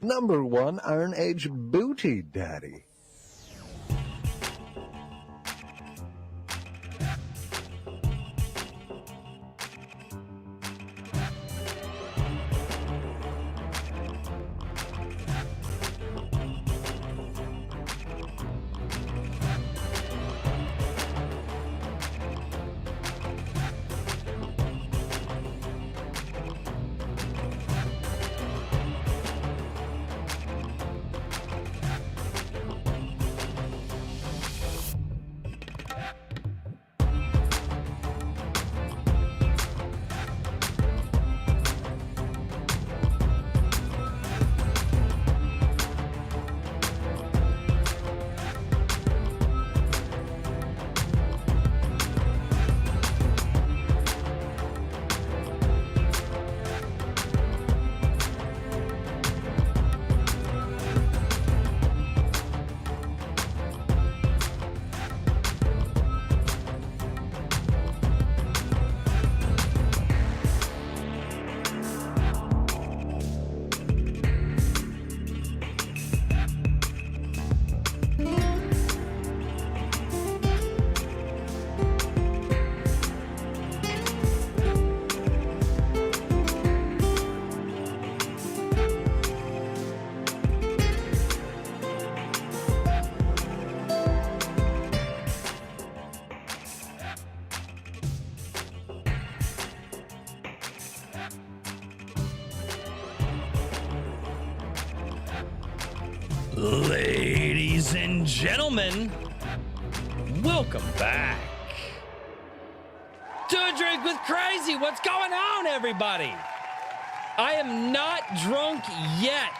Number 1 Iron Age Booty Daddy. Ladies and gentlemen, welcome back to A Drink with Crazy. What's going on, everybody? I am not drunk yet.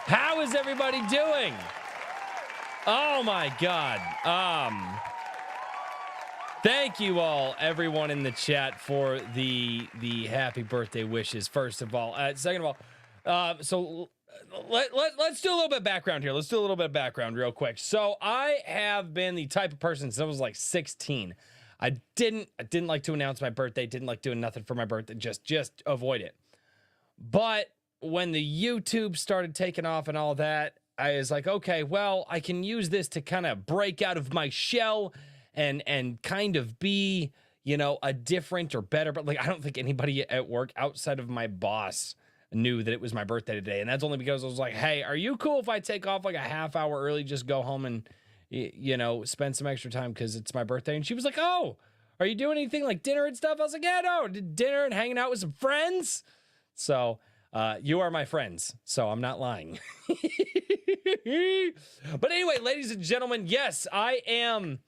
How is everybody doing? Oh my God. Thank you all, everyone in the chat, for the happy birthday wishes. First of all, second of all, so let's do a little bit of background here. Let's do a little bit of background real quick. So I have been the type of person since I was like 16. I didn't like to announce my birthday. Didn't like doing nothing for my birthday. Just avoid it. But when the YouTube started taking off and all that, I was like, okay, well, I can use this to kind of break out of my shell and kind of be, you know, a different or better, but like, I don't think anybody at work outside of my boss knew that it was my birthday today. And that's only because I was like, hey, are you cool if I take off like a half hour early, just go home and, you know, spend some extra time because it's my birthday? And she was like, oh, are you doing anything like dinner and stuff? I was like, yeah, no, did dinner and hanging out with some friends. So you are my friends, so I'm not lying. But anyway, ladies and gentlemen, yes, I am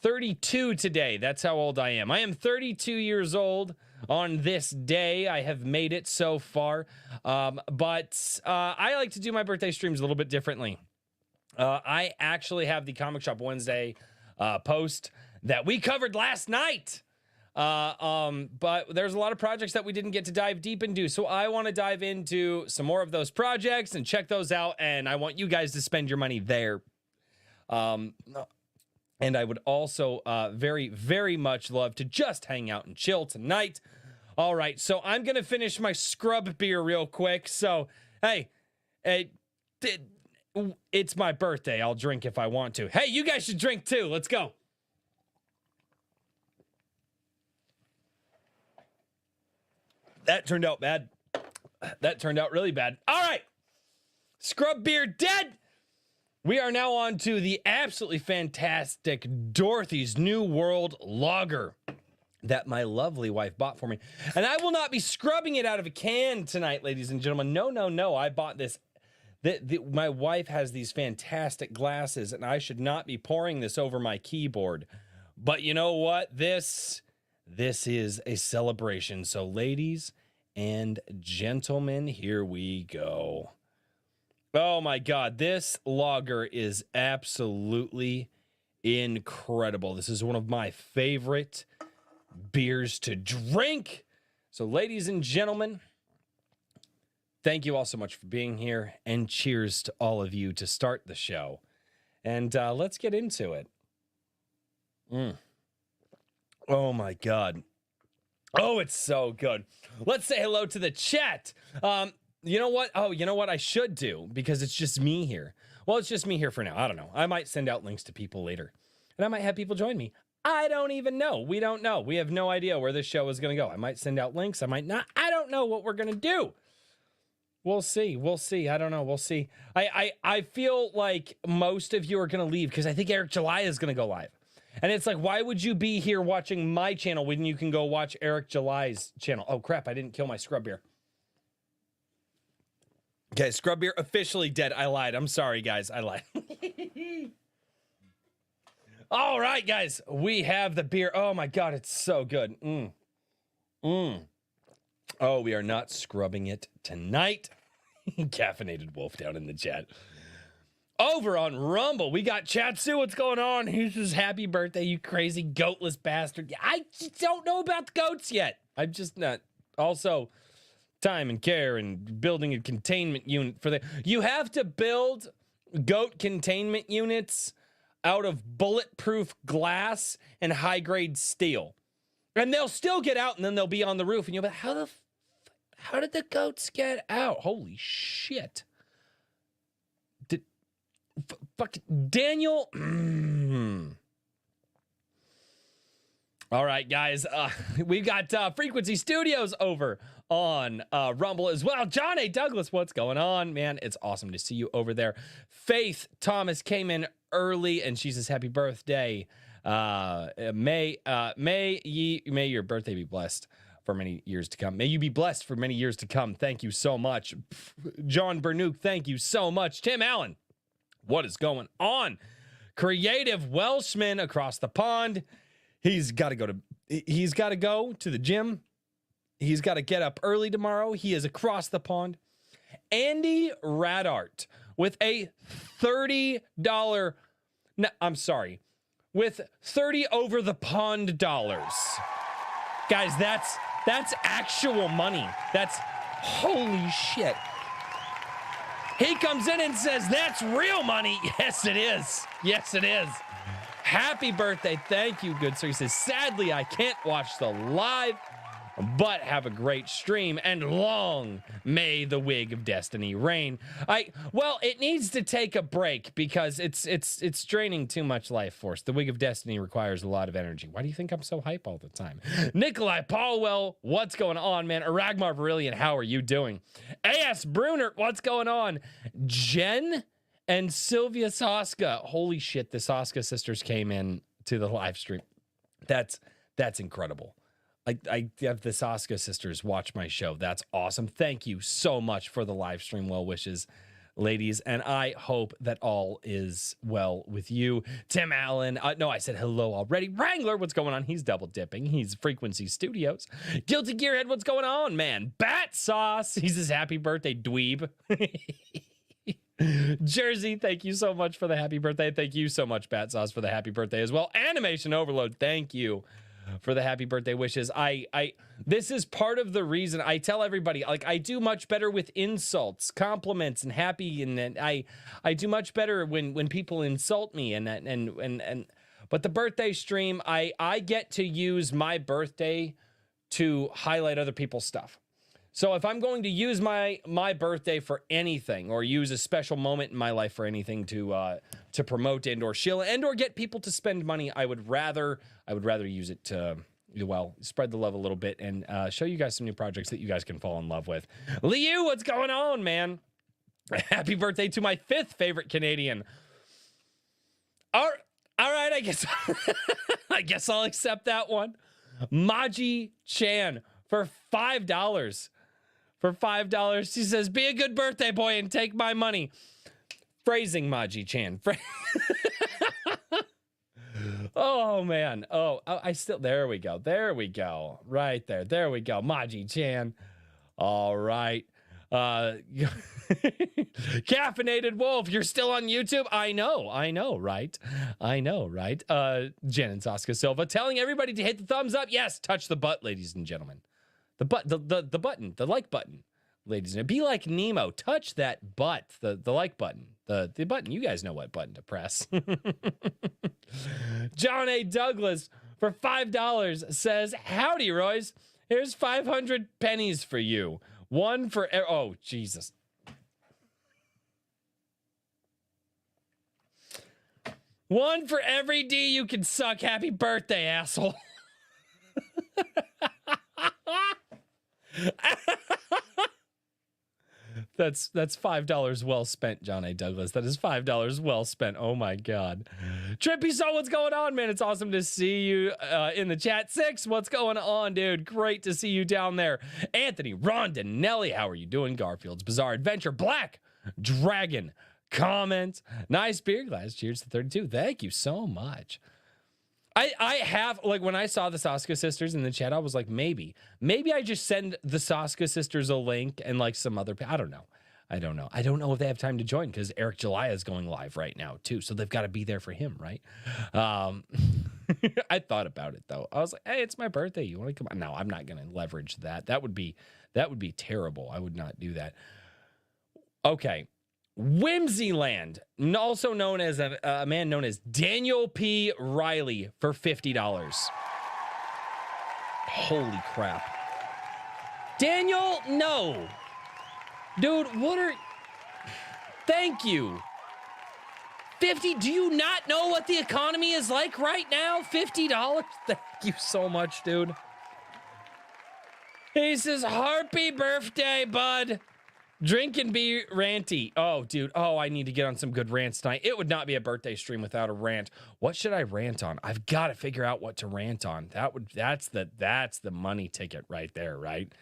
32 today. That's how old I am. I am 32 years old on this day. I have made it so far. But I like to do my birthday streams a little bit differently. I actually have the Comic Shop Wednesday post that we covered last night. But there's a lot of projects that we didn't get to dive deep into. So I want to dive into some more of those projects and check those out. And I want you guys to spend your money there. And I would also very, very much love to just hang out and chill tonight. All right, so I'm going to finish my scrub beer real quick. So, hey, it's my birthday. I'll drink if I want to. Hey, you guys should drink too. Let's go. That turned out bad. That turned out really bad. All right, scrub beer dead. We are now on to the absolutely fantastic Dorothy's New World Lager that my lovely wife bought for me. And I will not be scrubbing it out of a can tonight, ladies and gentlemen. No. I bought this. My wife has these fantastic glasses, and I should not be pouring this over my keyboard. But you know what? This is a celebration. So ladies and gentlemen, here we go. Oh my God, this lager is absolutely incredible. This is one of my favorite beers to drink. So ladies and gentlemen, thank you all so much for being here, and cheers to all of you to start the show. And let's get into it. Oh my God. Oh, it's so good. Let's say hello to the chat. You know what? Oh, you know what I should do, because it's just me here. Well, it's just me here for now. I don't know. I might send out links to people later, and I might have people join me. I don't even know. We don't know. We have no idea where this show is going to go. I might send out links. I might not. I don't know what we're going to do. We'll see. We'll see. I don't know. We'll see. I feel like most of you are going to leave because I think Eric July is going to go live. And it's like, why would you be here watching my channel when you can go watch Eric July's channel? Oh, crap. I didn't kill my scrub beer. Okay, scrub beer officially dead. I lied. I'm sorry, guys. I lied. All right, guys. We have the beer. Oh, my God. It's so good. Oh, we are not scrubbing it tonight. Caffeinated Wolf down in the chat. Over on Rumble, we got Chatsu. What's going on? He says, happy birthday, you crazy goatless bastard. I just don't know about the goats yet. I'm just not. Also, time and care and building a containment unit for the. You have to build goat containment units out of bulletproof glass and high grade steel. And they'll still get out, and then they'll be on the roof. And you'll be like, how did the goats get out? Holy shit. Fuck Daniel. All right, guys. We've got Frequency Studios over on Rumble as well. John A. Douglas, what's going on, man? It's awesome to see you over there. Faith Thomas came in early, and she says, happy birthday. May your birthday be blessed for many years to come. May you be blessed for many years to come. Thank you so much. John Bernook, thank you so much. Tim Allen, what is going on? Creative Welshman across the pond. He's got to go to the gym. He's got to get up early tomorrow. He is across the pond. Andy Radart with a $30, no, I'm sorry, with 30 over the pond dollars. Guys, that's actual money. That's holy shit. He comes in and says, that's real money. Yes, it is. Yes, it is. Happy birthday. Thank you, good sir. He says, sadly, I can't watch the live, but have a great stream, and long may the wig of destiny reign. Well, it needs to take a break because it's draining too much life force. The wig of destiny requires a lot of energy. Why do you think I'm so hype all the time? Nikolai Paulwell, what's going on, man? Aragmar Verillion, how are you doing? A.S. Bruner, what's going on? Jen and Sylvia Soska. Holy shit, the Soska sisters came in to the live stream. That's incredible. I have the Soska sisters watch my show. That's awesome. Thank you so much for the live stream well wishes, ladies. And I hope that all is well with you. Tim Allen. No, I said hello already. Wrangler, what's going on? He's double dipping. He's Frequency Studios. Guilty Gearhead, what's going on, man? Bat Sauce. He says, happy birthday, dweeb. Jersey, thank you so much for the happy birthday. Thank you so much, Bat Sauce, for the happy birthday as well. Animation Overload, thank you for the happy birthday wishes. This is part of the reason I tell everybody, like, I do much better with insults, compliments, and happy, and I do much better when people insult me, but the birthday stream, I get to use my birthday to highlight other people's stuff. So if I'm going to use my birthday for anything, or use a special moment in my life for anything to promote and or shill and or get people to spend money, I would rather use it to, well, spread the love a little bit and show you guys some new projects that you guys can fall in love with. Liu, what's going on, man? Happy birthday to my 5th favorite Canadian. All right, I guess I'll accept that one. Maji Chan for $5. For $5, she says, be a good birthday boy and take my money. Phrasing, Maji Chan. Oh, man. Oh, there we go. There we go. Right there. There we go. Maji Chan. All right. Caffeinated Wolf, you're still on YouTube? I know, right? Jen and Saska Silva telling everybody to hit the thumbs up. Yes, touch the butt, ladies and gentlemen. The button, the like button, ladies and gentlemen. Be like Nemo. Touch that butt, the like button, the button. You guys know what button to press. John A. Douglas for $5 says, howdy, Royce. Here's 500 pennies for you. One for, oh, Jesus. One for every D you can suck. Happy birthday, asshole. That's $5 well spent, John A. Douglas. That is $5 well spent. Oh my God. Trippy Soul, what's going on, man? It's awesome to see you in the chat. Six, what's going on, dude? Great to see you down there. Anthony, Rhonda, Nelly, how are you doing? Garfield's Bizarre Adventure, Black Dragon, comment. Nice beer glass. Cheers to 32. Thank you so much. I have, like, when I saw the Saska sisters in the chat, I was like, maybe I just send the Saska sisters a link and like some other, I don't know if they have time to join because Eric Jalaya is going live right now too. So they've got to be there for him, right? I thought about it though. I was like, hey, it's my birthday. You want to come on? No, I'm not going to leverage that. That would be terrible. I would not do that. Okay. Whimsyland, also known as a man known as Daniel P. Riley, for $50. Holy crap. Daniel, no. Dude, thank you. 50, do you not know what the economy is like right now? $50? Thank you so much, dude. He says, happy birthday, bud. Drink and be ranty. Oh, dude. Oh, I need to get on some good rants tonight. It would not be a birthday stream without a rant. What should I rant on? I've got to figure out what to rant on. That's the money ticket right there, right?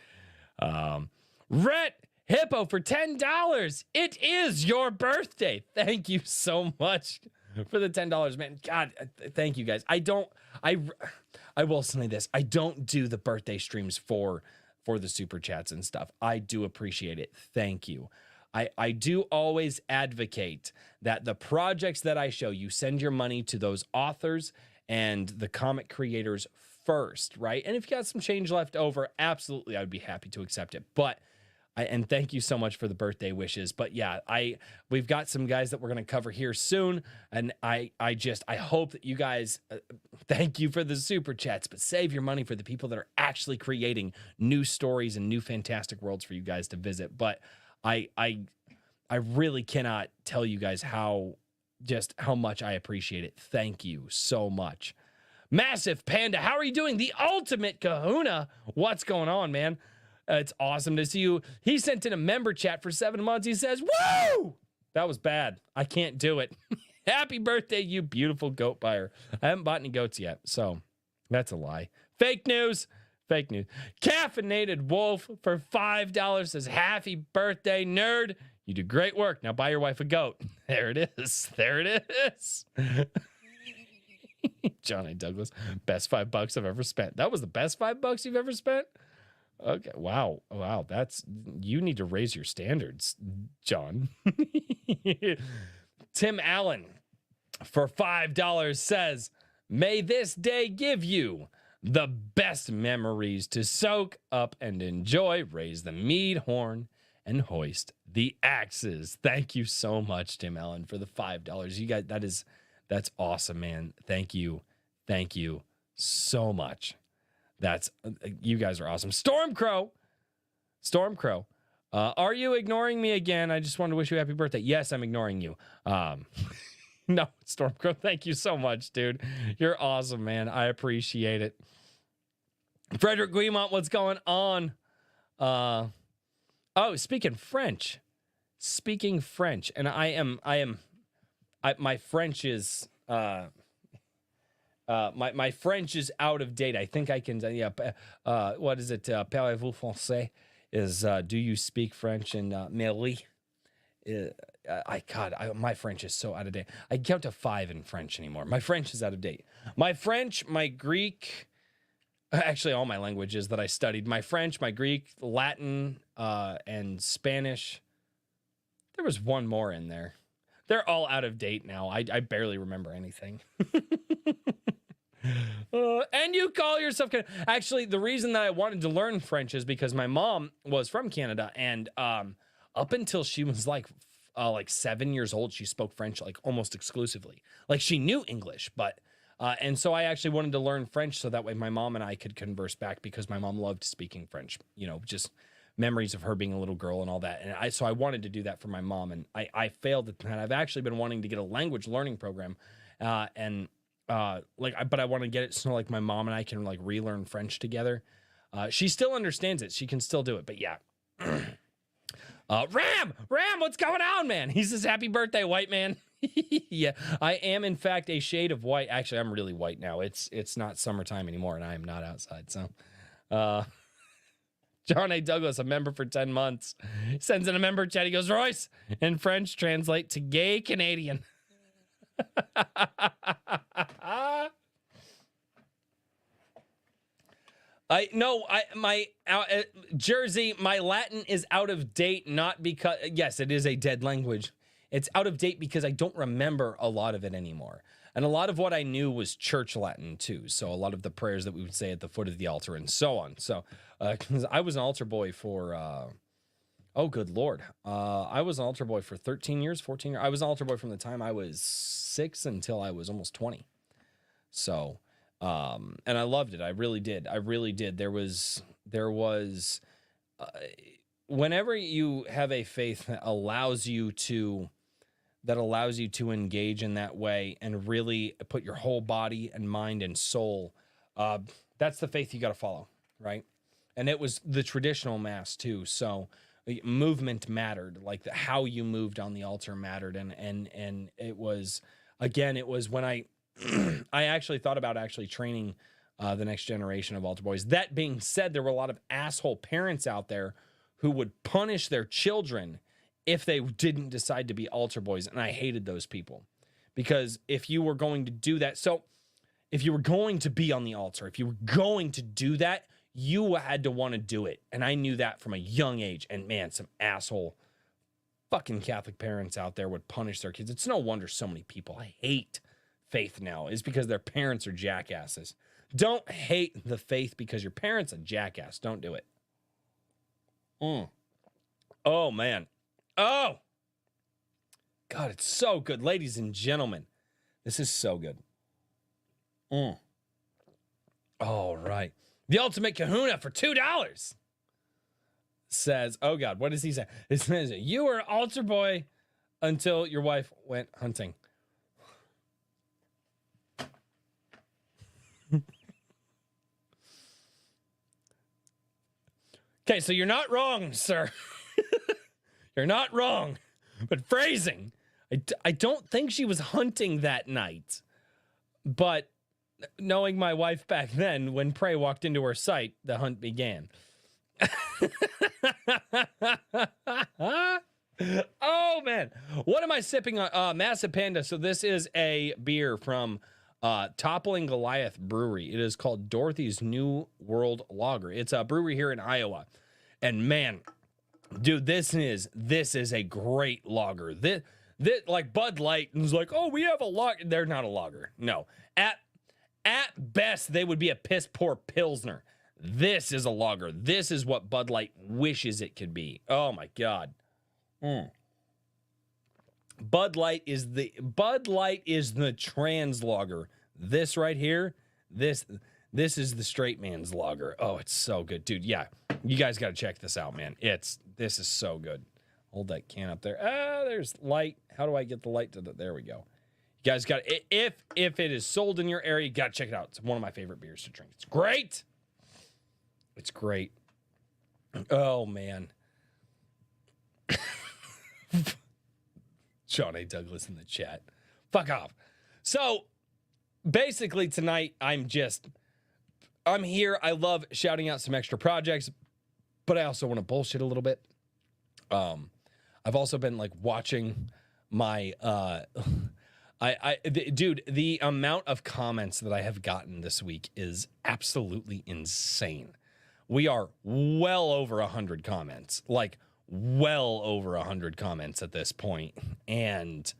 Rhett Hippo for $10. It is your birthday. Thank you so much for the $10, man. God, thank you guys. I will say this. I don't do the birthday streams for the super chats and stuff. I do appreciate it. Thank you. I do always advocate that the projects that I show, you send your money to those authors and the comic creators first, right? And if you got some change left over, absolutely, I would be happy to accept it. But and thank you so much for the birthday wishes. But yeah, we've got some guys that we're going to cover here soon. And I hope that you guys, thank you for the super chats, but save your money for the people that are actually creating new stories and new fantastic worlds for you guys to visit. But I really cannot tell you guys how much I appreciate it. Thank you so much. Massive Panda, how are you doing? The ultimate kahuna. What's going on, man? It's awesome to see you. He sent in a member chat for 7 months. He says, woo! That was bad. I can't do it. Happy birthday, you beautiful goat buyer. I haven't bought any goats yet, so that's a lie. Fake news. Fake news. Caffeinated Wolf for $5 says, happy birthday, nerd. You do great work. Now buy your wife a goat. There it is. There it is. John A. Douglas, best $5 I've ever spent. That was the best $5 you've ever spent? Okay. Wow. You need to raise your standards, John. Tim Allen for $5 says, may this day give you the best memories to soak up and enjoy. Raise the mead horn and hoist the axes. Thank you so much, Tim Allen, for the $5. You guys, that's awesome, man. Thank you. Thank you so much. You guys are awesome. Stormcrow. Are you ignoring me again? I just wanted to wish you a happy birthday. Yes, I'm ignoring you. No, Stormcrow, thank you so much, dude. You're awesome, man. I appreciate it. Frederick Guimont, what's going on? Speaking French, and my French is my French is out of date. I think I can. What is it? Parlez-vous français? Is do you speak French? And Mary. My French is so out of date. I can count to 5 in French anymore. My French is out of date. My French, my Greek, actually all my languages that I studied. My French, my Greek, Latin, and Spanish. There was one more in there. They're all out of date now. I barely remember anything. And you call yourself... Actually, the reason that I wanted to learn French is because my mom was from Canada, and up until she was like 7 years old, she spoke French like almost exclusively. Like she knew English, but And so I actually wanted to learn French so that way my mom and I could converse back, because my mom loved speaking French, just memories of her being a little girl and all that. And so I wanted to do that for my mom, and I failed at that. I've actually been wanting to get a language learning program, but I want to get it so like my mom and I can like relearn French together. She still understands it. She can still do it, but yeah. Ram, what's going on, man? He says, happy birthday, white man. Yeah, I am in fact a shade of white. Actually, I'm really white now. It's not summertime anymore, and I am not outside. So, John A. Douglas, a member for 10 months, sends in a member chat. He goes, Royce, in French, translate to gay Canadian. Jersey, my Latin is out of date, not because, yes, it is a dead language. It's out of date because I don't remember a lot of it anymore. And a lot of what I knew was church Latin too. So a lot of the prayers that we would say at the foot of the altar and so on. So, 'cause I was an altar boy for, oh, good Lord. I was an altar boy for 13 years, 14 years. I was an altar boy from the time I was 6 until I was almost 20. So, and I loved it. I really did. There was, whenever you have a faith that allows you to engage in that way and really put your whole body and mind and soul, that's the faith you got to follow, right? And it was the traditional mass too. So movement mattered, like how you moved on the altar mattered. And it was, again, it was when I actually thought about actually training the next generation of altar boys. That being said, there were a lot of asshole parents out there who would punish their children if they didn't decide to be altar boys. And I hated those people, because if you were going to do that, so if you were going to be on the altar, if you were going to do that, you had to want to do it. And I knew that from a young age. And man, some asshole fucking Catholic parents out there would punish their kids. It's no wonder so many people hate faith now, is because their parents are jackasses. Don't hate the faith because your parents are jackass. Don't do it. Oh, man. Oh, God, it's so good. Ladies and gentlemen, this is so good. All right. The Ultimate Kahuna for $2 says, oh, God, what does he say? It says, you were an altar boy until your wife went hunting. Okay, so you're not wrong, sir. You're not wrong. But phrasing, I don't think she was hunting that night. But knowing my wife back then, when prey walked into her sight, the hunt began. Oh, man. What am I sipping on? Massive Panda. So this is a beer from Toppling Goliath Brewery. It is called Dorothy's New World Lager. It's a brewery here in Iowa. And man, dude, this is a great lager. This like Bud Light is like, oh, we have a lager. They're not a lager. No. At best, they would be a piss poor Pilsner. This is a lager. This is what Bud Light wishes it could be. Oh my God. Bud Light is the trans lager. This right here, this is the straight man's lager. Oh, it's so good, dude. Yeah, you guys got to check this out, man. This is so good. Hold that can up there. There's light. How do I get the light to the? There we go. You guys got it. If it is sold in your area, you got to check it out. It's one of my favorite beers to drink. It's great. It's great. Oh man. Sean A. Douglas in the chat. Fuck off. So basically tonight I'm here. I love shouting out some extra projects, but I also want to bullshit a little bit. I've also been like watching my dude, the amount of comments that I have gotten this week is absolutely insane. We are well over 100 comments, like well over 100 comments at this point. And,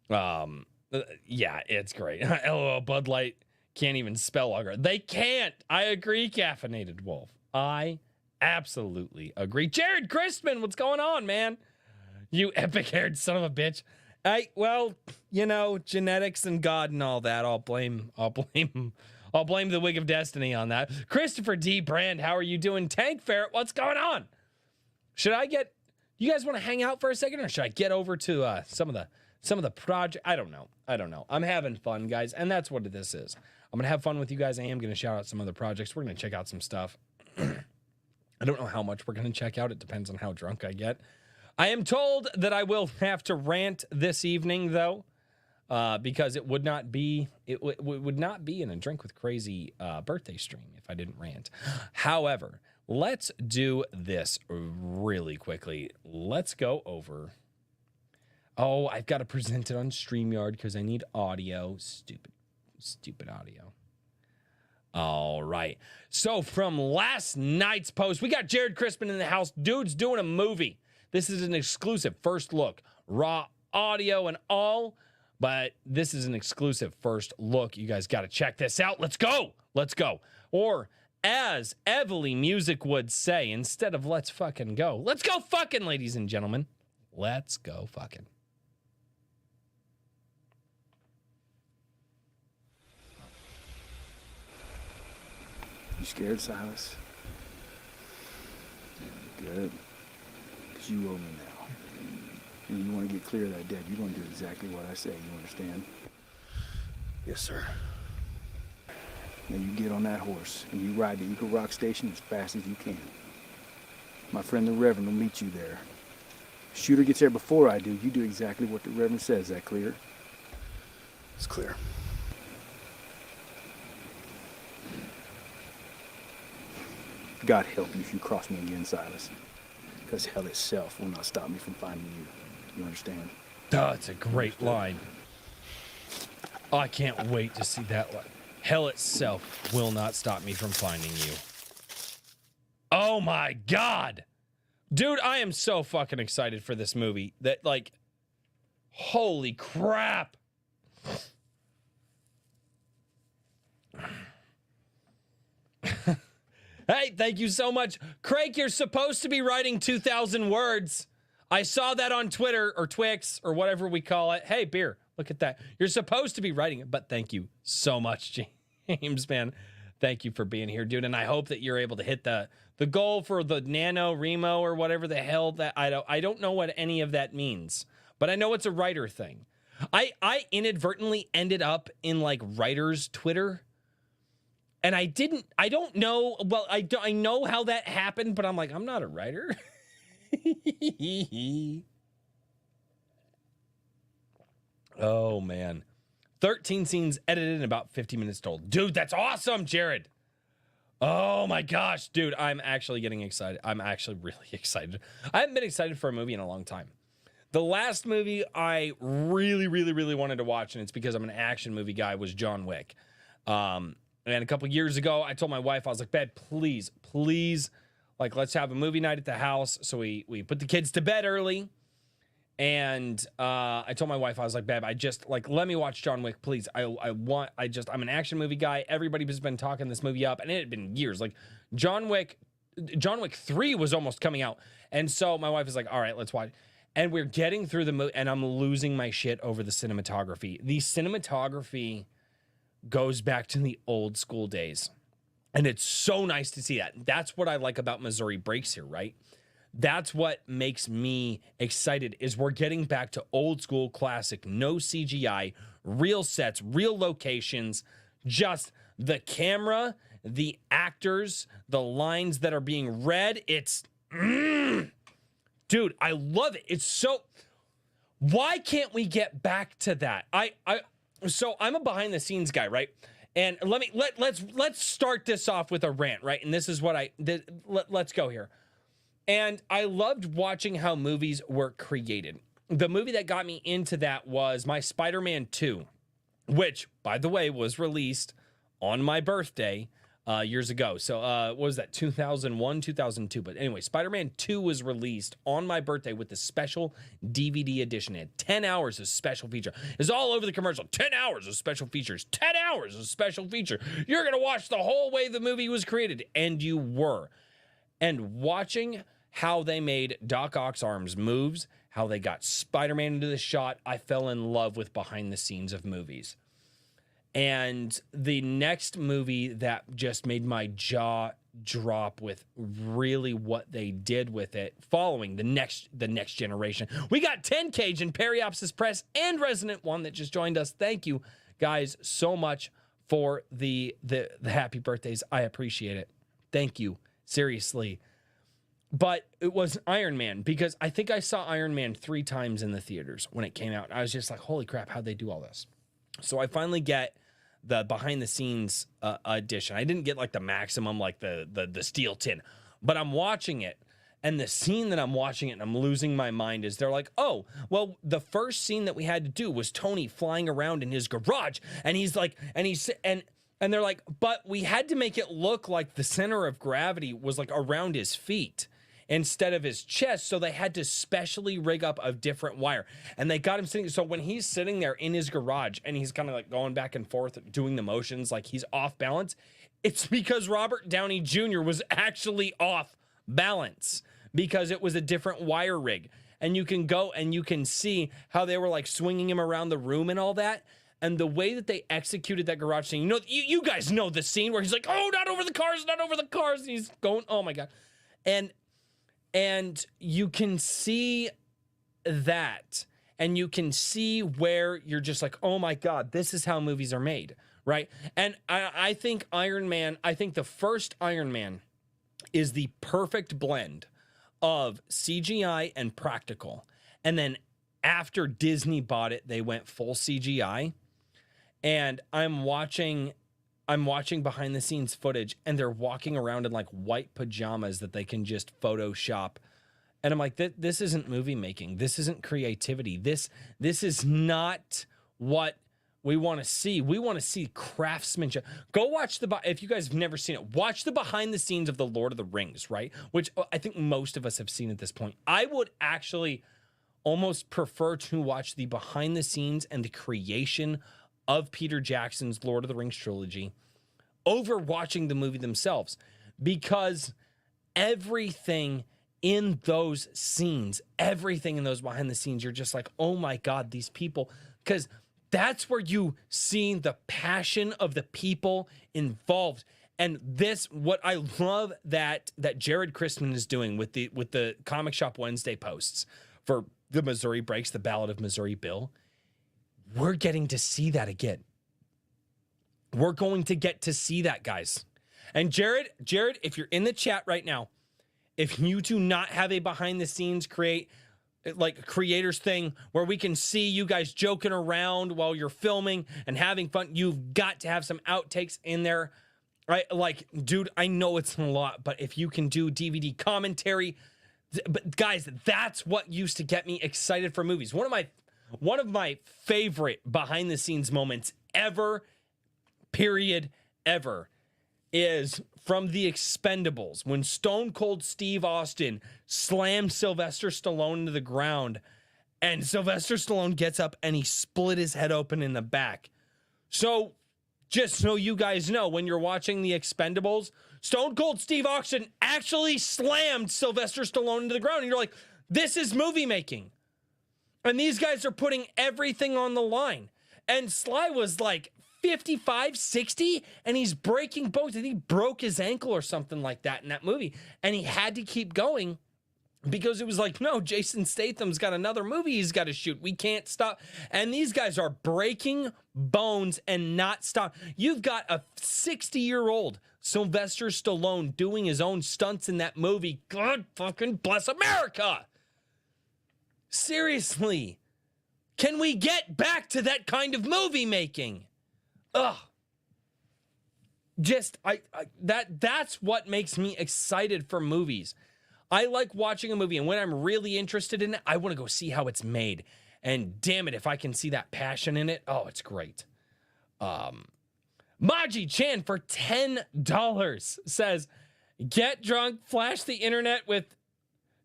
yeah, it's great. LOL, Bud Light can't even spell lager. They can't. I agree, Caffeinated Wolf. I absolutely agree. Jared Christman, what's going on, man? You epic-haired son of a bitch. Well, you know, genetics and God and all that. I'll blame the Wig of Destiny on that. Christopher D. Brand, how are you doing? Tank Ferret, what's going on? You guys want to hang out for a second, or should I get over to some of the project? I don't know. I'm having fun, guys, and that's what this is. I'm gonna have fun with you guys. I am gonna shout out some other projects. We're gonna check out some stuff. I don't know how much we're gonna check out. It depends on how drunk I get. I am told that I will have to rant this evening, though, because it would not be in a Drink with Crazy birthday stream if I didn't rant. However, let's do this really quickly. Let's go over. Oh, I've got to present it on StreamYard because I need audio. Stupid audio. All right. So from last night's post, we got Jared Crispin in the house. Dude's doing a movie. This is an exclusive first look, raw audio and all, but this is an exclusive first look. You guys got to check this out. Let's go. Or as Evely Music would say, instead of let's fucking go fucking, ladies and gentlemen. Let's go fucking. You scared, Silas? Good. Because you owe me now. And you want to get clear of that debt. You're going to do exactly what I say. You understand? Yes, sir. Now you get on that horse and you ride to Eagle Rock Station as fast as you can. My friend the Reverend will meet you there. Shooter gets there before I do. You do exactly what the Reverend says. Is that clear? It's clear. God help you if you cross me again, Silas. Because hell itself will not stop me from finding you. You understand? Oh, it's a great line. Oh, I can't wait to see that line. Hell itself will not stop me from finding you. Oh my God. Dude, I am so fucking excited for this movie. That, like, holy crap. Hey, thank you so much. Craig, you're supposed to be writing 2,000 words. I saw that on Twitter or Twix or whatever we call it. Hey, beer, look at that. You're supposed to be writing it, but thank you so much, James, man. Thank you for being here, dude. And I hope that you're able to hit the goal for the Nano Remo or whatever the hell that I don't know what any of that means, but I know it's a writer thing. I inadvertently ended up in like writers Twitter. And I don't know, well, I know how that happened, but I'm like, I'm not a writer. Oh, man. 13 scenes edited and about 50 minutes told. Dude, that's awesome, Jared. Oh, my gosh, dude, I'm actually getting excited. I'm actually really excited. I haven't been excited for a movie in a long time. The last movie I really, really, really wanted to watch, and it's because I'm an action movie guy, was John Wick. And a couple years ago, I told my wife, I was like, babe, please, like, let's have a movie night at the house. So we put the kids to bed early. And I told my wife, I was like, babe, let me watch John Wick, please. I'm an action movie guy. Everybody has been talking this movie up, and it had been years. Like, John Wick 3 was almost coming out. And so my wife is like, all right, let's watch. And we're getting through the movie, and I'm losing my shit over the cinematography. The cinematography goes back to the old school days. And it's so nice to see that. That's what I like about Missouri Breaks here, right? That's what makes me excited, is we're getting back to old school classic, no CGI, real sets, real locations, just the camera, the actors, the lines that are being read. It's, dude, I love it. It's so, why can't we get back to that? So I'm a behind the scenes guy, right? And let's start this off with a rant, right? And this is what let's go here. And I loved watching how movies were created. The movie that got me into that was my Spider-Man 2, which, by the way, was released on my birthday years ago. So what was that, 2001, 2002? But anyway, Spider-Man 2 was released on my birthday with the special DVD edition. It had 10 hours of special feature. It's all over the commercial. 10 hours of special features. 10 hours of special feature. You're going to watch the whole way the movie was created. And you were. And watching how they made Doc Ock's arms moves, how they got Spider-Man into the shot. I fell in love with behind the scenes of movies. And the next movie that just made my jaw drop with really what they did with it, following the next generation. We got 10 Cajun, Periopsis Press, and Resident One that just joined us. Thank you guys so much for the happy birthdays. I appreciate it. Thank you. Seriously. But it was Iron Man, because I think I saw Iron Man 3 times in the theaters when it came out. I was just like, holy crap, how'd they do all this? So I finally get the behind the scenes edition. I didn't get like the maximum, like the steel tin, but I'm watching it. And the scene that I'm watching it and I'm losing my mind is they're like, oh, well, the first scene that we had to do was Tony flying around in his garage. And he's like, and they're like, but we had to make it look like the center of gravity was like around his feet instead of his chest. So they had to specially rig up a different wire. And they got him sitting. So when he's sitting there in his garage and he's kind of like going back and forth, doing the motions like he's off balance, it's because Robert Downey Jr. was actually off balance because it was a different wire rig. And you can go and you can see how they were like swinging him around the room and all that. And the way that they executed that garage scene, you know, you guys know the scene where he's like, oh, not over the cars, not over the cars. And he's going, oh my God. And you can see that, and you can see where you're just like, oh my God, this is how movies are made, right? And I think the first Iron Man is the perfect blend of CGI and practical. And then after Disney bought it, they went full CGI. And I'm watching behind the scenes footage, and they're walking around in like white pajamas that they can just Photoshop. And I'm like, this isn't movie making. This isn't creativity. This is not what we want to see. We want to see craftsmanship. Go watch if you guys have never seen it, watch the behind the scenes of the Lord of the Rings, right? Which I think most of us have seen at this point. I would actually almost prefer to watch the behind the scenes and the creation of Peter Jackson's Lord of the Rings trilogy over watching the movie themselves, because everything in those scenes, everything in those behind the scenes, you're just like, oh my God, these people, because that's where you see the passion of the people involved. And what I love that Jared Christman is doing with the Comic Shop Wednesday posts for the Missouri Breaks, the Ballad of Missouri Bill, we're getting to see that again. We're going to get to see that, guys. And Jared, if you're in the chat right now, if you do not have a behind the scenes creators thing where we can see you guys joking around while you're filming and having fun, you've got to have some outtakes in there. Right? Like, dude, I know it's a lot, but if you can do DVD commentary, but guys, that's what used to get me excited for movies. One of my favorite behind the scenes moments ever, period, ever, is from The Expendables when Stone Cold Steve Austin slammed Sylvester Stallone into the ground, and Sylvester Stallone gets up and he split his head open in the back. So just so you guys know, when you're watching The Expendables, Stone Cold Steve Austin actually slammed Sylvester Stallone into the ground, and you're like, this is movie making. And these guys are putting everything on the line. And Sly was like 55, 60, and he's breaking bones. I think he broke his ankle or something like that in that movie. And he had to keep going because it was like, no, Jason Statham's got another movie he's got to shoot. We can't stop. And these guys are breaking bones and not stop. You've got a 60-year-old Sylvester Stallone doing his own stunts in that movie. God fucking bless America. Seriously, can we get back to that kind of movie making? Ugh. That's what makes me excited for movies. I like watching a movie, and when I'm really interested in it, I want to go see how it's made. And damn it, if I can see that passion in it, oh, it's great. Maji Chan for $10 says, get drunk, flash the internet with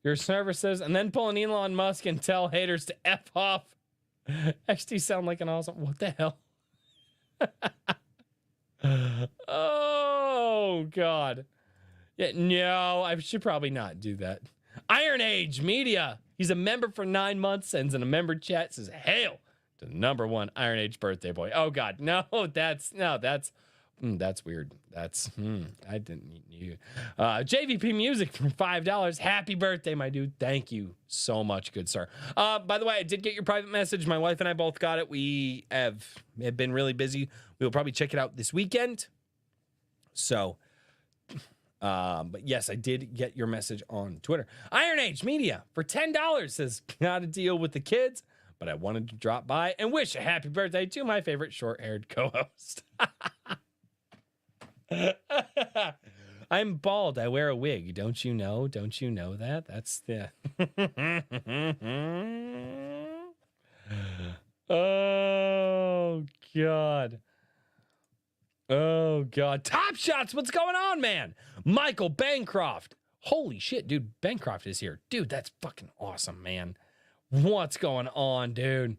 your services, and then pull an Elon Musk and tell haters to F off. XT sound like an awesome... What the hell? Oh, God. Yeah, no, I should probably not do that. Iron Age Media. He's a member for 9 months, sends in a member chat, says, hail to the number one Iron Age birthday boy. Oh, God. That's weird. I didn't need you. JVP Music for $5. Happy birthday, my dude. Thank you so much, good sir. By the way, I did get your private message. My wife and I both got it. We have been really busy. We will probably check it out this weekend. So, but yes, I did get your message on Twitter. Iron Age Media for $10 says, got to deal with the kids, but I wanted to drop by and wish a happy birthday to my favorite short-haired co-host. I'm bald. I wear a wig. Don't you know? Don't you know that? That's the... Oh, God. Oh, God. Top Shots, what's going on, man? Michael Bancroft. Holy shit, dude. Bancroft is here. Dude, that's fucking awesome, man. What's going on, dude?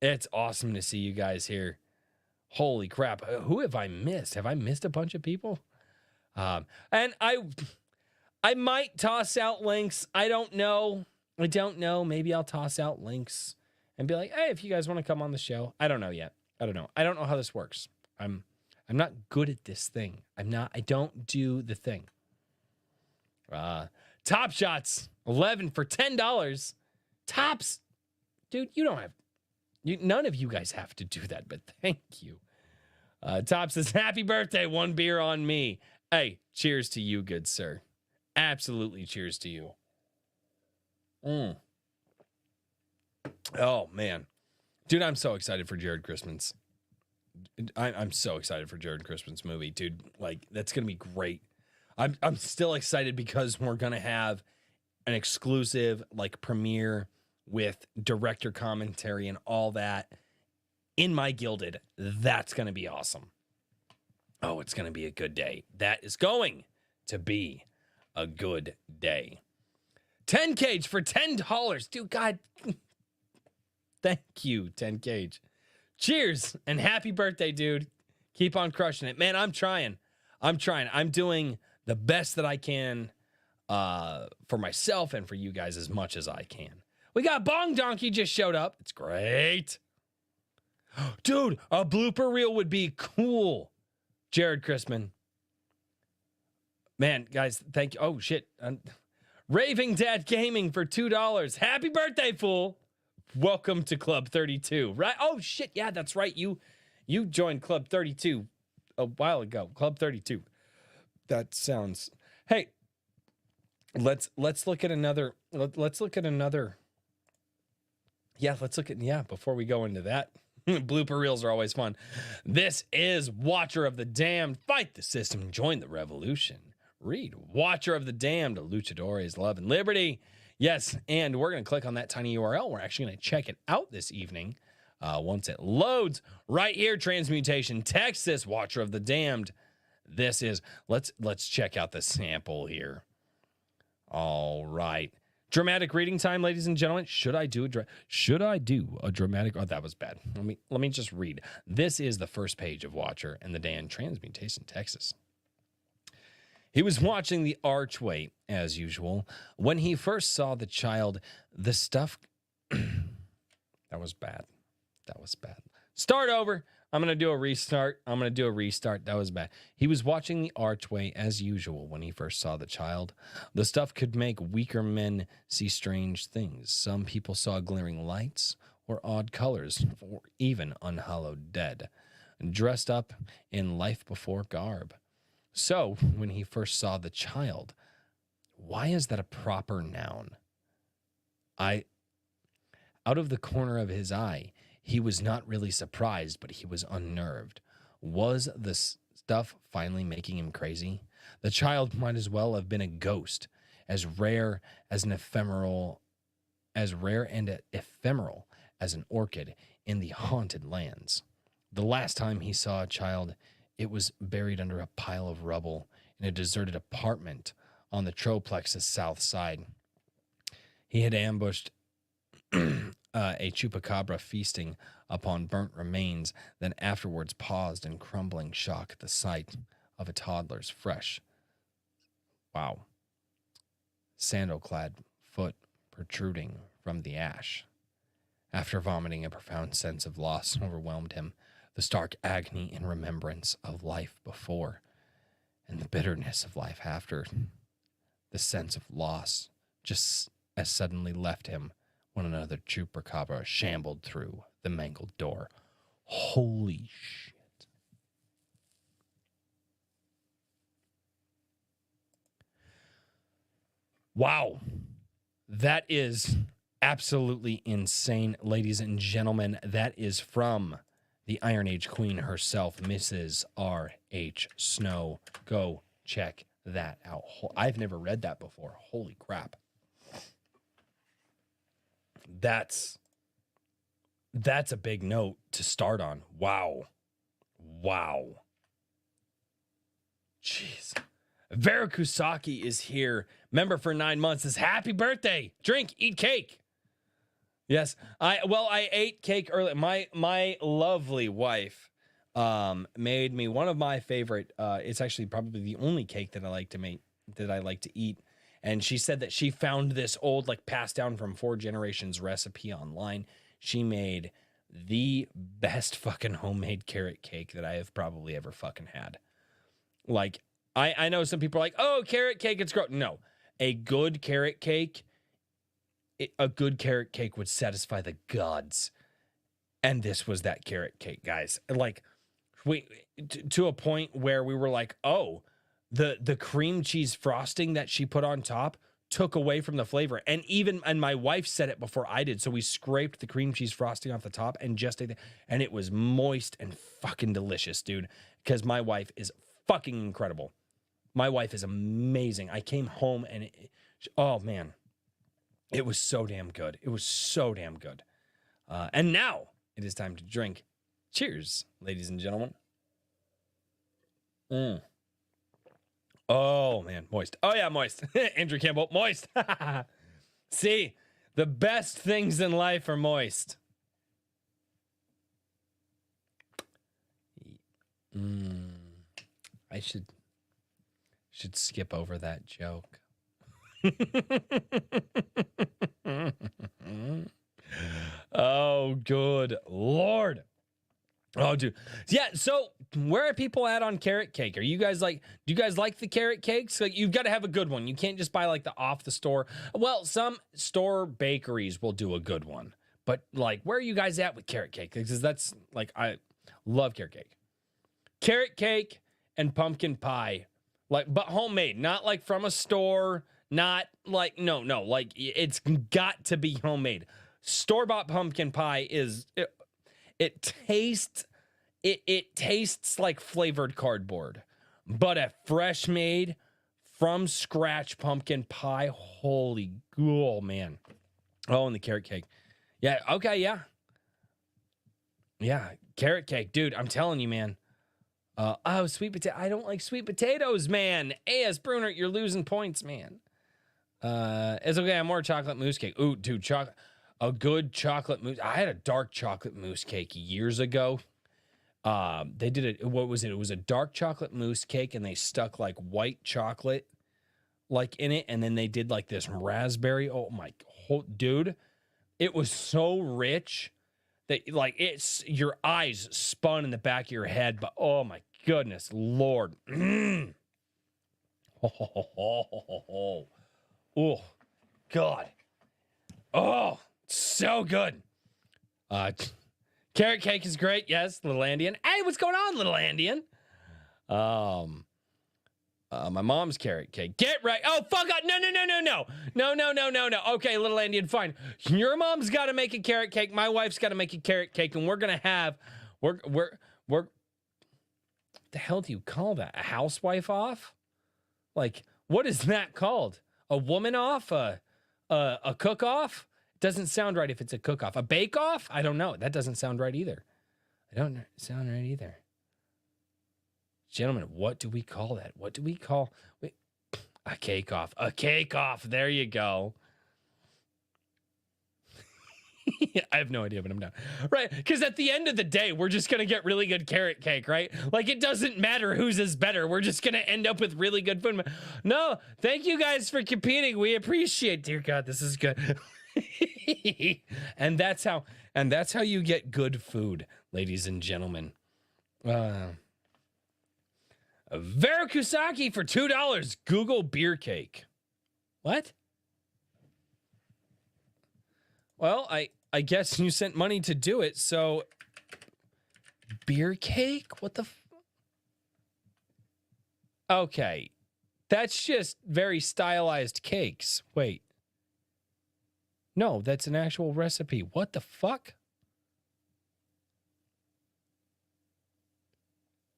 It's awesome to see you guys here. Holy crap. Who have I missed? Have I missed a bunch of people? And I might toss out links. I don't know. Maybe I'll toss out links and be like, hey, if you guys want to come on the show. I don't know yet. I don't know how this works. I'm not good at this thing. I don't do the thing. Top Shots, 11 for $10. Tops. Dude, none of you guys have to do that, but thank you. Top says, happy birthday, 1 beer on me. Hey, cheers to you, good sir. Absolutely cheers to you. Oh, man. Dude, I'm so excited for Jared Christman's. I'm so excited for Jared Christman's movie, dude. Like, that's going to be great. I'm still excited because we're going to have an exclusive, like, premiere with director commentary and all that in my Gilded. That's going to be awesome. Oh, it's going to be a good day. That is going to be a good day. 10 Cage for $10. Dude, God. Thank you, 10 Cage. Cheers and happy birthday, dude. Keep on crushing it. Man, I'm trying. I'm doing the best that I can for myself and for you guys as much as I can. We got Bong Donkey just showed up. It's great. Dude, a blooper reel would be cool. Jared Christman. Man, guys, thank you. Oh, shit. Raving Dad Gaming for $2. Happy birthday, fool. Welcome to Club 32. Right? Oh, shit. Yeah, that's right. You joined Club 32 a while ago. Club 32. That sounds... Hey, let's look at another... Let's look at another... Yeah, before we go into that. Blooper reels are always fun. This is Watcher of the Damned. Fight the system. Join the revolution. Read Watcher of the Damned. Luchadores, Love, and Liberty. Yes, and we're going to click on that tiny URL. We're actually going to check it out this evening once it loads. Right here, Transmutation, Texas, Watcher of the Damned. This is, let's check out the sample here. All right. Dramatic reading time, ladies and gentlemen. Should I do a dramatic? Oh, that was bad. Let me just read. This is the first page of Watcher and the Damned, Transmutation, Texas. He was watching the archway, as usual, when he first saw the child. The stuff... That was bad. Start over. I'm going to do a restart. That was bad. He was watching the archway, as usual, when he first saw the child. The stuff could make weaker men see strange things. Some people saw glaring lights or odd colors, or even unhallowed dead, dressed up in life before garb. So, when he first saw the child, why is that a proper noun? Out of the corner of his eye, he was not really surprised, but he was unnerved. Was the stuff finally making him crazy? The child might as well have been a ghost, as rare and ephemeral as an orchid in the haunted lands. The last time he saw a child, it was buried under a pile of rubble in a deserted apartment on the Troplex's south side. He had ambushed a chupacabra feasting upon burnt remains, then afterwards paused in crumbling shock at the sight of a toddler's fresh. Wow. sandal-clad foot protruding from the ash. After vomiting, a profound sense of loss overwhelmed him, the stark agony and remembrance of life before, and the bitterness of life after. The sense of loss just as suddenly left him when another chupacabra shambled through the mangled door. Holy shit. Wow. That is absolutely insane, ladies and gentlemen. That is from the Iron Age Queen herself, Mrs. R.H. Snow. Go check that out. I've never read that before. Holy crap. That's a big note to start on. Wow. Jeez. Vera Kusaki is here. Member for 9 months. Says happy birthday. Drink, eat cake. Yes. I ate cake early. My lovely wife made me one of my favorite. It's actually probably the only cake that I like to make, that I like to eat. And she said that she found this old, like, passed down from 4 generations recipe online. She made the best fucking homemade carrot cake that I have probably ever fucking had. Like, I know some people are like, oh, carrot cake, it's gross. No, a good carrot cake would satisfy the gods. And this was that carrot cake, guys. Like, to a point where we were like, oh, the cream cheese frosting that she put on top took away from the flavor. And my wife said it before I did. So we scraped the cream cheese frosting off the top and just ate it. And it was moist and fucking delicious, dude. Because my wife is fucking incredible. My wife is amazing. I came home and oh man, it was so damn good. It was so damn good. And now it is time to drink. Cheers, ladies and gentlemen. Oh, man, moist. Oh, yeah, moist. Andrew Campbell, moist. See, the best things in life are moist. I should skip over that joke. Oh, good Lord. Oh, dude. Yeah, so where are people at on carrot cake? Are you guys like, do you guys like the carrot cakes? Like, you've got to have a good one. You can't just buy like the off the store. Well, some store bakeries will do a good one. But like, where are you guys at with carrot cake? Because that's like, I love carrot cake. Carrot cake and pumpkin pie. Like, but homemade, not like from a store, not like, no, like it's got to be homemade. Store-bought pumpkin pie is, it tastes like flavored cardboard, but a fresh made from scratch pumpkin pie. Holy, oh man. Oh, and the carrot cake. Yeah. Okay. Yeah. Yeah. Carrot cake, dude. I'm telling you, man. Oh, sweet potato. I don't like sweet potatoes, man. A.S. Bruner, you're losing points, man. It's okay. I'm more chocolate mousse cake. Ooh, dude, a good chocolate mousse. I had a dark chocolate mousse cake years ago. They did it. What was it? It was a dark chocolate mousse cake, and they stuck like white chocolate, like in it, and then they did like this raspberry. Oh my, dude, it was so rich that like it's your eyes spun in the back of your head. But oh my goodness, Lord. Oh, God. Oh, so good. Carrot cake is great. Yes, little Andean. Hey, what's going on, little Andean? My mom's carrot cake. Get right. Oh, fuck. No. Okay, little Andean, fine. Your mom's got to make a carrot cake. My wife's got to make a carrot cake, and we're gonna have. We're. What the hell do you call that? A housewife off? Like, what is that called? A woman off? A cook off? Doesn't sound right if it's a cook off. A bake off? I don't know. That doesn't sound right either. I don't sound right either. Gentlemen, what do we call that? What do we call a cake off? A cake off. There you go. I have no idea, but I'm down. Right, because at the end of the day, we're just going to get really good carrot cake, right? Like, it doesn't matter whose is better. We're just going to end up with really good food. No, thank you guys for competing. We appreciate, dear God, this is good. and that's how you get good food, ladies and gentlemen. Verakusaki for $2. Google beer cake. What? Well, I guess you sent money to do it, so beer cake? What the Okay. That's just very stylized cakes. Wait. No, that's an actual recipe. What the fuck?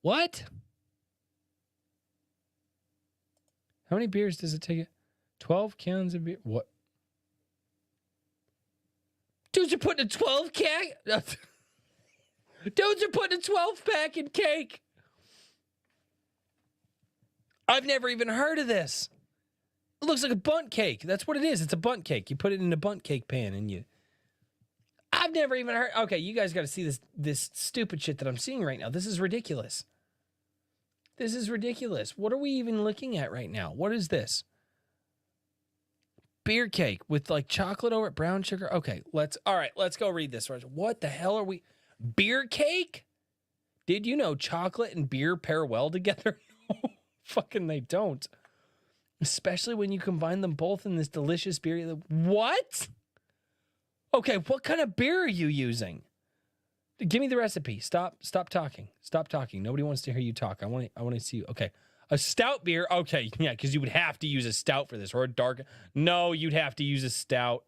What? How many beers does it take? 12 cans of beer? What? Dudes are putting a 12 can. Dudes are putting a 12 pack in cake. I've never even heard of this. It looks like a bundt cake. That's what it is. It's a bundt cake. You put it in a bundt cake pan and you. I've never even heard. Okay, you guys got to see this stupid shit that I'm seeing right now. This is ridiculous. This is ridiculous. What are we even looking at right now? What is this? Beer cake with like chocolate over it, brown sugar. Okay, let's go read this. What the hell are we? Beer cake? Did you know chocolate and beer pair well together? No, fucking they don't. Especially when you combine them both in this delicious beer. What? Okay, what kind of beer are you using? Give me the recipe. Stop talking. Stop talking. Nobody wants to hear you talk. I want to see you. Okay. A stout beer. Okay, yeah, because you would have to use a stout for this, or a dark. No, you'd have to use a stout.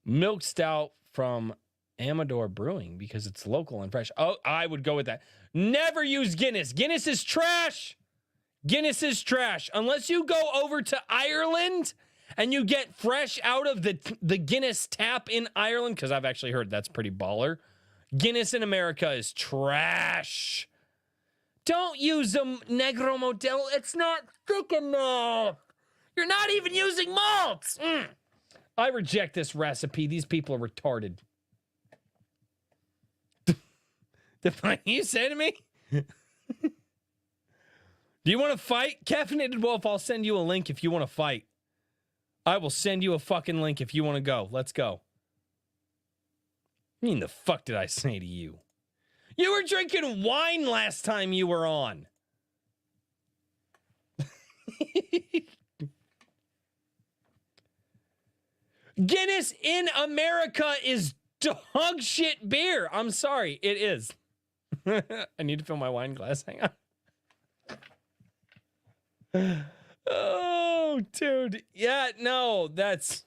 Milk stout from Amador Brewing because it's local and fresh. Oh, I would go with that. Never use Guinness. Guinness is trash. Guinness is trash. Unless you go over to Ireland and you get fresh out of the Guinness tap in Ireland, because I've actually heard that's pretty baller. Guinness in America is trash. Don't use a Negro Modelo. It's not thick enough. You're not even using malts. I reject this recipe. These people are retarded. What you say to me? Do you want to fight? Caffeinated Wolf, I'll send you a link if you want to fight. I will send you a fucking link if you want to go. Let's go. I mean, the fuck did I say to you? You were drinking wine last time you were on. Guinness in America is dog shit beer. I'm sorry, it is. I need to fill my wine glass. Hang on. Oh, dude. Yeah, no, that's...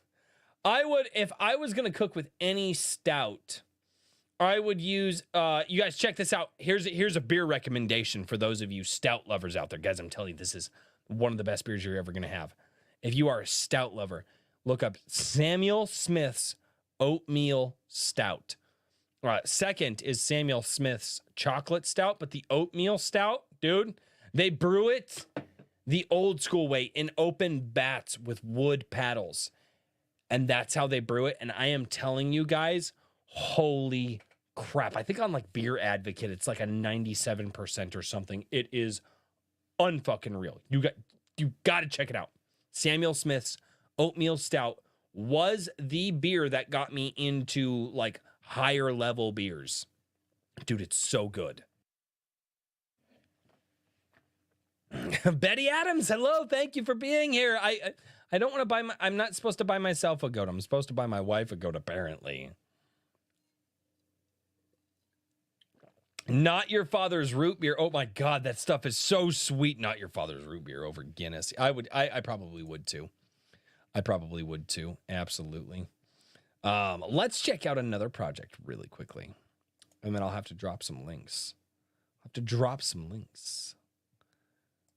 I would, if I was going to cook with any stout, I would use, you guys check this out. Here's a beer recommendation for those of you stout lovers out there. Guys, I'm telling you, this is one of the best beers you're ever going to have. If you are a stout lover, look up Samuel Smith's Oatmeal Stout. Second is Samuel Smith's Chocolate Stout, but the Oatmeal Stout, dude, they brew it the old school way in open bats with wood paddles. And that's how they brew it. And I am telling you guys, holy crap. I think on like Beer Advocate, it's like a 97% or something. It is unfucking real. You got to check it out. Samuel Smith's Oatmeal Stout was the beer that got me into like higher level beers. Dude, it's so good. Betty Adams, hello. Thank you for being here. I don't want to buy I'm not supposed to buy myself a goat. I'm supposed to buy my wife a goat, apparently. Not Your Father's root beer. Oh my God, that stuff is so sweet. Not Your Father's root beer over Guinness. I probably would too. I probably would too. Absolutely. Let's check out another project really quickly. And then I'll have to drop some links.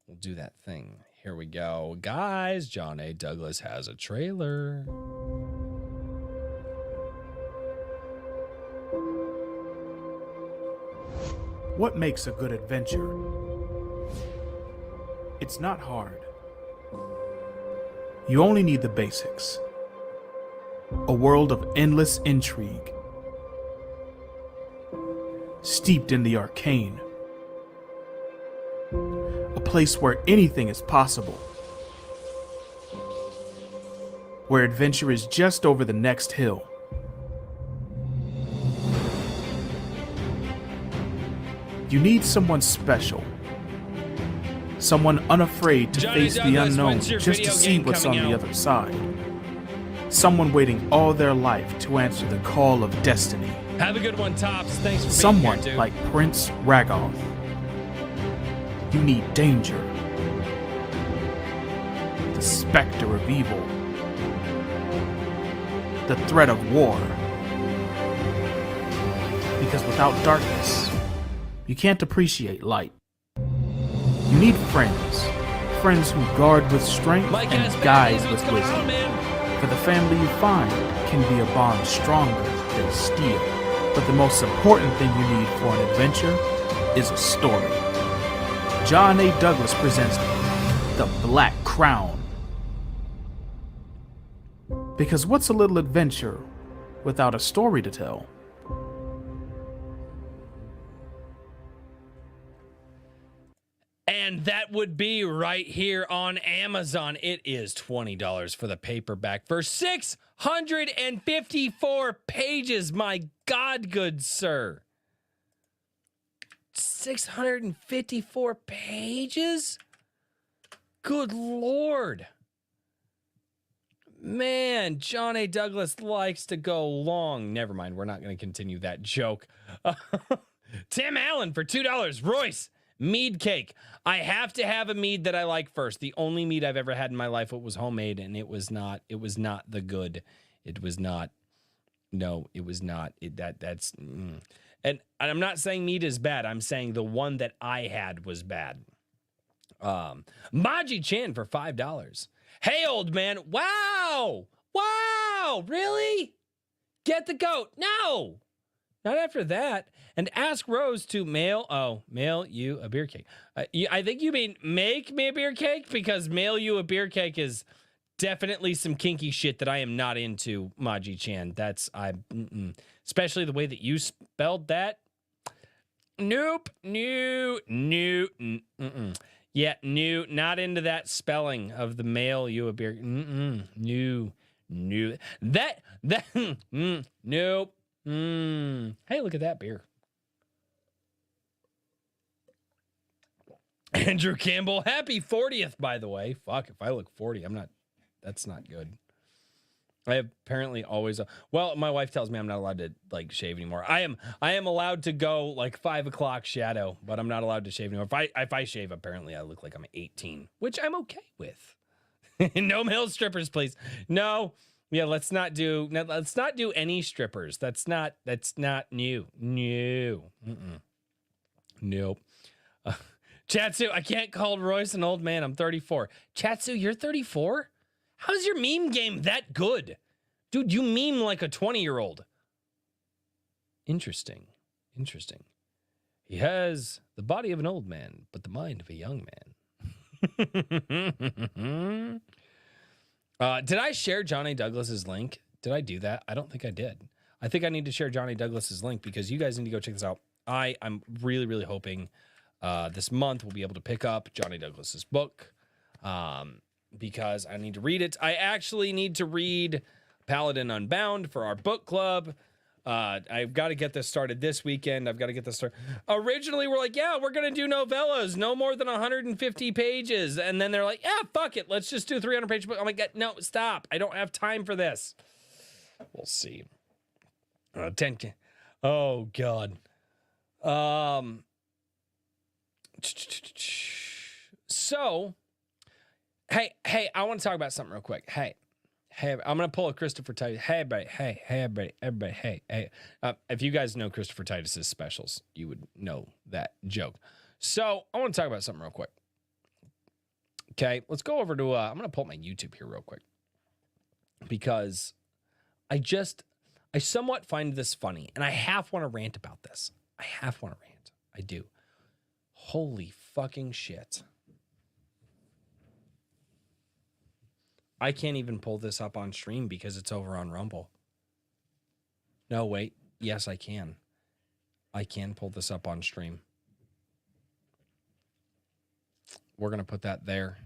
We'll do that thing. Here we go. Guys, John A. Douglas has a trailer. What makes a good adventure? It's not hard. You only need the basics. A world of endless intrigue, steeped in the arcane. A place where anything is possible. Where adventure is just over the next hill. You need someone special. Someone unafraid to Johnny face the Douglas, unknown when's your just to video see game what's on coming the out? other side. Someone waiting all their life to answer the call of destiny. Have a good one, Tops. Thanks for Someone being here, dude. like Prince Ragoth. You need danger. The specter of evil. The threat of war. Because without darkness, you can't appreciate light. You need friends. Friends who guard with strength Mike and has guide bad news. with What's going wisdom. on, man? For the family you find can be a bond stronger than steel. But the most important thing you need for an adventure is a story. John A. Douglas presents The Black Crown. Because what's a little adventure without a story to tell? And that would be right here on Amazon. It is $20 for the paperback for 654 pages. My God, good sir. 654 pages? Good Lord. Man, John A. Douglas likes to go long. Never mind, we're not going to continue that joke. Tim Allen for $2. Royce, mead cake. I have to have a mead that I like first. The only mead I've ever had in my life was homemade, and it was not the good. It was not. No, it was not. And I'm not saying mead is bad. I'm saying the one that I had was bad. Maji Chan for $5. Hey, old man. Wow. Wow. Really? Get the goat. No. Not after that. And ask Rose to mail you a beer cake. I think you mean make me a beer cake, because mail you a beer cake is definitely some kinky shit that I am not into, Maji Chan. Especially the way that you spelled that. Nope. No. Yeah, not into that spelling of the mail you a beer. No. Nope. Hey, look at that beer. Andrew Campbell, happy 40th, by the way. Fuck, if I look 40, that's not good. I apparently always, well, my wife tells me I'm not allowed to like shave anymore. I am allowed to go like 5 o'clock shadow, but I'm not allowed to shave anymore. If I shave, apparently I look like I'm 18, which I'm okay with. No male strippers, please. No. Yeah, let's not do any strippers. That's not new. No. Nope. Chatsu, I can't call Royce an old man. I'm 34. Chatsu, you're 34? How's your meme game that good? Dude, you meme like a 20-year-old. Interesting. He has the body of an old man, but the mind of a young man. Did I share Johnny Douglas's link? Did I do that? I don't think I did. I think I need to share Johnny Douglas's link, because you guys need to go check this out. I'm really, really hoping this month we'll be able to pick up Johnny Douglas's book, because I need to read it. I actually need to read Paladin Unbound for our book club. I've got to get this started this weekend. Originally, we're like, yeah, we're going to do novellas, no more than 150 pages. And then they're like, yeah, fuck it. Let's just do a 300-page book. I'm like, no, stop. I don't have time for this. We'll see. 10K. Oh, God. So, hey, I want to talk about something real quick. Hey, I'm going to pull a Christopher Titus. Hey, everybody. Hey. If you guys know Christopher Titus's specials, you would know that joke. So, I want to talk about something real quick. Okay, let's go over to, I'm going to pull up my YouTube here real quick, because I somewhat find this funny, and I half want to rant about this. I do. Holy fucking shit. I can't even pull this up on stream because it's over on Rumble. No, wait. Yes, I can. I can pull this up on stream. We're going to put that there.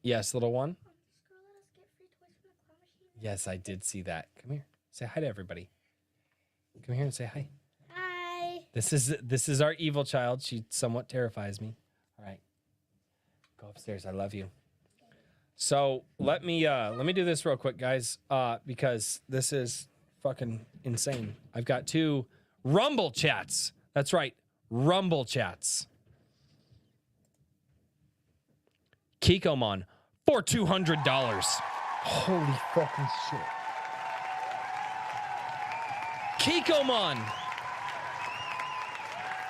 Yes, little one. Yes, I did see that. Come here. Say hi to everybody. Come here and say hi. Hi. This is our evil child. She somewhat terrifies me. All right. Go upstairs. I love you. So let me do this real quick, guys, because this is fucking insane. I've got 2 Rumble chats. That's right, Rumble chats. Kikoman for $200. Holy fucking shit. Kikoman.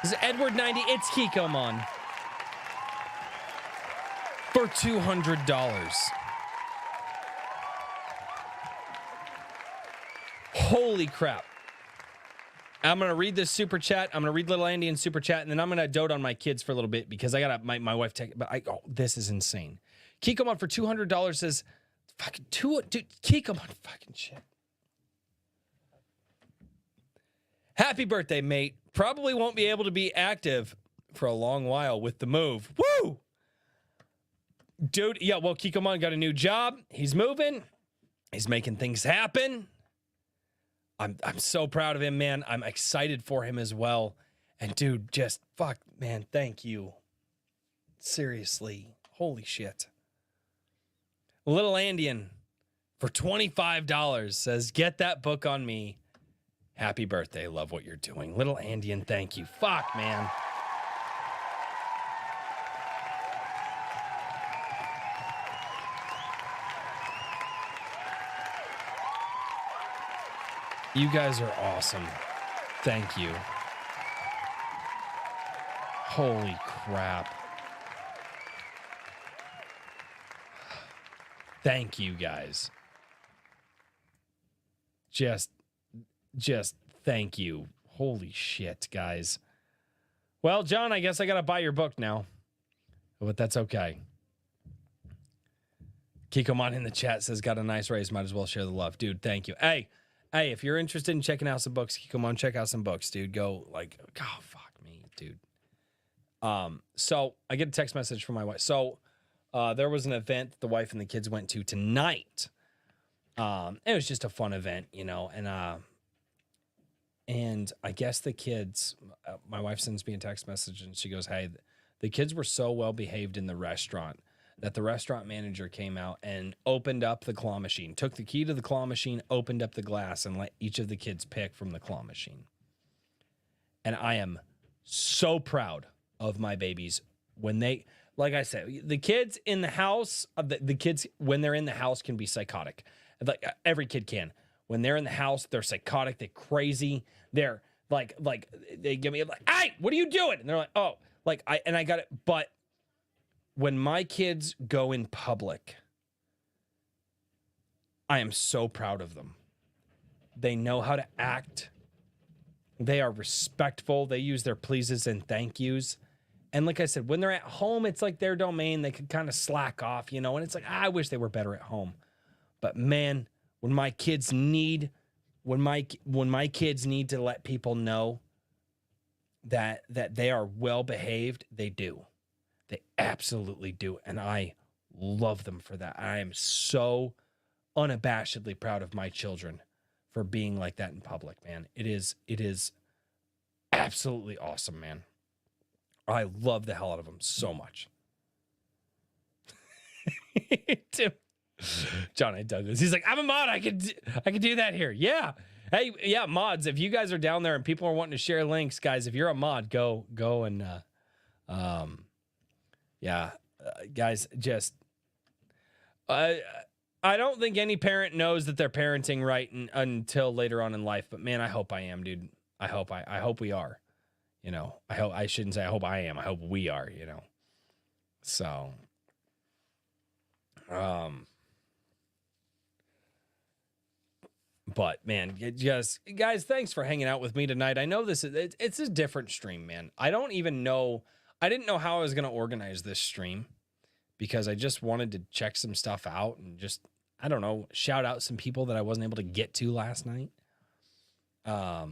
This is Edward 90. It's Kikoman. For $200. Holy crap. I'm going to read this super chat. I'm going to read Little Andy in super chat, and then I'm going to dote on my kids for a little bit because I got my wife take. But this is insane. Kikoman for $200 says, fucking dude, Kikoman, fucking shit. Happy birthday, mate. Probably won't be able to be active for a long while with the move. Woo! Dude, yeah, well, Kikoman got a new job. He's moving. He's making things happen. I'm so proud of him, man. I'm excited for him as well. And dude, just fuck, man, thank you. Seriously. Holy shit. Little Andian for $25 says, get that book on me. Happy birthday. Love what you're doing. Little Andian, thank you. Fuck, man. You guys are awesome. Thank you. Holy crap. Thank you, guys. Just thank you. Holy shit, guys. Well, John, I guess I gotta buy your book now. But that's okay. Kikoman in the chat says, got a nice raise. Might as well share the love. Dude, thank you. Hey, if you're interested in checking out some books, Kikoman, check out some books, dude. Go, like, oh, fuck me, dude. So I get a text message from my wife. So there was an event that the wife and the kids went to tonight. It was just a fun event, you know, and I guess the kids, my wife sends me a text message and she goes, hey, the kids were so well behaved in the restaurant that the restaurant manager came out and opened up the claw machine, took the key to the claw machine, opened up the glass, and let each of the kids pick from the claw machine. And I am so proud of my babies when they, like I said, the kids in the house, the kids, when they're in the house, can be psychotic. Like every kid can. When they're in the house, they're psychotic, they're crazy. They're like they give me like, hey, what are you doing? And they're like, oh, like I got it. But when my kids go in public, I am so proud of them. They know how to act. They are respectful. They use their pleases and thank yous. And like I said, when they're at home, it's like their domain. They can kind of slack off, you know, and it's like, I wish they were better at home. But man, when my kids need to let people know that they are well behaved, they do. They absolutely do. And I love them for that. I am so unabashedly proud of my children for being like that in public, man. It is absolutely awesome, man. I love the hell out of them so much. Tim, John A. Douglas. He's like, I'm a mod. I can do that here. Yeah. Hey, yeah, mods. If you guys are down there and people are wanting to share links, guys, if you're a mod, go and guys, just I don't think any parent knows that they're parenting right until later on in life. But man, I hope I am, dude. I hope we are. You know, I shouldn't say I hope I am. I hope we are, you know. So, but man, guys, thanks for hanging out with me tonight. I know it's a different stream, man. I don't I didn't know how I was going to organize this stream because I just wanted to check some stuff out and just, I don't know, shout out some people that I wasn't able to get to last night. I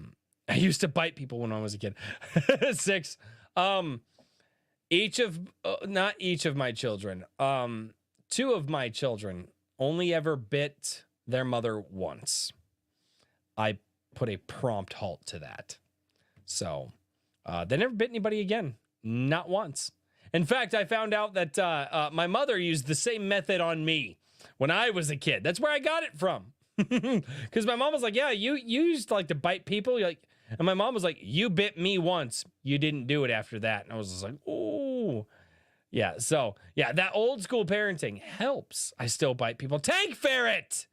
used to bite people when I was a kid. 6. Not each of my children. 2 of my children only ever bit their mother once. I put a prompt halt to that. So they never bit anybody again. Not once. In fact, I found out that my mother used the same method on me when I was a kid. That's where I got it from. Because my mom was like, yeah, you used to like to bite people. You're like, and my mom was like, you bit me once. You didn't do it after that. And I was just like, oh. Yeah, so, yeah, that old school parenting helps. I still bite people. Tank ferret!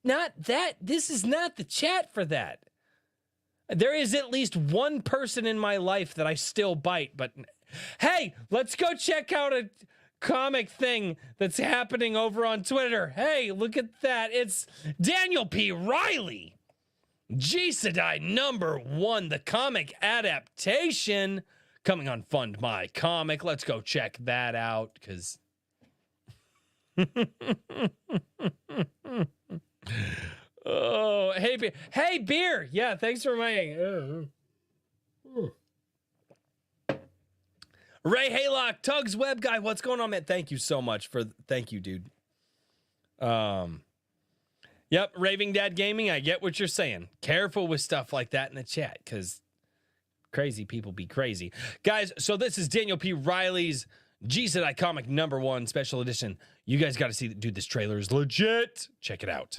Not that. This is not the chat for that. There is at least one person in my life that I still bite, but hey, let's go check out a comic thing that's happening over on Twitter. Hey, look at that. It's Daniel P. Riley. Jisadai #1, the comic adaptation coming on Fund My Comic. Let's go check that out because oh, hey, beer. Hey, beer. Yeah, thanks for reminding. Ray Haylock, Tugs Web Guy. What's going on, man? Thank you so much thank you, dude. Yep, Raving Dad Gaming. I get what you're saying. Careful with stuff like that in the chat because crazy people be crazy. Guys, so this is Daniel P. Riley's Jisadai comic #1 special edition. You guys got to see, dude, this trailer is legit. Check it out.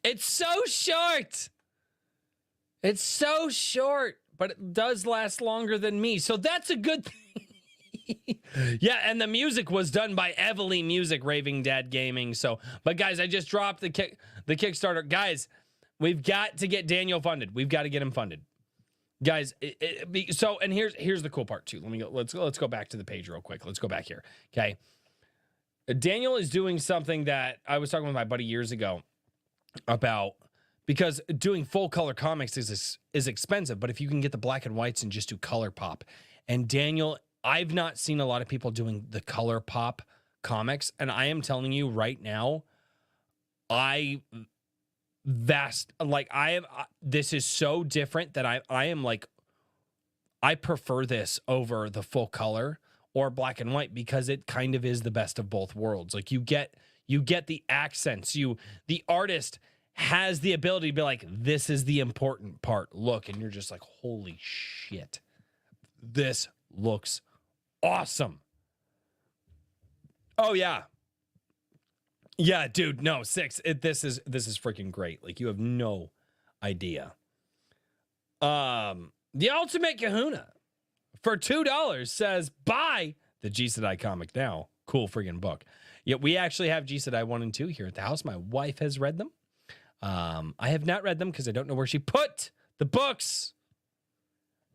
It's so short. It's so short, but it does last longer than me. So that's a good thing. Yeah, and the music was done by Evely Music, Raving Dad Gaming. So, but guys, I just dropped the Kickstarter. Guys, we've got to get Daniel funded. We've got to get him funded. Guys, so and here's the cool part too. Let's go back to the page real quick. Let's go back here. Okay. Daniel is doing something that I was talking with my buddy years ago about, because doing full color comics is expensive, but if you can get the black and whites and just do color pop. And Daniel, I've not seen a lot of people doing the color pop comics, and I am telling you right now, this is so different that I am like, I prefer this over the full color or black and white because it kind of is the best of both worlds. Like you get the accents. The artist has the ability to be like, this is the important part. Look, and you're just like, holy shit. This looks awesome. Oh yeah. Yeah, dude, no, 6. This is freaking great. Like you have no idea. The Ultimate Kahuna for $2 says buy the Jisadai comic now. Cool friggin' book. Yeah, we actually have Jisadai 1 and 2 here at the house. My wife has read them. I have not read them because I don't know where she put the books.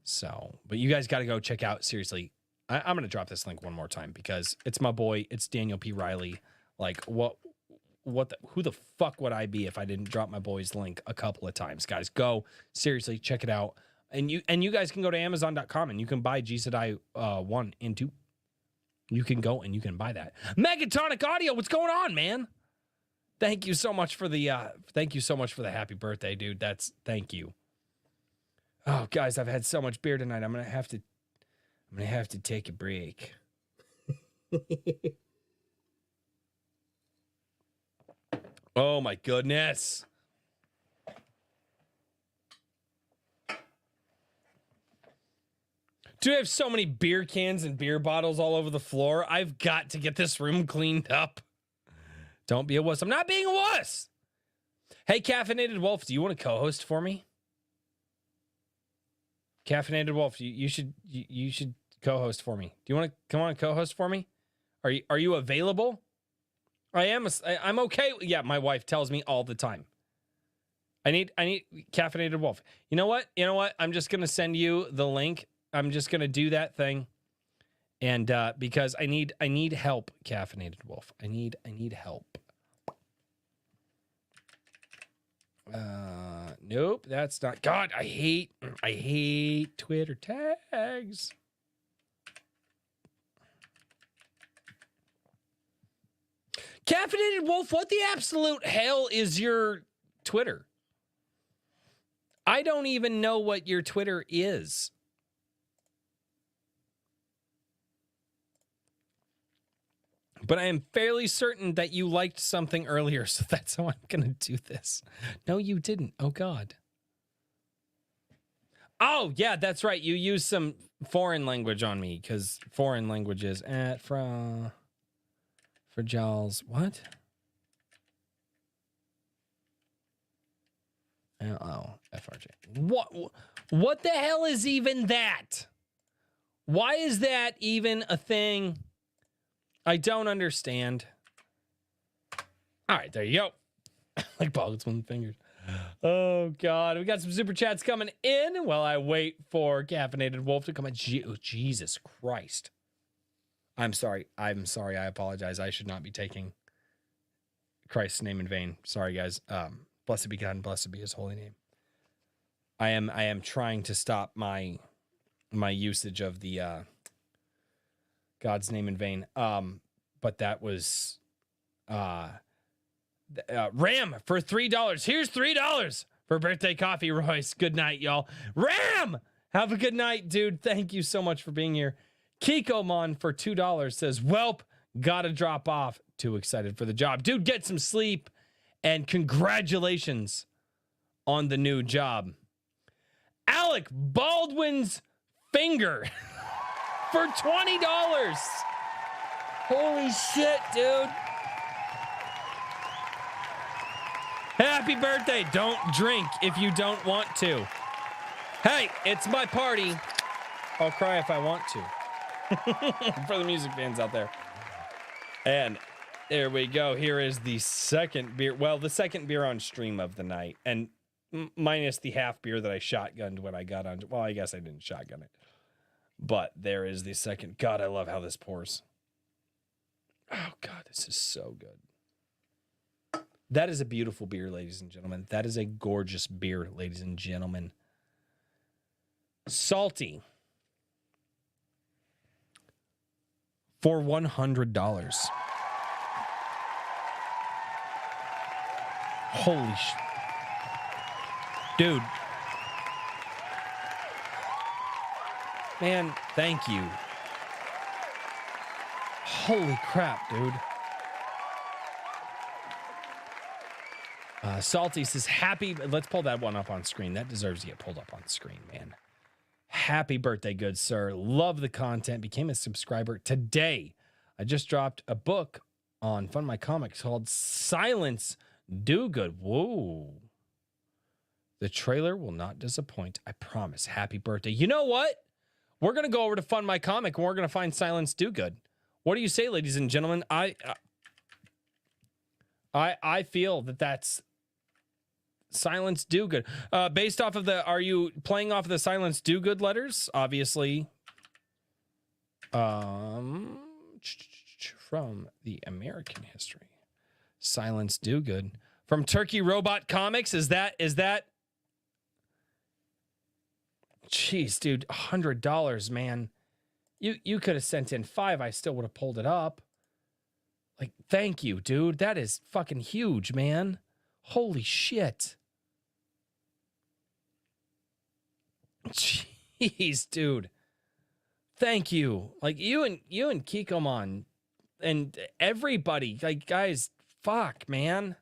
So, but you guys got to go check out. Seriously, I'm going to drop this link one more time because it's my boy. It's Daniel P. Riley. Like, who the fuck would I be if I didn't drop my boy's link a couple of times? Guys, go. Seriously, check it out. And you guys can go to Amazon.com and you can buy Jisadai 1 and 2. You can go and you can buy that. Megatonic Audio, what's going on, man? Thank you so much for the happy birthday, dude. Thank you. Oh, guys, I've had so much beer tonight. I'm gonna have to take a break. Oh my goodness. Dude, I have so many beer cans and beer bottles all over the floor. I've got to get this room cleaned up. Don't be a wuss. I'm not being a wuss. Hey, Caffeinated Wolf, do you want to co-host for me? Caffeinated Wolf, you should co-host for me. Do you want to come on and co-host for me? Are you available? I'm okay. Yeah, my wife tells me all the time. I need Caffeinated Wolf. You know what? I'm just gonna send you the link. I'm just gonna do that thing, and because I need help, Caffeinated Wolf. I need help. Nope, that's not. God, I hate Twitter tags. Caffeinated Wolf, what the absolute hell is your Twitter? I don't even know what your Twitter is. But I am fairly certain that you liked something earlier, so that's how I'm going to do this. No, you didn't. Oh, God. Oh, yeah, that's right. You used some foreign language on me, because foreign languages for Giles. What? FRJ. What the hell is even that? Why is that even a thing? I don't understand. All right, there you go. Like bullets with fingers. Oh, God. We got some super chats coming in while I wait for Caffeinated Wolf to come in. Oh, Jesus Christ. I'm sorry. I apologize. I should not be taking Christ's name in vain. Sorry, guys. Blessed be God and blessed be his holy name. I am trying to stop my usage of the God's name in vain. But that was Ram for $3. Here's $3 for birthday coffee, Royce. Good night, y'all. Ram, have a good night, dude. Thank you so much for being here. Kikoman for $2 says, "Welp, gotta drop off. Too excited for the job, dude. Get some sleep, and congratulations on the new job." Alec Baldwin's finger for $20. Holy shit, dude. Happy birthday. Don't drink if you don't want to. Hey, it's my party. I'll cry if I want to. For the music fans out there. And there we go. Here is the second beer. Well, the second beer on stream of the night. And minus the half beer that I shotgunned when I got on. Well, I guess I didn't shotgun it. But there is the second. God, I love how this pours. Oh, God, this is so good. That is a beautiful beer, ladies and gentlemen. That is a gorgeous beer, ladies and gentlemen. Salty. For $100. Holy shit. Dude. Man, thank you. Holy crap, dude. Salty says, happy. Let's pull that one up on screen. That deserves to get pulled up on screen, man. Happy birthday, good sir. Love the content. Became a subscriber today. I just dropped a book on Fund My Comics called Silence Do Good. Whoa. The trailer will not disappoint. I promise. Happy birthday. You know what? We're going to go over to Fund My Comic and we're going to find Silence Do Good. What do you say, ladies and gentlemen? I feel that that's Silence Do Good. Based off of the, are you playing off of the Silence Do Good letters? Obviously. From the American history. Silence Do Good. From Turkey Robot Comics. Is that? Jeez, dude, $100, man. You could have sent in $5. I still would have pulled it up. Like, thank you, dude. That is fucking huge, man. Holy shit. Jeez, dude. Thank you. Like, you and Kikoman and everybody. Like, guys, fuck, man.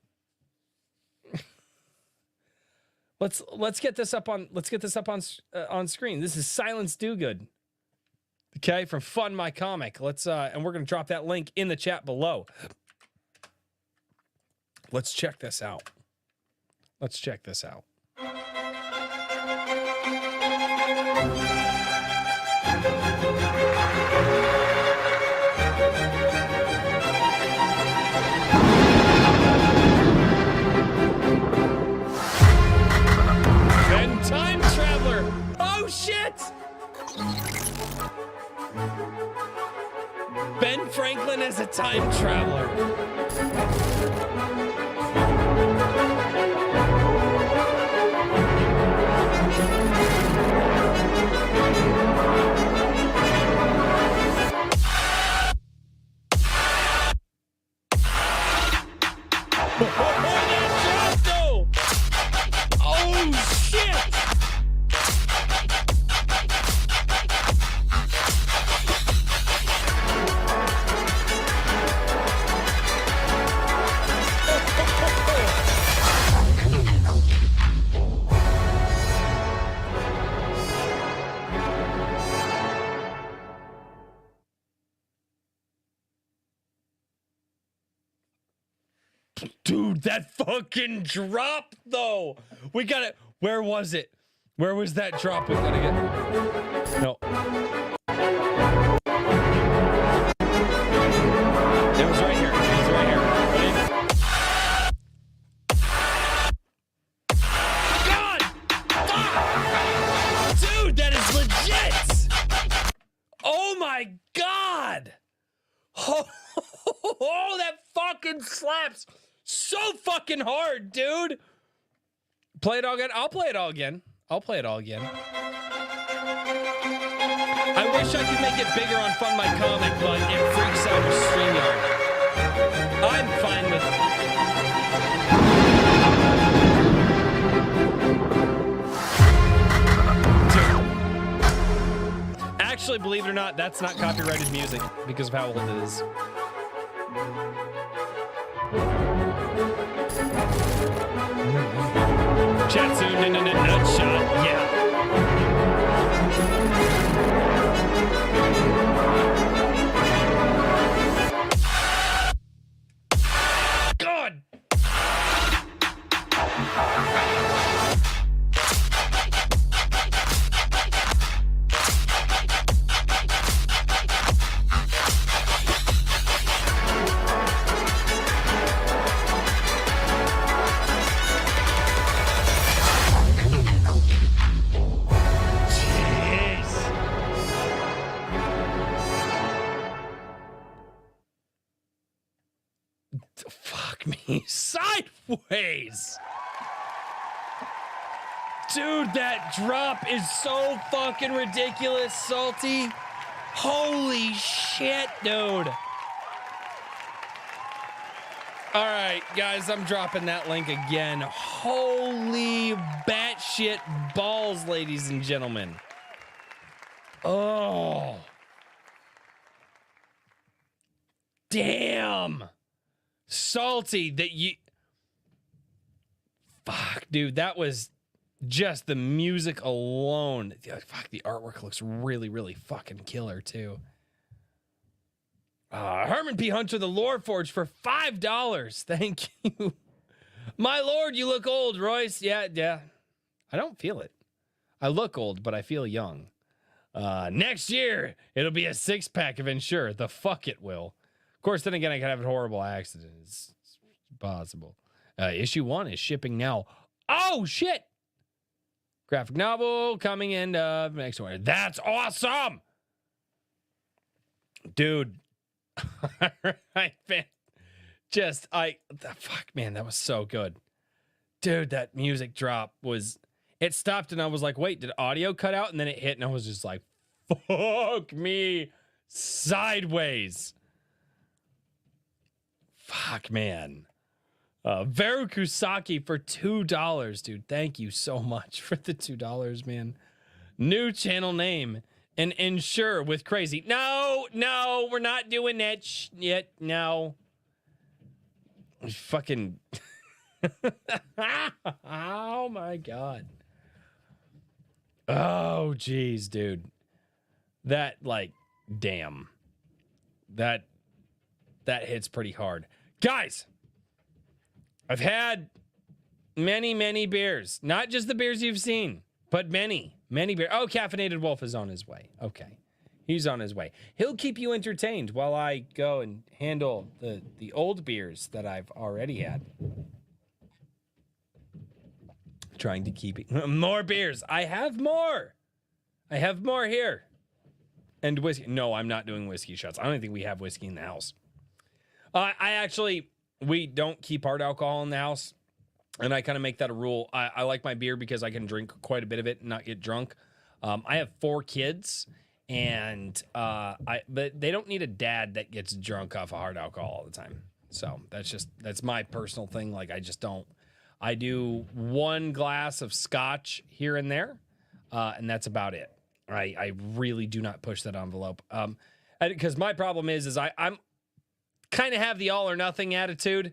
Let's get this up on on screen. This is Silence Do Good. Okay, from Fund My Comic. Let's and we're gonna drop that link in the chat below. Let's check this out. Let's check this out. traveler. Oh shit! Ben Franklin as a time traveler. Dude, that fucking drop though. We got it. Where was it? Where was that drop? We gotta get. No. It was right here. It was right here. Ready? God! Fuck! Dude, that is legit! Oh my god! Oh, that fucking slaps so fucking hard, dude. Play it all again. I'll play it all again. I'll play it all again. I wish I could make it bigger on Fund My Comic, but it freaks out with StreamYard. I'm fine with it. Actually, believe it or not, that's not copyrighted music because of how old it is. Chat soon, internet nutshot. Yeah. God. Fuck me sideways. Dude, that drop is so fucking ridiculous, Salty. Holy shit, dude. All right, guys, I'm dropping that link again. Holy batshit balls, ladies and gentlemen. Oh. Damn. Salty that you... Fuck, dude, that was just the music alone. Fuck, the artwork looks really, really fucking killer, too. Herman P. Hunter, the Lore Forge, for $5. Thank you. My lord, you look old, Royce. Yeah. I don't feel it. I look old, but I feel young. Next year, it'll be a 6-pack of Ensure. The fuck it will. Of course, then again, I could have a horrible accident. It's possible. Issue 1 is shipping now. Oh, shit! Graphic novel coming in next one. That's awesome! Dude. Right, man. Fuck, man, that was so good. Dude, that music drop was... It stopped and I was like, wait, did audio cut out? And then it hit and I was just like, fuck me sideways. Fuck, man. Veru Kusaki for $2, dude. Thank you so much for the $2, man. New channel name. And Ensure with Crazy. No, we're not doing that yet. No. Fucking. Oh, my God. Oh, geez, dude. That, like, damn. That hits pretty hard. Guys, I've had many beers. Not just the beers you've seen, but many beers. Oh, Caffeinated Wolf is on his way. Okay. He's on his way. He'll keep you entertained while I go and handle the old beers that I've already had. trying to keep it. More beers. I have more. I have more here. And whiskey. No, I'm not doing whiskey shots. I don't think we have whiskey in the house. We don't keep hard alcohol in the house. And I kind of make that a rule. I like my beer because I can drink quite a bit of it and not get drunk. I have 4 kids, and but they don't need a dad that gets drunk off of hard alcohol all the time. So that's my personal thing. Like, I just don't. I do 1 glass of scotch here and there, and that's about it. I really do not push that envelope. Because my problem is I'm kind of have the all or nothing attitude.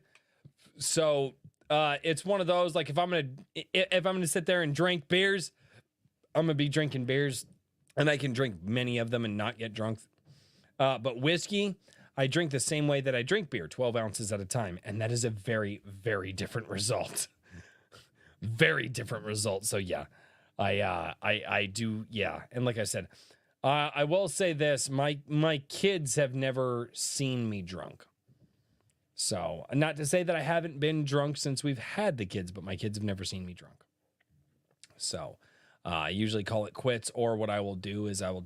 So it's one of those, like, if I'm gonna sit there and drink beers, I'm gonna be drinking beers, and I can drink many of them and not get drunk. But whiskey, I drink the same way that I drink beer, 12 ounces at a time, and that is a very, very different result. Very different result. So yeah, I do, yeah. And like I said, I will say this: my kids have never seen me drunk. So, not to say that I haven't been drunk since we've had the kids, but my kids have never seen me drunk. So, I usually call it quits, or what I will do is I'll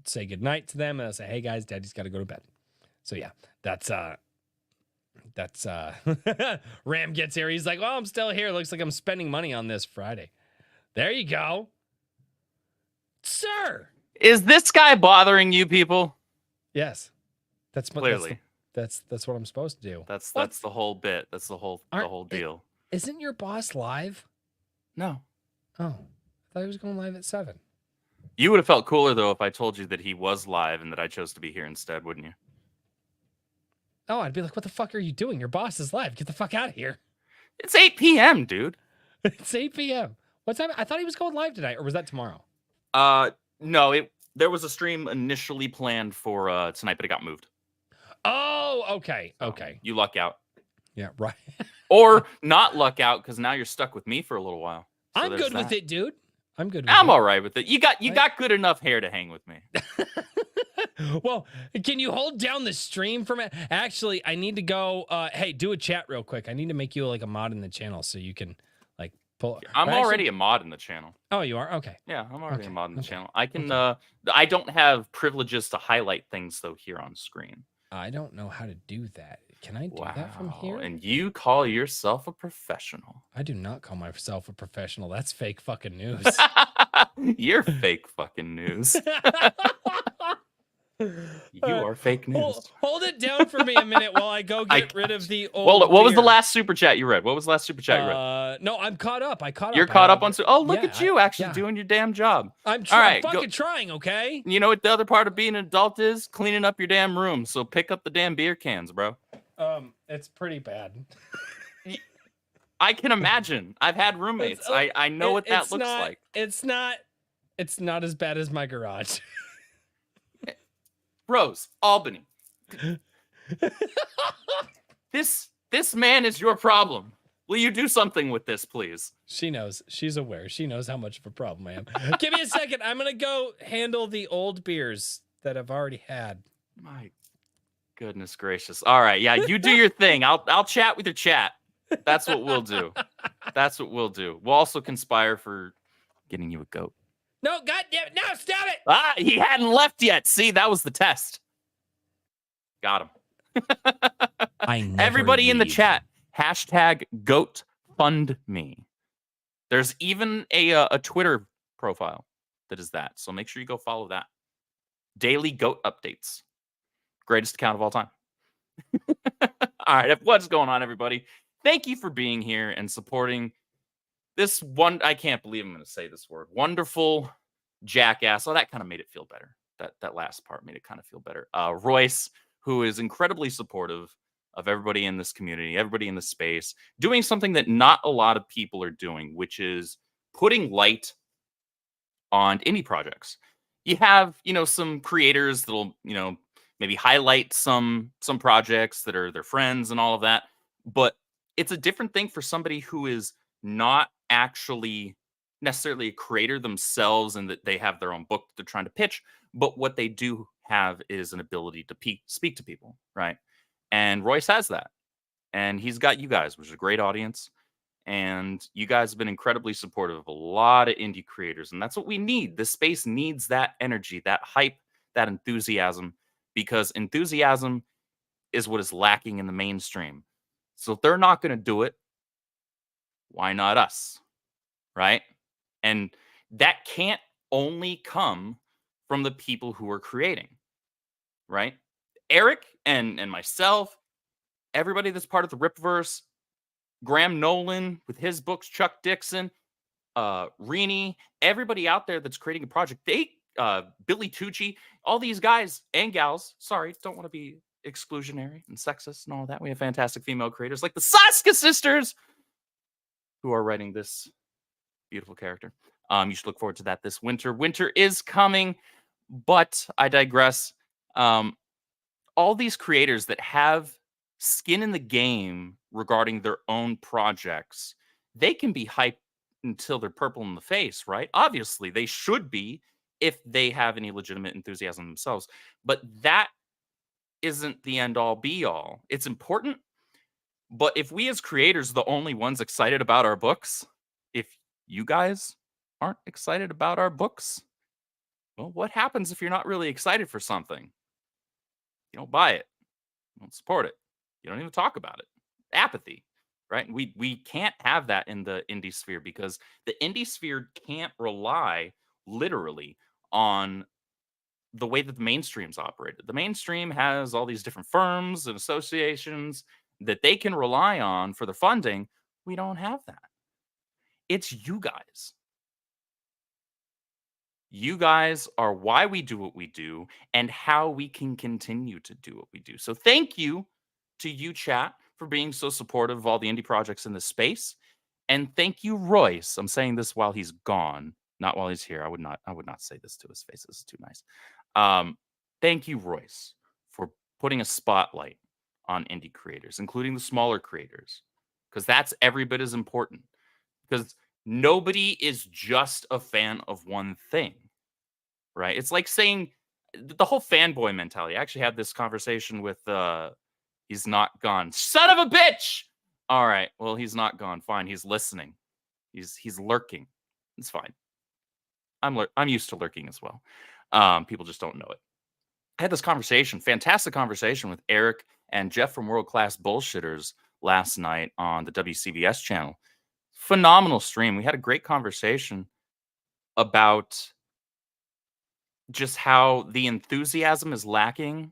say goodnight to them, and I'll say, hey guys, daddy's got to go to bed. So yeah, that's Ram gets here. He's like, well, I'm still here. Looks like I'm spending money on this Friday. There you go. Sir. Is this guy bothering you people? Yes. That's clearly. That's what I'm supposed to do. That's the whole bit. That's the whole deal. Isn't your boss live? No. Oh, I thought he was going live at 7. You would have felt cooler though if I told you that he was live and that I chose to be here instead, wouldn't you? Oh, I'd be like, what the fuck are you doing? Your boss is live. Get the fuck out of here. It's 8 p.m., dude. It's 8 p.m. What time? I thought he was going live tonight, or was that tomorrow? No, there was a stream initially planned for tonight, but it got moved. Oh, okay. So okay. You luck out. Yeah, right. Or not luck out, because now you're stuck with me for a little while. So I'm good with it, dude. I'm good with I'm it. all right with it. You got good enough hair to hang with me. Well, can you hold down the stream for me? Actually, I need to go. Hey, do a chat real quick. I need to make you like a mod in the channel so you can like pull. I'm already a mod in the channel. Oh, you are? Okay. Yeah, I'm already a mod in the channel. I can. Okay. I don't have privileges to highlight things though here on screen. I don't know how to do that. Can I do that from here? And you call yourself a professional. I do not call myself a professional. That's fake fucking news. You're fake fucking news. You are fake news. Hold it down for me a minute while I go get rid of the old. Well, what was the beer. last super chat you read? What was the last super chat you read? No, I'm caught up. You're caught up on. Oh, look yeah, at you actually doing your damn job. I'm All right, fucking trying. Okay. You know what the other part of being an adult is? Cleaning up your damn room. So pick up the damn beer cans, bro. It's pretty bad. I can imagine. I've had roommates. I know what that looks like. It's not as bad as my garage. Rose, Albany. This man is your problem. Will you do something with this, please? She knows. She's aware. She knows how much of a problem I am. Give me a second. I'm gonna go handle the old beers that I've already had. My goodness gracious. All right, yeah, you do your thing. I'll chat with your chat. That's what we'll do. That's what we'll do. We'll also conspire for getting you a goat. No, goddamn it! No, stop it! Ah, he hadn't left yet. See, that was the test. Got him. Everybody in the chat, #GoatFundMe. There's even a Twitter profile that is that. So make sure you go follow that. Daily goat updates. Greatest account of all time. All right, what's going on, everybody? Thank you for being here and supporting this one. I can't believe I'm going to say this word. Wonderful jackass. Oh, that kind of made it feel better. That last part made it kind of feel better. Royce, who is incredibly supportive of everybody in this community, everybody in the space, doing something that not a lot of people are doing, which is putting light on indie projects. You have, some creators that'll, maybe highlight some projects that are their friends and all of that. But it's a different thing for somebody who is not actually necessarily a creator themselves and that they have their own book that they're trying to pitch. But what they do have is an ability to speak to people, right? And Royce has that. And he's got you guys, which is a great audience. And you guys have been incredibly supportive of a lot of indie creators. And that's what we need. This space needs that energy, that hype, that enthusiasm, because enthusiasm is what is lacking in the mainstream. So if they're not going to do it, why not us? Right? And that can't only come from the people who are creating, right? Eric and myself, everybody that's part of the Ripverse, Graham Nolan with his books, Chuck Dixon, Rini, everybody out there that's creating a project, Billy Tucci, all these guys and gals, sorry, don't want to be exclusionary and sexist and all that. We have fantastic female creators like the Saska sisters who are writing this beautiful character. You should look forward to that this winter. Winter is coming, but I digress. All these creators that have skin in the game regarding their own projects, they can be hyped until they're purple in the face, right? Obviously, they should be if they have any legitimate enthusiasm themselves. But that isn't the end all be all. It's important. But if we as creators are the only ones excited about our books, if you guys aren't excited about our books, well, what happens if you're not really excited for something? You don't buy it. You don't support it. You don't even talk about it. Apathy, right? We can't have that in the indie sphere because the indie sphere can't rely literally on the way that the mainstream's operated. The mainstream has all these different firms and associations that they can rely on for the funding. We don't have that. It's you guys. You guys are why we do what we do and how we can continue to do what we do. So thank you to you, chat, for being so supportive of all the indie projects in this space. And thank you, Royce. I'm saying this while he's gone, not while he's here. I would not say this to his face. This is too nice. Thank you, Royce, for putting a spotlight on indie creators, including the smaller creators, because that's every bit as important. Because nobody is just a fan of one thing, right? It's like saying the whole fanboy mentality. I actually had this conversation with he's not gone. Son of a bitch! All right, well, he's not gone. Fine, he's listening. He's lurking. It's fine. I'm used to lurking as well. People just don't know it. I had this conversation, fantastic conversation with Eric and Jeff from World Class Bullshitters last night on the WCBS channel. Phenomenal stream. We had a great conversation about just how the enthusiasm is lacking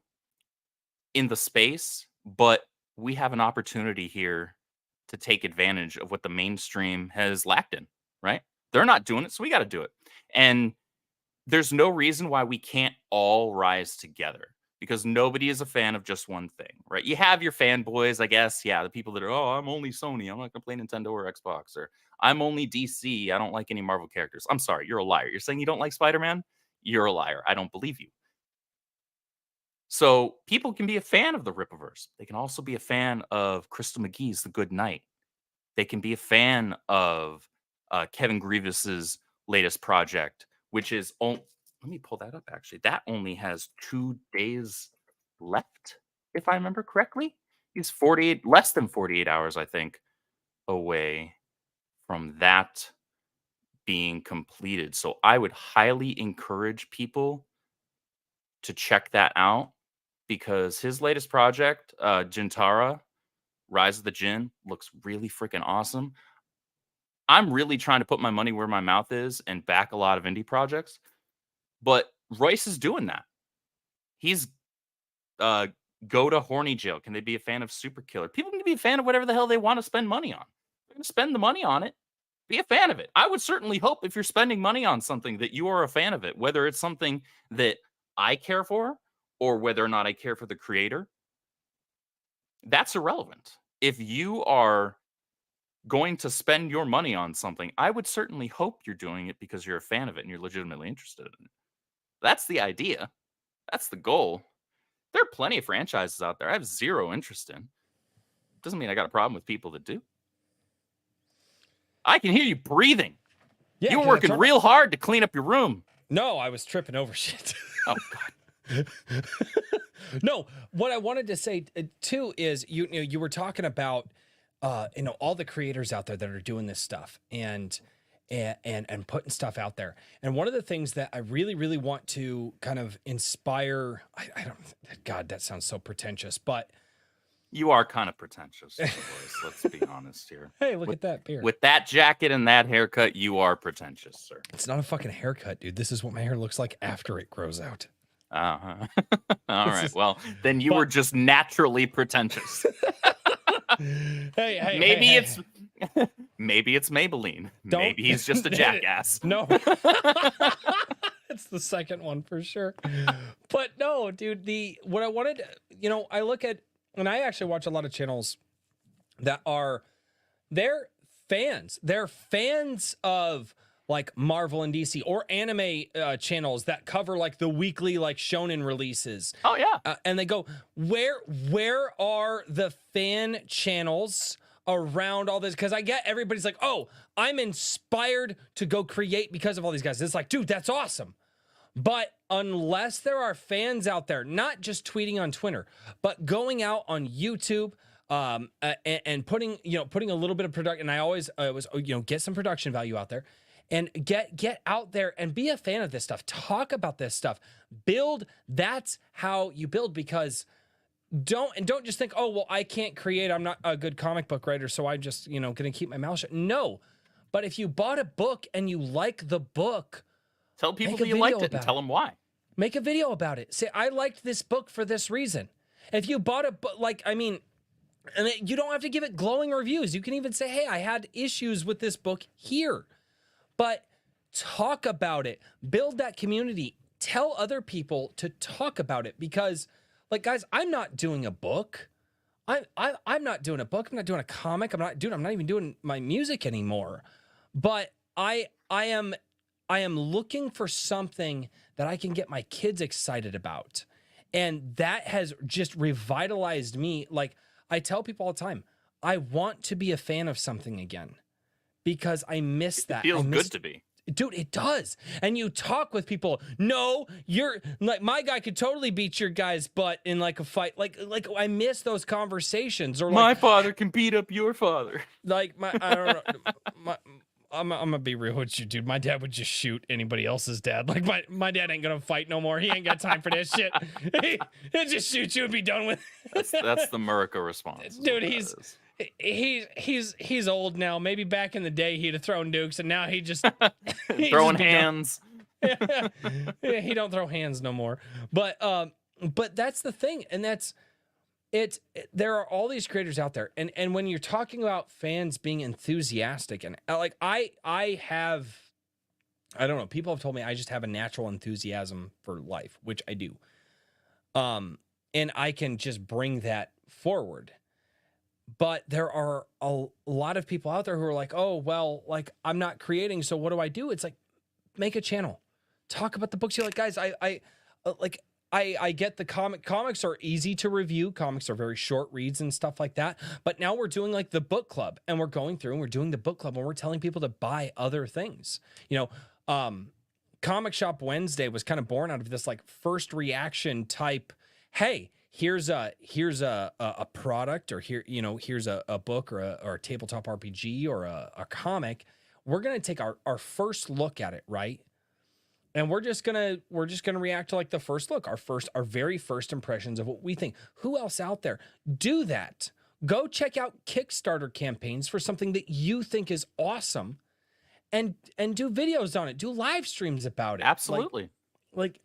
in the space, but we have an opportunity here to take advantage of what the mainstream has lacked in, right? They're not doing it, so we got to do it. And there's no reason why we can't all rise together because nobody is a fan of just one thing, right? You have your fanboys, I guess. Yeah, the people that are, oh, I'm only Sony. I'm not going to play Nintendo or Xbox. Or I'm only DC. I don't like any Marvel characters. I'm sorry, you're a liar. You're saying you don't like Spider-Man? You're a liar. I don't believe you. So people can be a fan of the Rippaverse. They can also be a fan of Crystal McGee's The Good Night. They can be a fan of Kevin Grievous's latest project, which is let me pull that up actually. That only has 2 days left, if I remember correctly. He's less than 48 hours, I think, away from that being completed. So I would highly encourage people to check that out because his latest project, Jintara, Rise of the Jinn, looks really freaking awesome. I'm really trying to put my money where my mouth is and back a lot of indie projects. But Royce is doing that. He's go to Horny Jail. Can they be a fan of Super Killer? People can be a fan of whatever the hell they want to spend money on. They're going to spend the money on it. Be a fan of it. I would certainly hope if you're spending money on something that you are a fan of it, whether it's something that I care for or whether or not I care for the creator. That's irrelevant. If you are going to spend your money on something, I would certainly hope you're doing it because you're a fan of it and you're legitimately interested in it. That's the idea. That's the goal. There are plenty of franchises out there I have zero interest in. Doesn't mean I got a problem with people that do. I can hear you breathing. Yeah, you were working real hard to clean up your room. No, I was tripping over shit. Oh, God. No, what I wanted to say too is you were talking about all the creators out there that are doing this stuff and putting stuff out there. And one of the things that I really, really want to kind of inspire, I don't, God, that sounds so pretentious, but You are kind of pretentious, boys. Let's be honest here. hey, look at that beard. With that jacket and that haircut, you are pretentious, sir. It's not a fucking haircut, dude. This is what my hair looks like after it grows out. Uh-huh. All right. is- Well, then you were just naturally pretentious. Hey, Maybe hey, it's maybe it's Maybelline. Don't- Maybe he's just a jackass. No. It's the second one for sure. But no, dude, what I wanted, I look at, and I actually watch a lot of channels that they're fans. They're fans of like Marvel and DC or anime channels that cover like the weekly like shonen releases. Oh yeah. And they go, where are the fan channels around all this? Because I get everybody's like, oh, I'm inspired to go create because of all these guys. It's like, dude, that's awesome. But unless there are fans out there, not just tweeting on Twitter, but going out on YouTube and putting a little bit of production, and I always get some production value out there. And get out there and be a fan of this stuff. Talk about this stuff. Build. That's how you build. Because don't just think, oh well, I can't create. I'm not a good comic book writer, so I'm just gonna keep my mouth shut. No, but if you bought a book and you like the book, Tell people make a that you liked video it and about tell them why. make a video about it. Say I liked this book for this reason. If you bought a book, you don't have to give it glowing reviews. You can even say, hey, I had issues with this book here. But talk about it, build that community, tell other people to talk about it. Because, like, guys, I'm not doing a book. I'm not doing a book. I'm not doing a comic. I'm not even doing my music anymore. But I am looking for something that I can get my kids excited about, and that has just revitalized me. Like I tell people all the time, I want to be a fan of something again. Because I miss that. It feels good to be. Dude, it does. And you talk with people. No, you're like, my guy could totally beat your guy's butt in like a fight. Like I miss those conversations. Or My like, father can beat up your father. like I don't know. I'm gonna be real with you, dude. My dad would just shoot anybody else's dad. Like my dad ain't gonna fight no more. He ain't got time for that shit. He'll just shoot you and be done with it. That's the Murica response. Dude, he's old now. Maybe back in the day he'd have thrown nukes, and now he just throwing hands. Yeah, he don't throw hands no more. But that's the thing, and that's it. There are all these creators out there, and when you're talking about fans being enthusiastic, and like I don't know, people have told me I just have a natural enthusiasm for life, which I do. And I can just bring that forward. But there are a lot of people out there who are like, oh, well, like I'm not creating, so what do I do? It's like, make a channel, talk about the books you like. Guys, I get the comics are easy to review. Comics are very short reads and stuff like that. But now we're doing like the book club, and we're going through and we're doing the book club, and we're telling people to buy other things. Comic Shop Wednesday was kind of born out of this like first reaction type. Hey, here's a product, or here's a book or a tabletop RPG or a comic. We're gonna take our first look at it, right? And we're just gonna react to like the first look, our very first impressions of what we think. Who else out there? Do that. Go check out Kickstarter campaigns for something that you think is awesome, and do videos on it. Do live streams about it. Absolutely. Like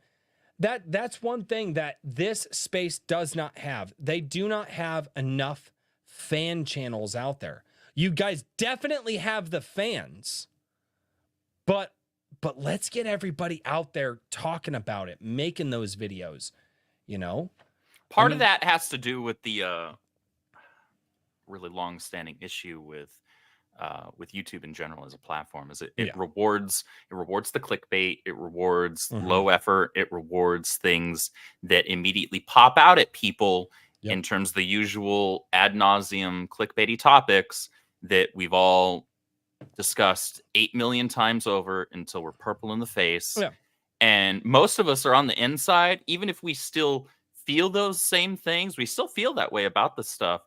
that's one thing that this space does not have. They do not have enough fan channels out there. You guys definitely have the fans, but let's get everybody out there talking about it, making those videos, Part of that has to do with the really long-standing issue with YouTube in general as a platform. Is it rewards the clickbait, it rewards low effort, it rewards things that immediately pop out at people in terms of the usual ad nauseum clickbaity topics that we've all discussed 8 million times over until we're purple in the face. Yeah. And most of us are on the inside, even if we still feel those same things, we still feel that way about the stuff.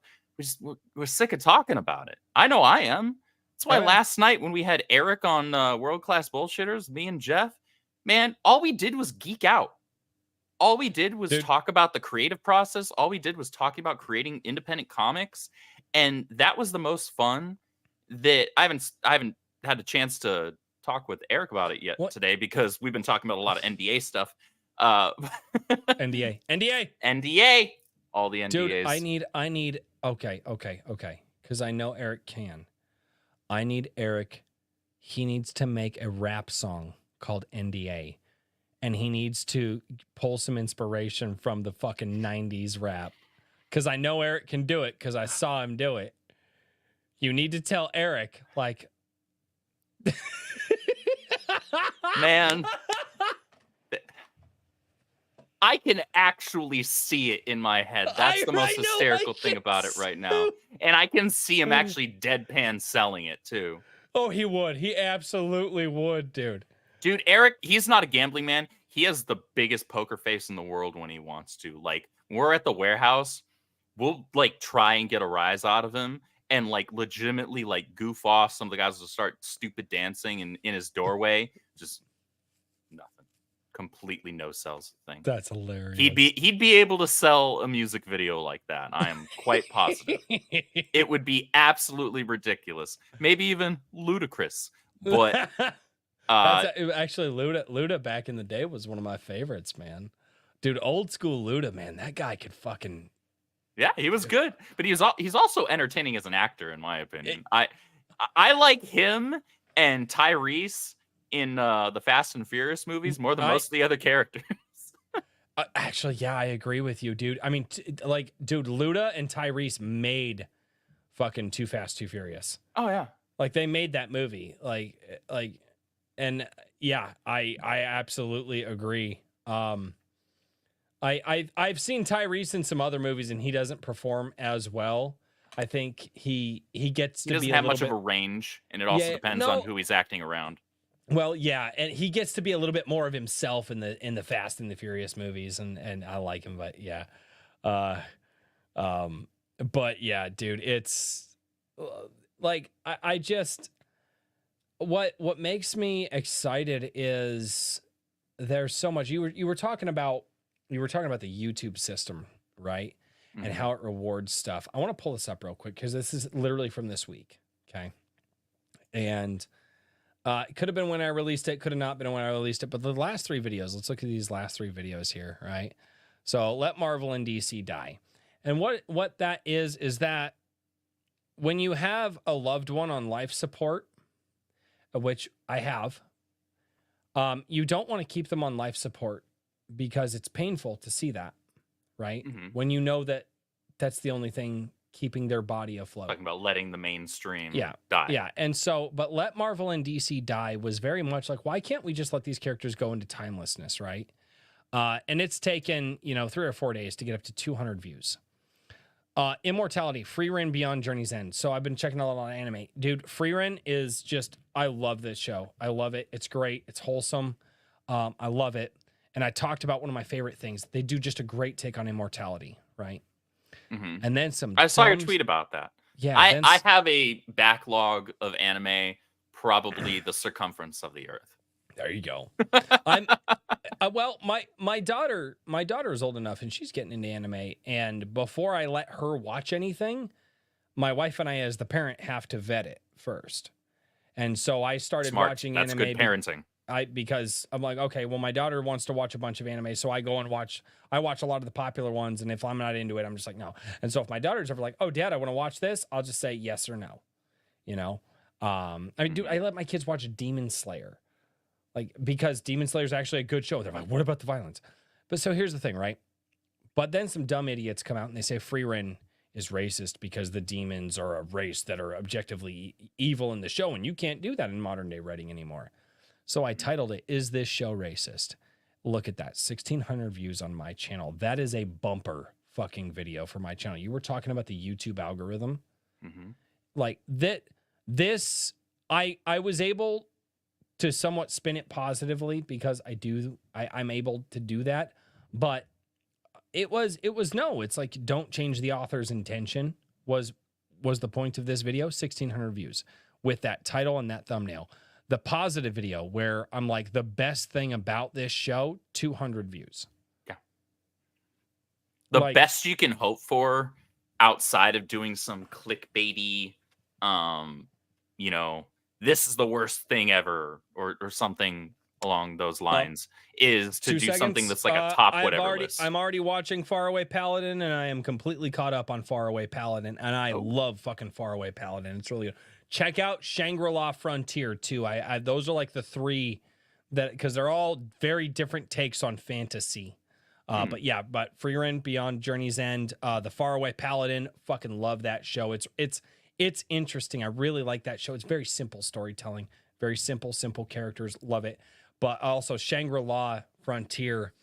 we're sick of talking about it. I know I am. That's why Yeah. last night when we had Eric on World Class Bullshitters, me and Jeff, man, all we did was geek out. All we did was Dude. talk about the creative process. All we did was talking about creating independent comics, and that was the most fun. That I haven't had a chance to talk with Eric about it yet today because we've been talking about a lot of NDA stuff. NDA. All the NDAs. Dude, I need. Okay. Because I know Eric can. I need Eric. He needs to make a rap song called NDA. And he needs to pull some inspiration from the fucking 90s rap. Because I know Eric can do it because I saw him do it. You need to tell Eric, like... Man. I can actually see it in my head. That's the most hysterical thing about it right now. And I can see him actually deadpan selling it, too. Oh, he would. He absolutely would, dude. Dude, Eric, he's not a gambling man. He has the biggest poker face in the world when he wants to. Like, when we're at the warehouse, we'll, like, try and get a rise out of him and, like, legitimately, like, goof off. Some of the guys will start stupid dancing in his doorway. Just nothing. Completely no sells thing. That's hilarious. He'd be able to sell a music video like that. I am quite positive. It would be absolutely ridiculous. Maybe even ludicrous. But... actually, Luda back in the day was one of my favorites, man. Dude, old school Luda, man, that guy could fucking... Yeah, he was good, but he's also entertaining as an actor, in my opinion. I like him and Tyrese in the Fast and Furious movies more than most of the other characters. Actually, yeah, I agree with you, dude. I mean, dude, Luda and Tyrese made fucking Too Fast, Too Furious. Oh yeah, like they made that movie, like. And yeah, I absolutely agree. I've seen Tyrese in some other movies, and he doesn't perform as well. I think he gets to be. He doesn't have much of a range, and it also depends on who he's acting around. Well, yeah, and he gets to be a little bit more of himself in the Fast and the Furious movies, and I like him, but yeah, but yeah, dude, it's like I just. What makes me excited is there's so much. You were talking about the YouTube system, right? Mm-hmm. And how it rewards stuff. I want to pull this up real quick because this is literally from this week. Okay. And it could have been when I released it, could have not been when I released it, but the last 3 videos, let's look at these last 3 videos here, right? So let Marvel and DC die. And what that is that when you have a loved one on life support, which I have, you don't want to keep them on life support because it's painful to see that, right? Mm-hmm. When you know that that's the only thing keeping their body afloat. Talking about letting the mainstream die. Yeah, and so, but Let Marvel and DC Die was very much like, why can't we just let these characters go into timelessness, right? And it's taken, 3 or 4 days to get up to 200 views. Immortality, Freerun Beyond Journey's End. So I've been checking a lot on anime. Dude, Freerun is just, I love this show. I love it. It's great. It's wholesome. I love it. And I talked about one of my favorite things. They do just a great take on immortality, right? Mm-hmm. And then some... I saw your tweet about that. Yeah. I have a backlog of anime, probably the circumference of the earth. There you go. Well, my daughter is old enough and she's getting into anime. And before I let her watch anything, my wife and I, as the parent, have to vet it first. And so I started watching That's anime. Good parenting. Because I'm like, okay, well, my daughter wants to watch a bunch of anime, so I go and watch a lot of the popular ones. And if I'm not into it, I'm just like, no. And so if my daughter's ever like, oh, Dad, I want to watch this, I'll just say yes or no. I mean, dude, I let my kids watch Demon Slayer. Like, because Demon Slayer is actually a good show. They're like, what about the violence? But so here's the thing, right? But then some dumb idiots come out and they say Freerun is racist because the demons are a race that are objectively evil in the show. And you can't do that in modern day writing anymore. So I titled it, Is This Show Racist? Look at that. 1,600 views on my channel. That is a bumper fucking video for my channel. You were talking about the YouTube algorithm. Mm-hmm. Like this, I was able to somewhat spin it positively because I'm able to do that. But it's like, don't change the author's intention, was the point of this video. 1,600 views with that title and that thumbnail. The positive video where I'm like, the best thing about this show, 200 views. Yeah. The Like- best you can hope for outside of doing some clickbaity, you know, this is the worst thing ever, or something along those lines, is to 2 do something seconds. that's like a top whatever already, list. I'm already watching Faraway Paladin, and I am completely caught up on Faraway Paladin, and I love fucking Faraway Paladin. It's really good. Check out Shangri-La Frontier too. I those are like the 3 that, because they're all very different takes on fantasy. But yeah, but For Your End, Beyond Journey's End, the Faraway Paladin, fucking love that show. It's interesting. I really like that show. It's very simple storytelling, very simple characters. Love it. But also Shangri-La Frontier,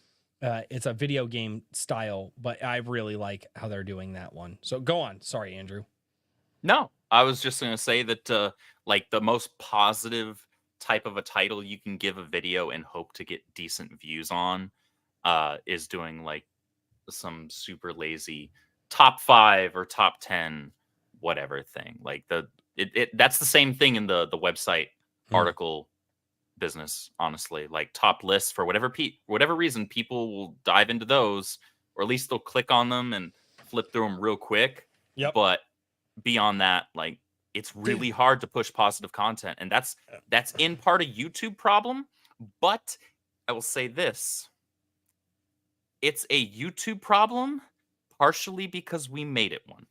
it's a video game style, but I really like how they're doing that one. So go on. Sorry, Andrew. No, I was just going to say that like the most positive type of a title you can give a video and hope to get decent views on is doing like some super lazy top 5 or top 10 whatever thing. Like that's the same thing in the website article business, honestly. Like top lists for whatever reason, people will dive into those, or at least they'll click on them and flip through them real quick. Yep. But beyond that, like, it's really hard to push positive content, and that's in part a YouTube problem. But I will say this: it's a YouTube problem partially because we made it one.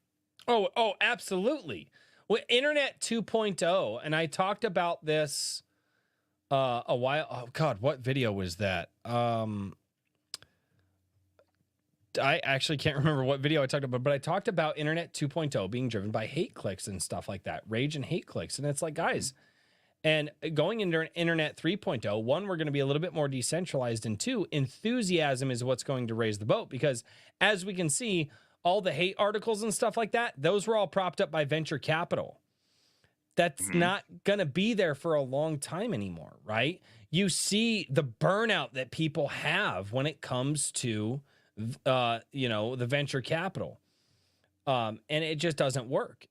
Oh, absolutely. Well, Internet 2.0, and I talked about this a while. Oh God, what video was that? I actually can't remember what video I talked about, but I talked about Internet 2.0 being driven by hate clicks and stuff like that, rage and hate clicks. And it's like, guys, and going into Internet 3.0, 1, we're going to be a little bit more decentralized, and 2, enthusiasm is what's going to raise the boat, because as we can see, all the hate articles and stuff like that, those were all propped up by venture capital. That's not going to be there for a long time anymore, right? You see the burnout that people have when it comes to the venture capital, and it just doesn't work.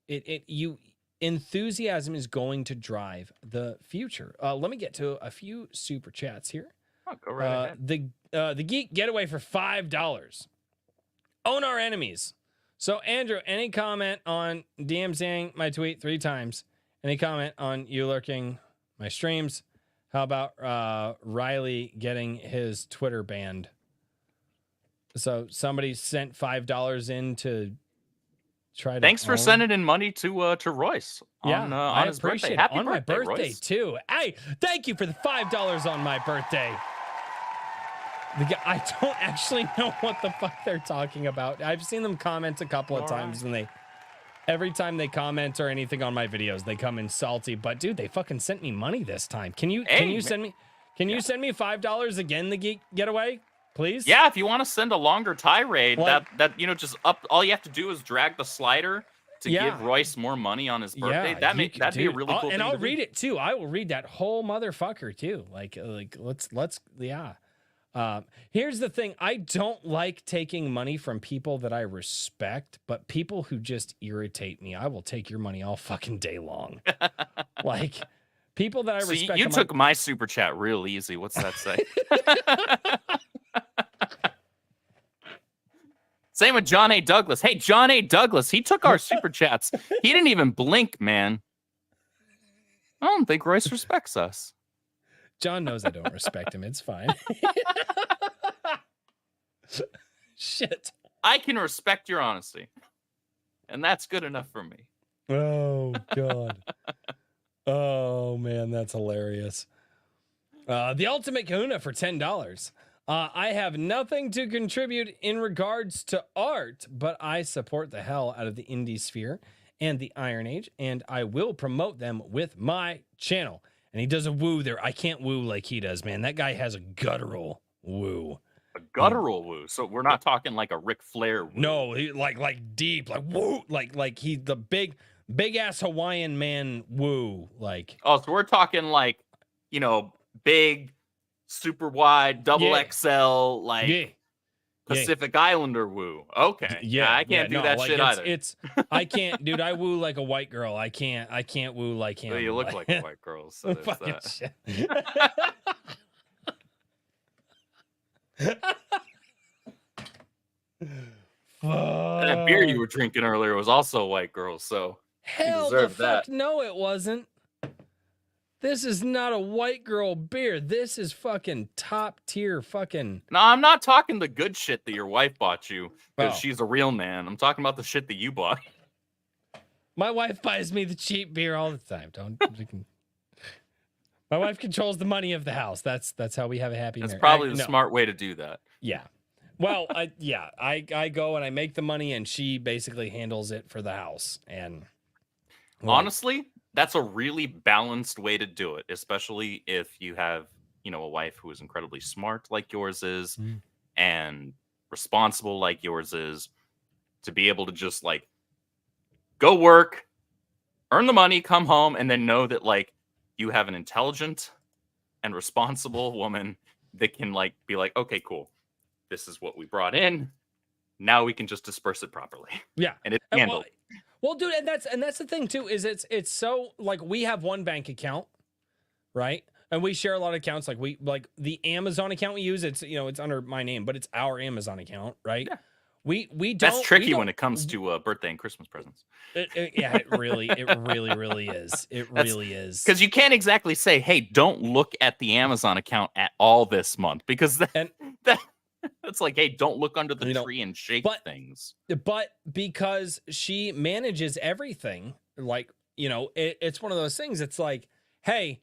Enthusiasm is going to drive the future. Let me get to a few super chats here. Oh, go right ahead. The Geek Getaway for $5. Own our enemies. So Andrew, any comment on DMZing my tweet 3 times? Any comment on you lurking my streams? How about Riley getting his Twitter banned? So somebody sent $5 in to try to. Thanks for sending in money to Royce on his birthday. Happy on birthday, my birthday Royce. too. Hey, thank you for the $5 on my birthday. I don't actually know what the fuck they're talking about. I've seen them comment a couple of times, and every time they comment or anything on my videos, they come in salty. But dude, they fucking sent me money this time. Can you send me $5 again, the Geek Getaway? Please? Yeah, if you want to send a longer tirade, that just up. All you have to do is drag the slider to give Royce more money on his birthday. That'd be a really cool thing. And I'll read it too. I will read that whole motherfucker too. Like let's. Here's the thing: I don't like taking money from people that I respect, but people who just irritate me, I will take your money all fucking day long. Like people that I respect. You took my super chat real easy. What's that say? Same with John A. Douglas. Hey, John A. Douglas, he took our super chats. He didn't even blink, man. I don't think Royce respects us. John knows I don't respect him. It's fine. Shit. I can respect your honesty. And that's good enough for me. Oh, God. Oh, man, that's hilarious. The Ultimate Kahuna for $10. I have nothing to contribute in regards to art, but I support the hell out of the indie sphere and the Iron Age, and I will promote them with my channel. And he does a woo there. I can't woo like he does, man. That guy has a guttural woo. A guttural woo. So we're not talking like a Ric Flair woo. No, he like deep, like woo, like he the big ass Hawaiian man woo, like. Oh, so we're talking like, big, super wide, double XL, like Pacific Islander woo. Okay. Yeah, I can't do no, that like shit either. It's I can't, dude. I woo like a white girl. I can't woo like him. Well, you look like a white girl, so there's Fucking that. shit. That beer you were drinking earlier was also a white girl, so Hell the deserve fuck that. no, it wasn't. This is not a white girl beer. This is fucking top tier fucking. No, I'm not talking the good shit that your wife bought you because Oh. she's a real man. I'm talking about the shit that you bought. My wife buys me the cheap beer all the time. My wife controls the money of the house. That's how we have a happy That's marriage. probably the No. smart way to do that. Yeah. Well, I go and I make the money and she basically handles it for the house. And Honestly, that's a really balanced way to do it, especially if you have, a wife who is incredibly smart like yours is and responsible like yours is, to be able to just like go work, earn the money, come home, and then know that like you have an intelligent and responsible woman that can like be like, okay, cool. This is what we brought in. Now we can just disperse it properly. yeah. And it's handled. Well, dude, and that's the thing too, is it's so like we have one bank account, right? And we share a lot of accounts. Like the Amazon account we use, it's it's under my name, but it's our Amazon account, right? Yeah. We don't. That's tricky when it comes to birthday and Christmas presents. Yeah, it really is. It really is. Because you can't exactly say, hey, don't look at the Amazon account at all this month. Because that's like, hey, don't look under the tree and shake things. But because she manages everything, like, it's one of those things. It's like, hey,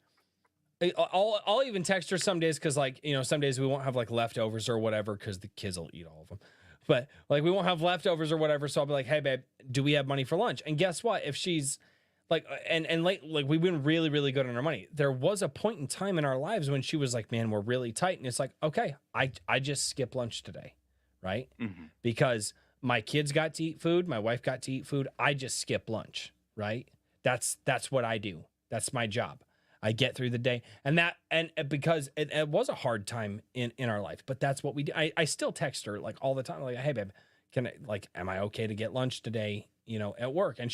I'll even text her some days because, like, some days we won't have like leftovers or whatever because the kids will eat all of them. But like we won't have leftovers or whatever, so I'll be like, "Hey, babe, do we have money for lunch?" And guess what? If she's like, and like we've been really, really good on our money. There was a point in time in our lives when she was like, "Man, we're really tight," and it's like, "Okay, I just skip lunch today, right? Mm-hmm. Because my kids got to eat food, my wife got to eat food. I just skip lunch, right? That's what I do. That's my job. I get through the day, and because it was a hard time in our life, but that's what we do. I still text her like all the time, like, "Hey, babe, am I okay to get lunch today, at work?" And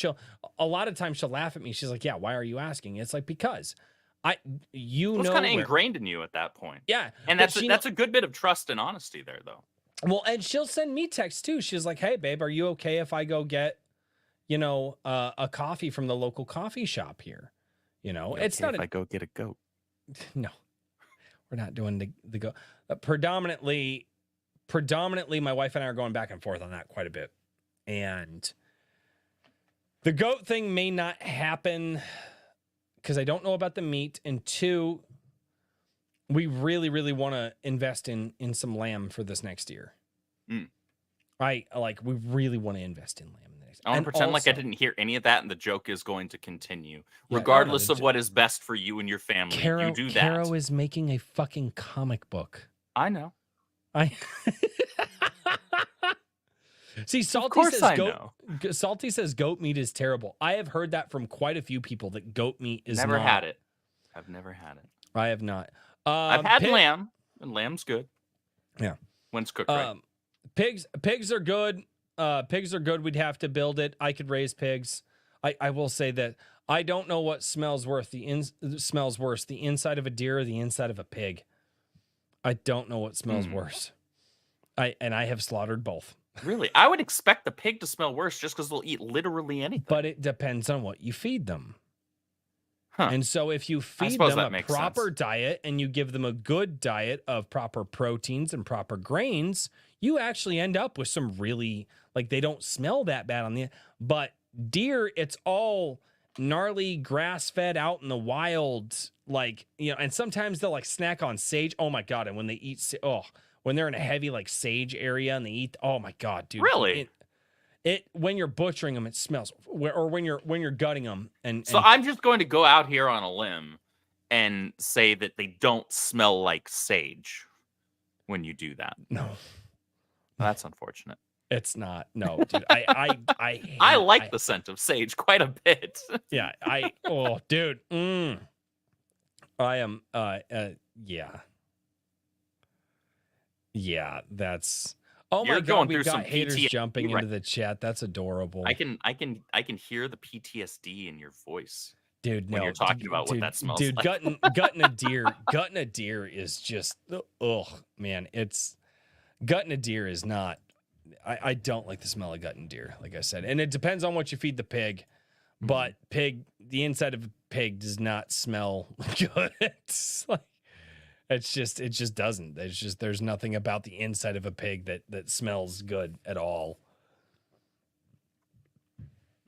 a lot of times she'll laugh at me. She's like, "Yeah, why are you asking?" It's like, because it's kind of ingrained in you at that point. Yeah. And that's a good bit of trust and honesty there, though. Well, and she'll send me texts too. She's like, "Hey, babe, are you okay if I go get, a coffee from the local coffee shop here?" It's not if I go get a goat. No, we're not doing the goat. Predominantly, my wife and I are going back and forth on that quite a bit. And the goat thing may not happen because I don't know about the meat. And two, we really, really want to invest in some lamb for this next year. Mm. We really want to invest in lamb. I want to pretend like I didn't hear any of that, and the joke is going to continue, regardless of what is best for you and your family. You do that. Caro is making a fucking comic book. I know. See, Salty says goat meat is terrible. I have heard that from quite a few people that goat meat is never had it. I've never had it. I have not. I've had lamb, and lamb's good. Yeah, when it's cooked right. Pigs are good. Pigs are good. We'd have to build it. I could raise pigs. I will say that I don't know what smells worse, the inside of a deer or the inside of a pig. I don't know what smells worse. I have slaughtered both. Really? I would expect the pig to smell worse just because they'll eat literally anything. But it depends on what you feed them. Huh. And so if you feed them a proper diet and you give them a good diet of proper proteins and proper grains, you actually end up with some really, like, they don't smell that bad on the, but deer, it's all gnarly grass fed out in the wild, like, and sometimes they'll like snack on sage. Oh my God. And when they eat, when they're in a heavy like sage area and they eat, oh my God, dude. Really? When you're butchering them, it smells, or when you're gutting them. So I'm just going to go out here on a limb and say that they don't smell like sage when you do that. No. Well, that's unfortunate. It's not. No, dude. I like the scent of sage quite a bit. Yeah. Dude. I am. Yeah. Yeah. That's. Oh my You're God, going we through some got haters PTSD jumping right- into the chat. That's adorable. I can hear the PTSD in your voice. Dude, when no, you're talking about what that smells like. Gutting a deer is just, ugh, man. Gutting a deer is not. I don't like the smell of gutting deer, like I said, and it depends on what you feed the pig. But the inside of a pig does not smell good. It just doesn't. There's nothing about the inside of a pig that smells good at all.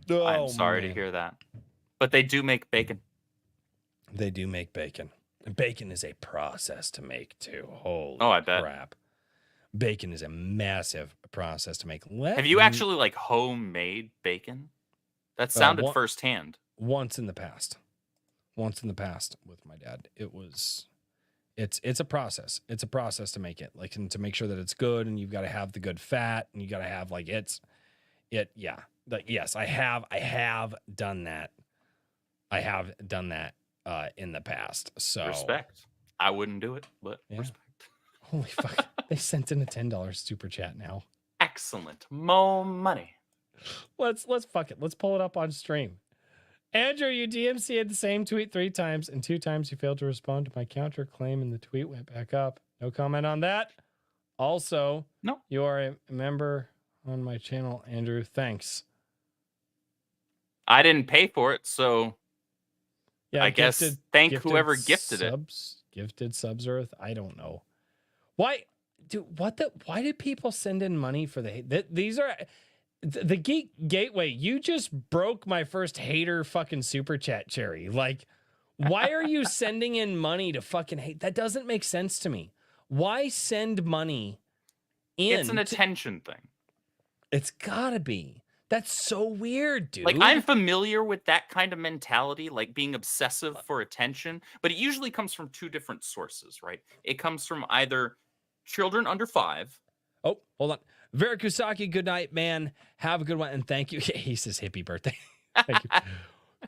I'm sorry to hear that. But they do make bacon. They do make bacon. And bacon is a process to make too. Holy I bet. crap. Bacon is a massive process to make. Have you actually like homemade bacon? That sounded firsthand. Once in the past with my dad. It's a process. It's a process to make it, like, and to make sure that it's good, and you've got to have the good fat, and you got to have like yes, I have done that. I have done that in the past. So respect. I wouldn't do it, but respect. Holy fuck. They sent in a $10 super chat now. Excellent. More money. Let's fuck it. Let's pull it up on stream. Andrew, you DMC'd the same tweet 3 times, and 2 times you failed to respond to my counter claim, and the tweet went back up. No comment on that. Also, no. You are a member on my channel, Andrew. Thanks. I didn't pay for it, so yeah, I guess thank whoever gifted subs, it. Gifted subs Earth. I don't know. Why, dude? Why did people send in money for these are the Geek Gateway? You just broke my first hater fucking super chat, Cherry. Like, why are you sending in money to fucking hate? That doesn't make sense to me. Why send money in? It's an attention thing. It's gotta be. That's so weird, dude. Like, I'm familiar with that kind of mentality, like being obsessive for attention, but it usually comes from 2 different sources, right? It comes from either children under 5. Oh, hold on. Vera Kusaki, good night, man. Have a good one, and thank you. He says happy birthday. Thank you.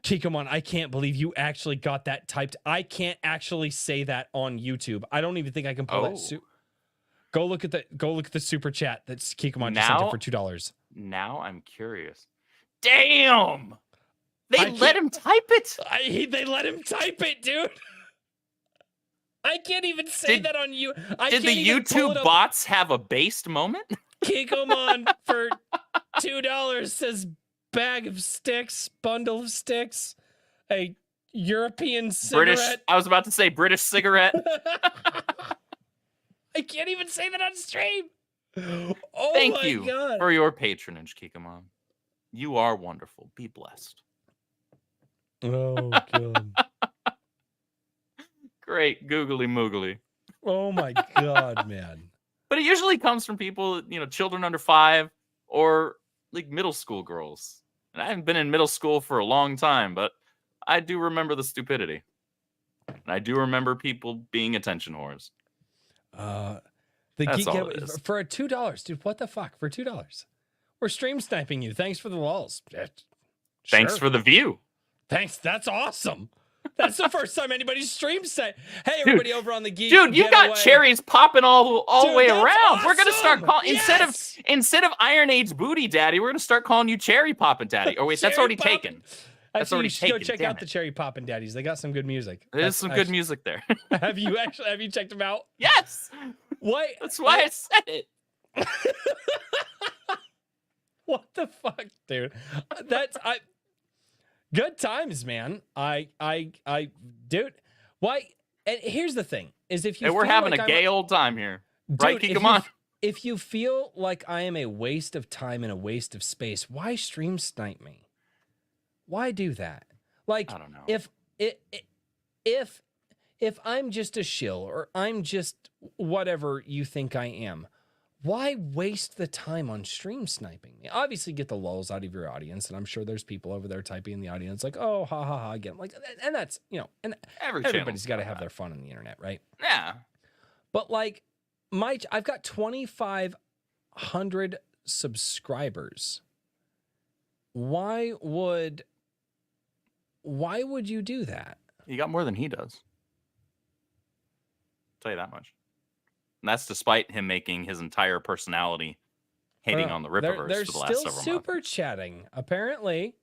Kikoman, I can't believe you actually got that typed. I can't actually say that on YouTube. I don't even think I can pull that. Go look at the super chat that Kikoman just sent in for $2. Now I'm curious. Damn! They let him type it. They let him type it, dude. I can't even say that on you. Did the YouTube bots have a based moment? Kikoman for $2 says bag of sticks, bundle of sticks, a European cigarette. British. I was about to say British cigarette. I can't even say that on stream. Oh, Thank you God. for your patronage, Kikoman. You are wonderful. Be blessed. Oh, God. Great googly moogly. Oh, my God, man. But it usually comes from people, children under 5 or like middle school girls. And I haven't been in middle school for a long time, but I do remember the stupidity. And I do remember people being attention whores. That's all it is. For $2, dude, what the fuck? For $2. We're stream sniping you. Thanks for the lulz. Thanks for the view. Thanks. That's awesome. That's the first time anybody's stream sniped. Hey, everybody over on the Geek. Dude, you got cherries popping all the way around. Awesome. We're gonna start calling instead of Iron Age Booty Daddy, we're gonna start calling you Cherry Poppin' Daddy. Oh wait, that's already taken. That's already taken. Go check out the Cherry Poppin' Daddies. They got some good music. There's some good music there. Have you checked them out? Yes. What? That's why I said it. What the fuck, dude? Good times, man. Dude. Why? And here's the thing: is if you we're having a gay old time here, right? Come on. If you feel like I am a waste of time and a waste of space, why stream snipe me? Why do that? Like, I don't know. If I'm just a shill or I'm just whatever you think I am, why waste the time on stream sniping me? Obviously, get the lulz out of your audience, and I'm sure there's people over there typing in the audience like, "Oh, ha ha ha!" Again, like, and that's and everybody's got to have their fun on the internet, right? Yeah. But like, I've got 2,500 subscribers. Why would you do that? You got more than he does. I'll tell you that much. And that's despite him making his entire personality hating on the Rippaverse They're for the last still several super months. chatting. Apparently,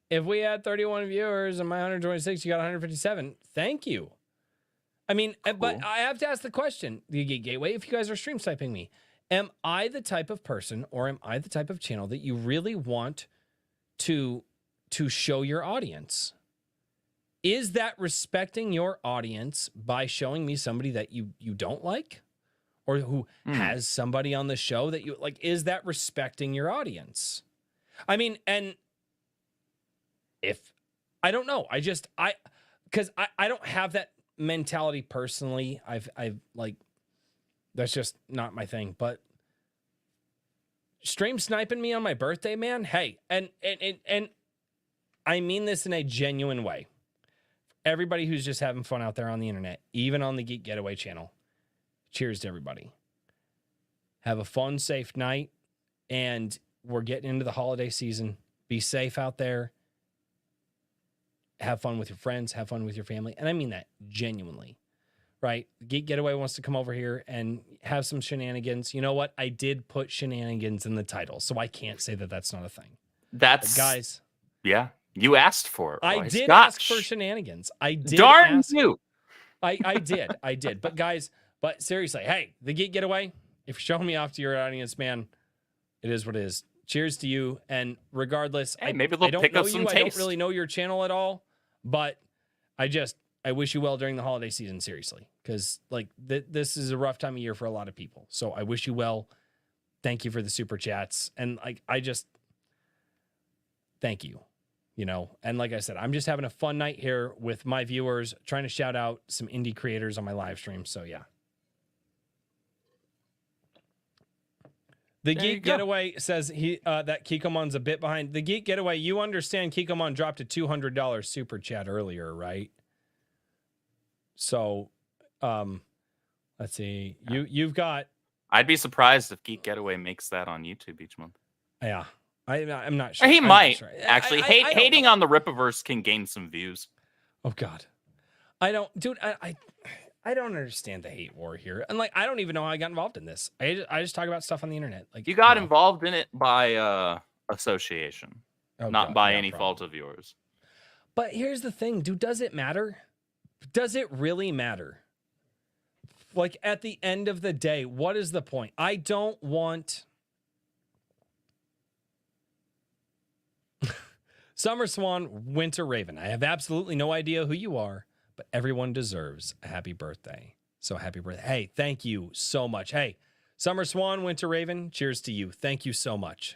if we had 31 viewers and my 126, you got 157. Thank you. I mean, but Cool. I have to ask the question, the Geek Gateway, if you guys are stream sniping me, am I the type of person or am I the type of channel that you really want to show your audience? Is that respecting your audience by showing me somebody that you don't like? Or who has somebody on the show that you like? Is that respecting your audience? I mean, and if I don't know, because I don't have that mentality personally. I've like, that's just not my thing. But stream sniping me on my birthday, man. Hey, and I mean this in a genuine way. Everybody who's just having fun out there on the internet, even on the Geek Getaway channel. Cheers to everybody. Have a fun, safe night. And we're getting into the holiday season. Be safe out there. Have fun with your friends. Have fun with your family. And I mean that genuinely. Right? Geek Getaway wants to come over here and have some shenanigans. You know what? I did put shenanigans in the title, so I can't say that that's not a thing. That's... But guys. Yeah. You asked for it, Roy. I did Scotch. ask for shenanigans. I did Darn ask. you. I did. But guys, but seriously, hey, the Geek Getaway, if you're showing me off to your audience, man, it is what it is. Cheers to you. And regardless, Hey, maybe they'll I don't pick know up you. some I don't taste. really know your channel at all, but I wish you well during the holiday season, seriously, because like this is a rough time of year for a lot of people. So I wish you well. Thank you for the super chats. And like, thank you. You know, and like I said, I'm just having a fun night here with my viewers, trying to shout out some indie creators on my live stream. So yeah. The There you Geek go. Getaway says that Kikoman's a bit behind. The Geek Getaway, you understand Kikoman dropped a $200 super chat earlier, right? So, let's see. You've got. I'd be surprised if Geek Getaway makes that on YouTube each month. Yeah. I'm not sure. Or he I'm not might. sure. Actually, I don't hating know. on the Rippaverse can gain some views. Oh God, I don't, dude. I don't understand the hate war here, and like I don't even know how I got involved in this. I just talk about stuff on the internet. Like You got know. involved in it by association, Oh, not God, by yeah, any probably. fault of yours. But here's the thing, dude. Does it matter? Does it really matter? Like at the end of the day, what is the point? I don't want. Summer Swan, Winter Raven. I have absolutely no idea who you are, but everyone deserves a happy birthday. So happy birthday. Hey, thank you so much. Hey, Summer Swan, Winter Raven, cheers to you. Thank you so much.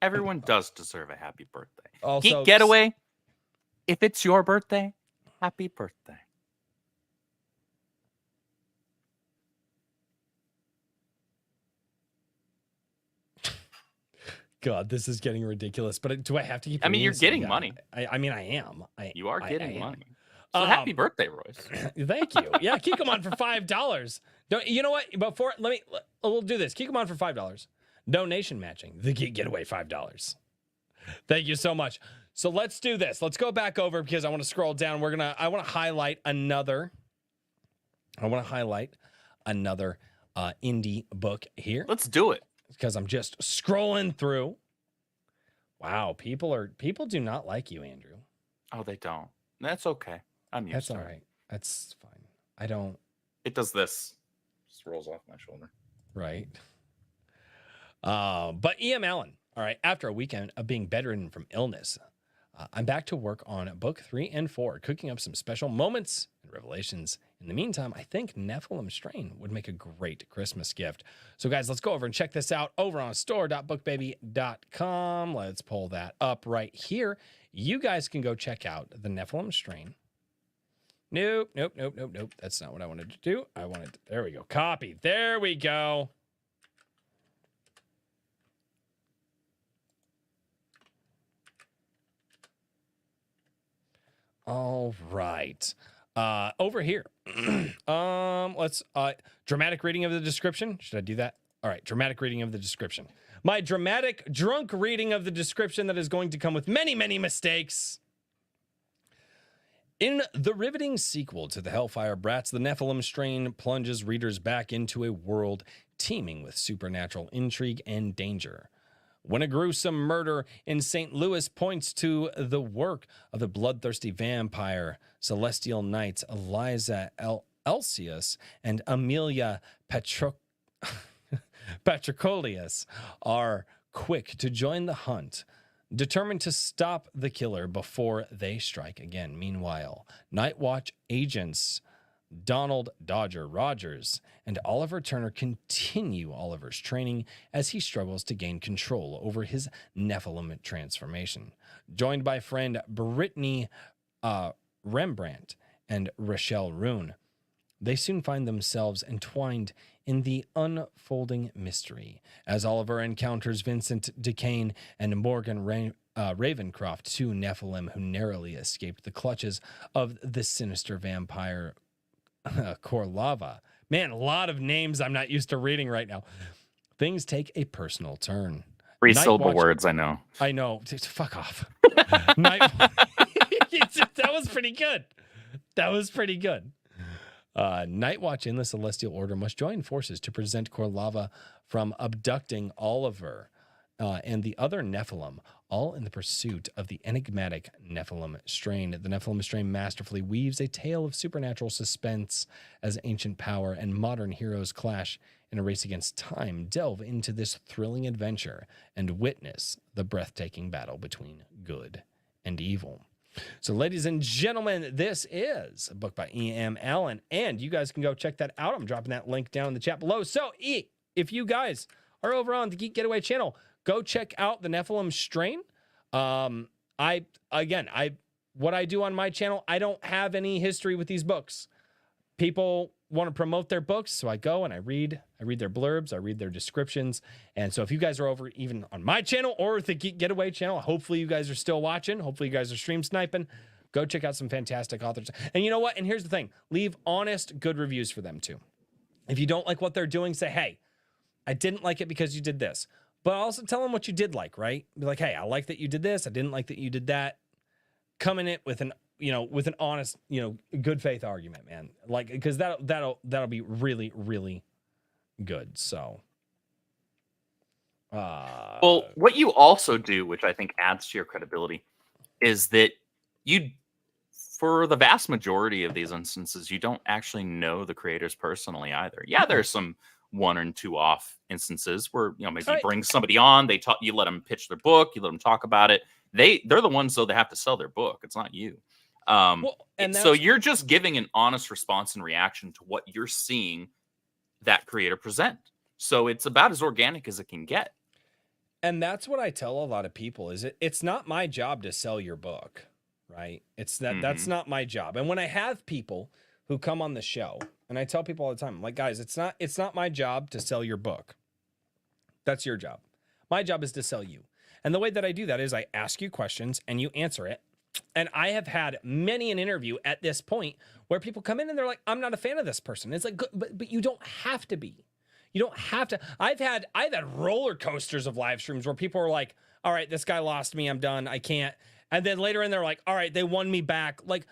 Everyone does deserve a happy birthday. Also, Geek Getaway, if it's your birthday, happy birthday. God, this is getting ridiculous. But do I have to keep? I mean, reading you're this? getting Yeah, money. I mean, I am. You are getting am. money. So happy birthday, Royce. Thank you. Yeah, Kikoman for $5. Don't you know what? Before we'll do this. Kikoman for $5. Donation matching. The Geek Getaway $5. Thank you so much. So let's do this. Let's go back over because I want to scroll down. I want to highlight another indie book here Let's do it. because I'm just scrolling through. Wow, people do not like you, Andrew. Oh, they don't. That's okay. I'm used That's to all it. right. That's fine. I don't. It does this. Just rolls off my shoulder. Right. But E.M. Allen, all right, after a weekend of being bedridden from illness, I'm back to work on book 3 and 4, cooking up some special moments and revelations. In the meantime, I think Nephilim Strain would make a great Christmas gift. So, guys, let's go over and check this out over on store.bookbaby.com. Let's pull that up right here. You guys can go check out the Nephilim Strain. Nope. That's not what I wanted to do. There we go. Copy. There we go. All right. Over here. Let's dramatic reading of the description. Should I do that? All right, dramatic reading of the description. My dramatic drunk reading of the description that is going to come with many, many mistakes. In the riveting sequel to the Hellfire Brats, the Nephilim strain plunges readers back into a world teeming with supernatural intrigue and danger. When a gruesome murder in St. Louis points to the work of the bloodthirsty vampire, Celestial Knights Eliza Elsius and Amelia Patricolius are quick to join the hunt, determined to stop the killer before they strike again. Meanwhile, Night Watch agents Donald Dodger Rogers and Oliver Turner continue Oliver's training as he struggles to gain control over his Nephilim transformation. Joined by friend Brittany Rembrandt and Rochelle Rune, they soon find themselves entwined in the unfolding mystery as Oliver encounters Vincent DeCane and Morgan Ravencroft, two Nephilim who narrowly escaped the clutches of the sinister vampire Korlava. Man, a lot of names I'm not used to reading right now. Things take a personal turn. Three-syllable words, I know. I know. Fuck off. That was pretty good. That was pretty good. Night Watch and the Celestial Order must join forces to prevent Korlava from abducting Oliver and the other Nephilim, all in the pursuit of the enigmatic Nephilim strain. The Nephilim strain masterfully weaves a tale of supernatural suspense as ancient power and modern heroes clash in a race against time. Delve into this thrilling adventure and witness the breathtaking battle between good and evil. So, ladies and gentlemen, this is a book by E.M. Allen, and you guys can go check that out. I'm dropping that link down in the chat below. So, if you guys are over on the Geek Getaway channel, go check out the Nephilim strain. What I do on my channel, I don't have any history with these books. People want to promote their books, so I go and I read their blurbs, I read their descriptions. And so if you guys are over even on my channel or the Geek Getaway channel, hopefully you guys are still watching. Hopefully you guys are stream sniping. Go check out some fantastic authors. And you know what? And here's the thing. Leave honest, good reviews for them too. If you don't like what they're doing, say, hey, I didn't like it because you did this. But also tell them what you did like, right? Be like, hey, I like that you did this. I didn't like that you did that. Come in it with an honest, good faith argument, man. Like, because that'll be really, really good. So, well, what you also do, which I think adds to your credibility, is that for the vast majority of these instances, you don't actually know the creators personally either. Yeah, there's some one and two off instances where maybe you bring somebody on, you let them pitch their book, you let them talk about it. They're the ones though that have to sell their book. It's not you. So you're just giving an honest response and reaction to what you're seeing that creator present. So it's about as organic as it can get. And that's what I tell a lot of people is it's not my job to sell your book, right? That's not my job. And when I have people who come on the show, and I tell people all the time, I'm like, guys, it's not my job to sell your book. That's your job. My job is to sell you. And the way that I do that is I ask you questions and you answer it. And I have had many an interview at this point where people come in and they're like, I'm not a fan of this person. It's like, but you don't have to be. You don't have to. I've had roller coasters of live streams where people are like, all right, this guy lost me. I'm done. I can't. And then later in, they're like, all right, they won me back. Like,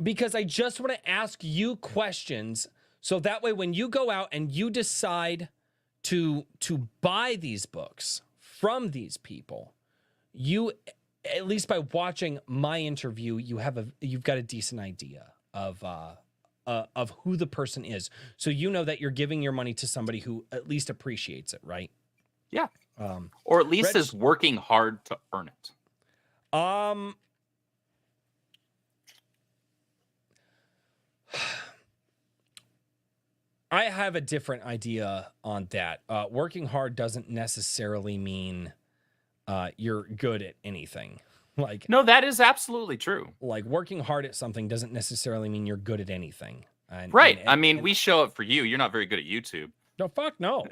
because I just want to ask you questions so that way when you go out and you decide to buy these books from these people, you, at least by watching my interview, you've got a decent idea of who the person is. So you know that you're giving your money to somebody who at least appreciates it, right? Yeah. Or at least is working hard to earn it. I have a different idea on that. Working hard doesn't necessarily mean you're good at anything. Like, no, that is absolutely true. Like, working hard at something doesn't necessarily mean you're good at anything. Right. I mean, we show up for you. You're not very good at YouTube. No, fuck no.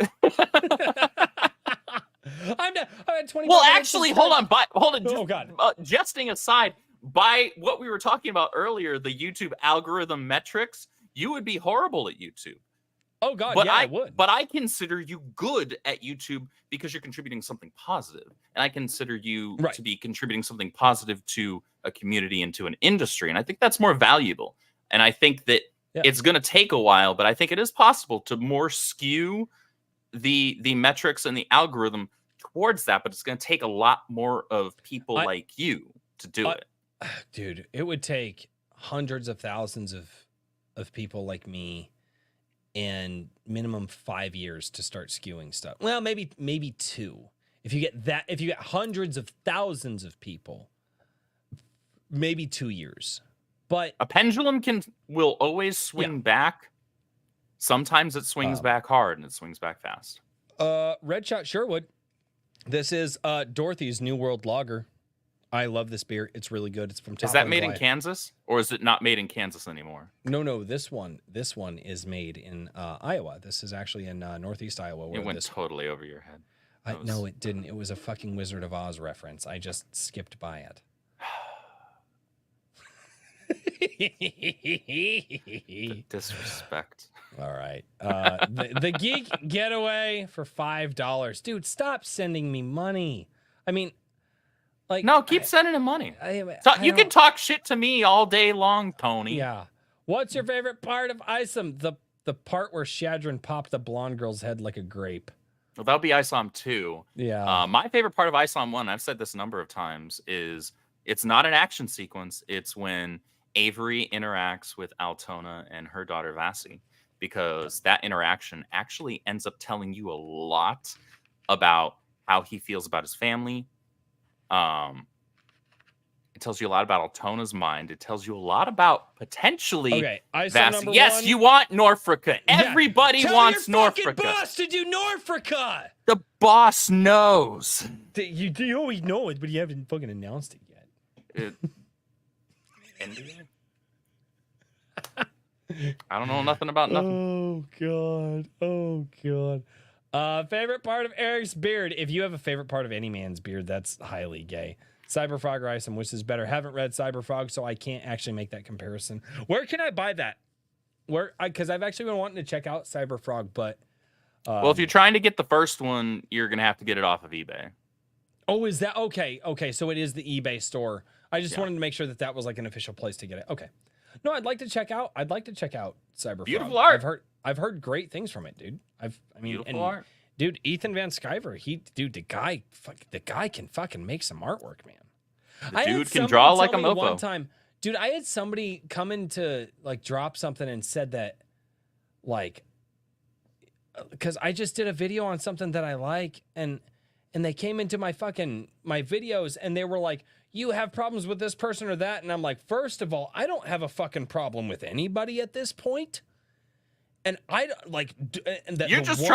I'm at 20. Well, actually, hold on. Oh, God. Jesting aside, by what we were talking about earlier, the YouTube algorithm metrics, you would be horrible at YouTube. Oh God, But yeah, I would. But I consider you good at YouTube because you're contributing something positive, and I consider you Right. to be contributing something positive to a community and to an industry, and I think that's more valuable. And I think that it's going to take a while, but I think it is possible to more skew the metrics and the algorithm towards that. But it's going to take a lot more of people like you to do it. Dude, it would take hundreds of thousands of people like me and minimum 5 years to start skewing stuff. Well, maybe 2. If you get hundreds of thousands of people, maybe 2 years. But a pendulum will always swing back. Sometimes it swings back hard and it swings back fast. Red Shot Sherwood. This is Dorothy's New World Lager. I love this beer. It's really good. It's from Top Is that made Goliath. in Kansas, or is it not made in Kansas anymore? No. This one is made in Iowa. This is actually in Northeast Iowa. It went totally over your head. No, it didn't. It was a fucking Wizard of Oz reference. I just skipped by it. The disrespect. All right. The Geek Getaway for $5. Dude, stop sending me money. I mean, like, no, keep sending him money. You can talk shit to me all day long, Tony. Yeah. What's your favorite part of Isom? The part where Shadron popped the blonde girl's head like a grape. Well, that'll be ISOM 2. Yeah. My favorite part of ISOM 1, I've said this a number of times, is it's not an action sequence. It's when Avery interacts with Altona and her daughter Vassie, because that interaction actually ends up telling you a lot about how he feels about his family. It tells you a lot about Altona's mind. It tells you a lot about potentially Vassie. Yes, 1. You want Norfolka. Everybody wants Norfolka. Tell your fucking boss to do Norfolka. The boss knows. You always know it, but you haven't fucking announced it yet. India? I don't know nothing about nothing. Oh God. Favorite part of Eric's beard. If you have a favorite part of any man's beard, that's highly gay. Cyberfrog or Isom, which is better? Haven't read Cyberfrog, so I can't actually make that comparison. Where can I buy that? Because I've actually been wanting to check out Cyberfrog, but well, if you're trying to get the first one, you're gonna have to get it off of eBay. Oh, is that okay? Okay, so it is the eBay store. I just wanted to make sure that was like an official place to get it. Okay. No, I'd like to check out Cyberfrog. Beautiful art. I've heard great things from it, dude. Beautiful art. Dude, Ethan Van Sciver, the guy can fucking make some artwork, man. The dude can draw like a mofo. One time, dude, I had somebody come in to like drop something and said that, like, because I just did a video on something that I like, and they came into my videos and they were like, you have problems with this person or that, and I'm like, first of all, I don't have a fucking problem with anybody at this point. And I like. You're just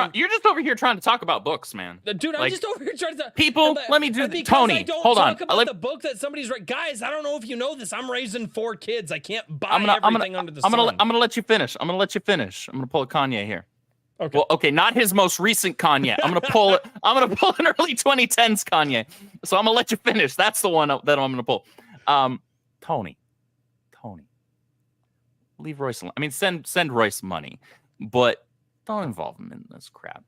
over here trying to talk about books, man. Dude, I'm just over here trying to. People, let me do the Tony. Hold on. Talk about the book that somebody's right. Guys, I don't know if you know this. I'm raising 4 kids. I can't buy everything under the sun. I'm gonna let you finish. I'm gonna pull a Kanye here. Okay. Well, okay, not his most recent Kanye. I'm gonna pull it. I'm gonna pull an early 2010s Kanye. So I'm gonna let you finish. That's the one that I'm gonna pull. Tony. Leave Royce alone. I mean, send Royce money, but don't involve him in this crap.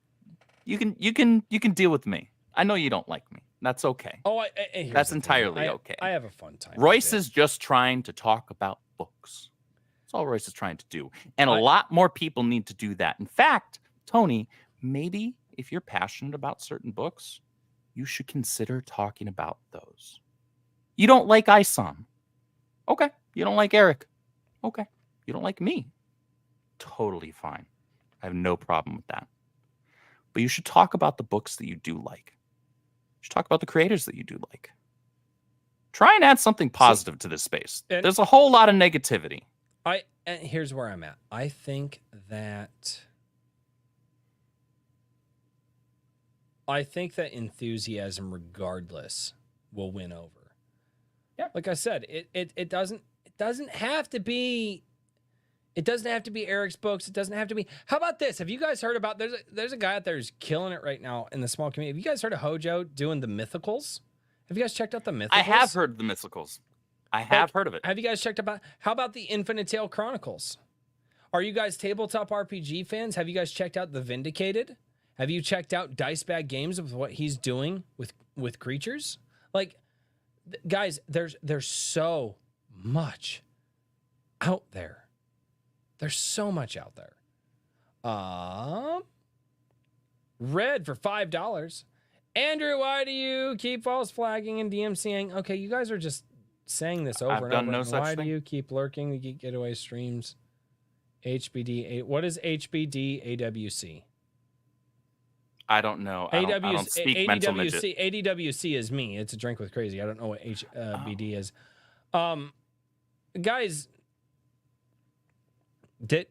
You can deal with me. I know you don't like me. That's okay. Oh, that's entirely okay. I have a fun time. Royce is just trying to talk about books. That's all Royce is trying to do, and a lot more people need to do that. In fact, Tony, maybe if you're passionate about certain books, you should consider talking about those. You don't like Isom. Okay. You don't like Eric. Okay. You don't like me. Totally fine. I have no problem with that. But you should talk about the books that you do like. You should talk about the creators that you do like. Try and add something positive to this space. There's a whole lot of negativity. Here's where I'm at. I think that enthusiasm, regardless, will win over. Yeah. Like I said, it doesn't have to be. It doesn't have to be Eric's books. It doesn't have to be. How about this? Have you guys heard about? There's a guy out there who's killing it right now in the small community. Have you guys heard of Hojo doing the mythicals? Have you guys checked out the mythicals? I have heard the mythicals. I have heard of it. Have you guys checked out? How about the Infinite Tale Chronicles? Are you guys tabletop RPG fans? Have you guys checked out The Vindicated? Have you checked out Dice Bag Games with what he's doing with creatures? Like, guys, there's so much out there. There's so much out there. Red for $5. Andrew, why do you keep false flagging and DMCing? Okay, you guys are just saying this over and over. No such why thing. do you keep lurking the Geek Getaway streams? HBD, what is HBD AWC? I don't know. I don't speak mental midget. ADWC is me. It's a drink with crazy. I don't know what HBD is. Guys, I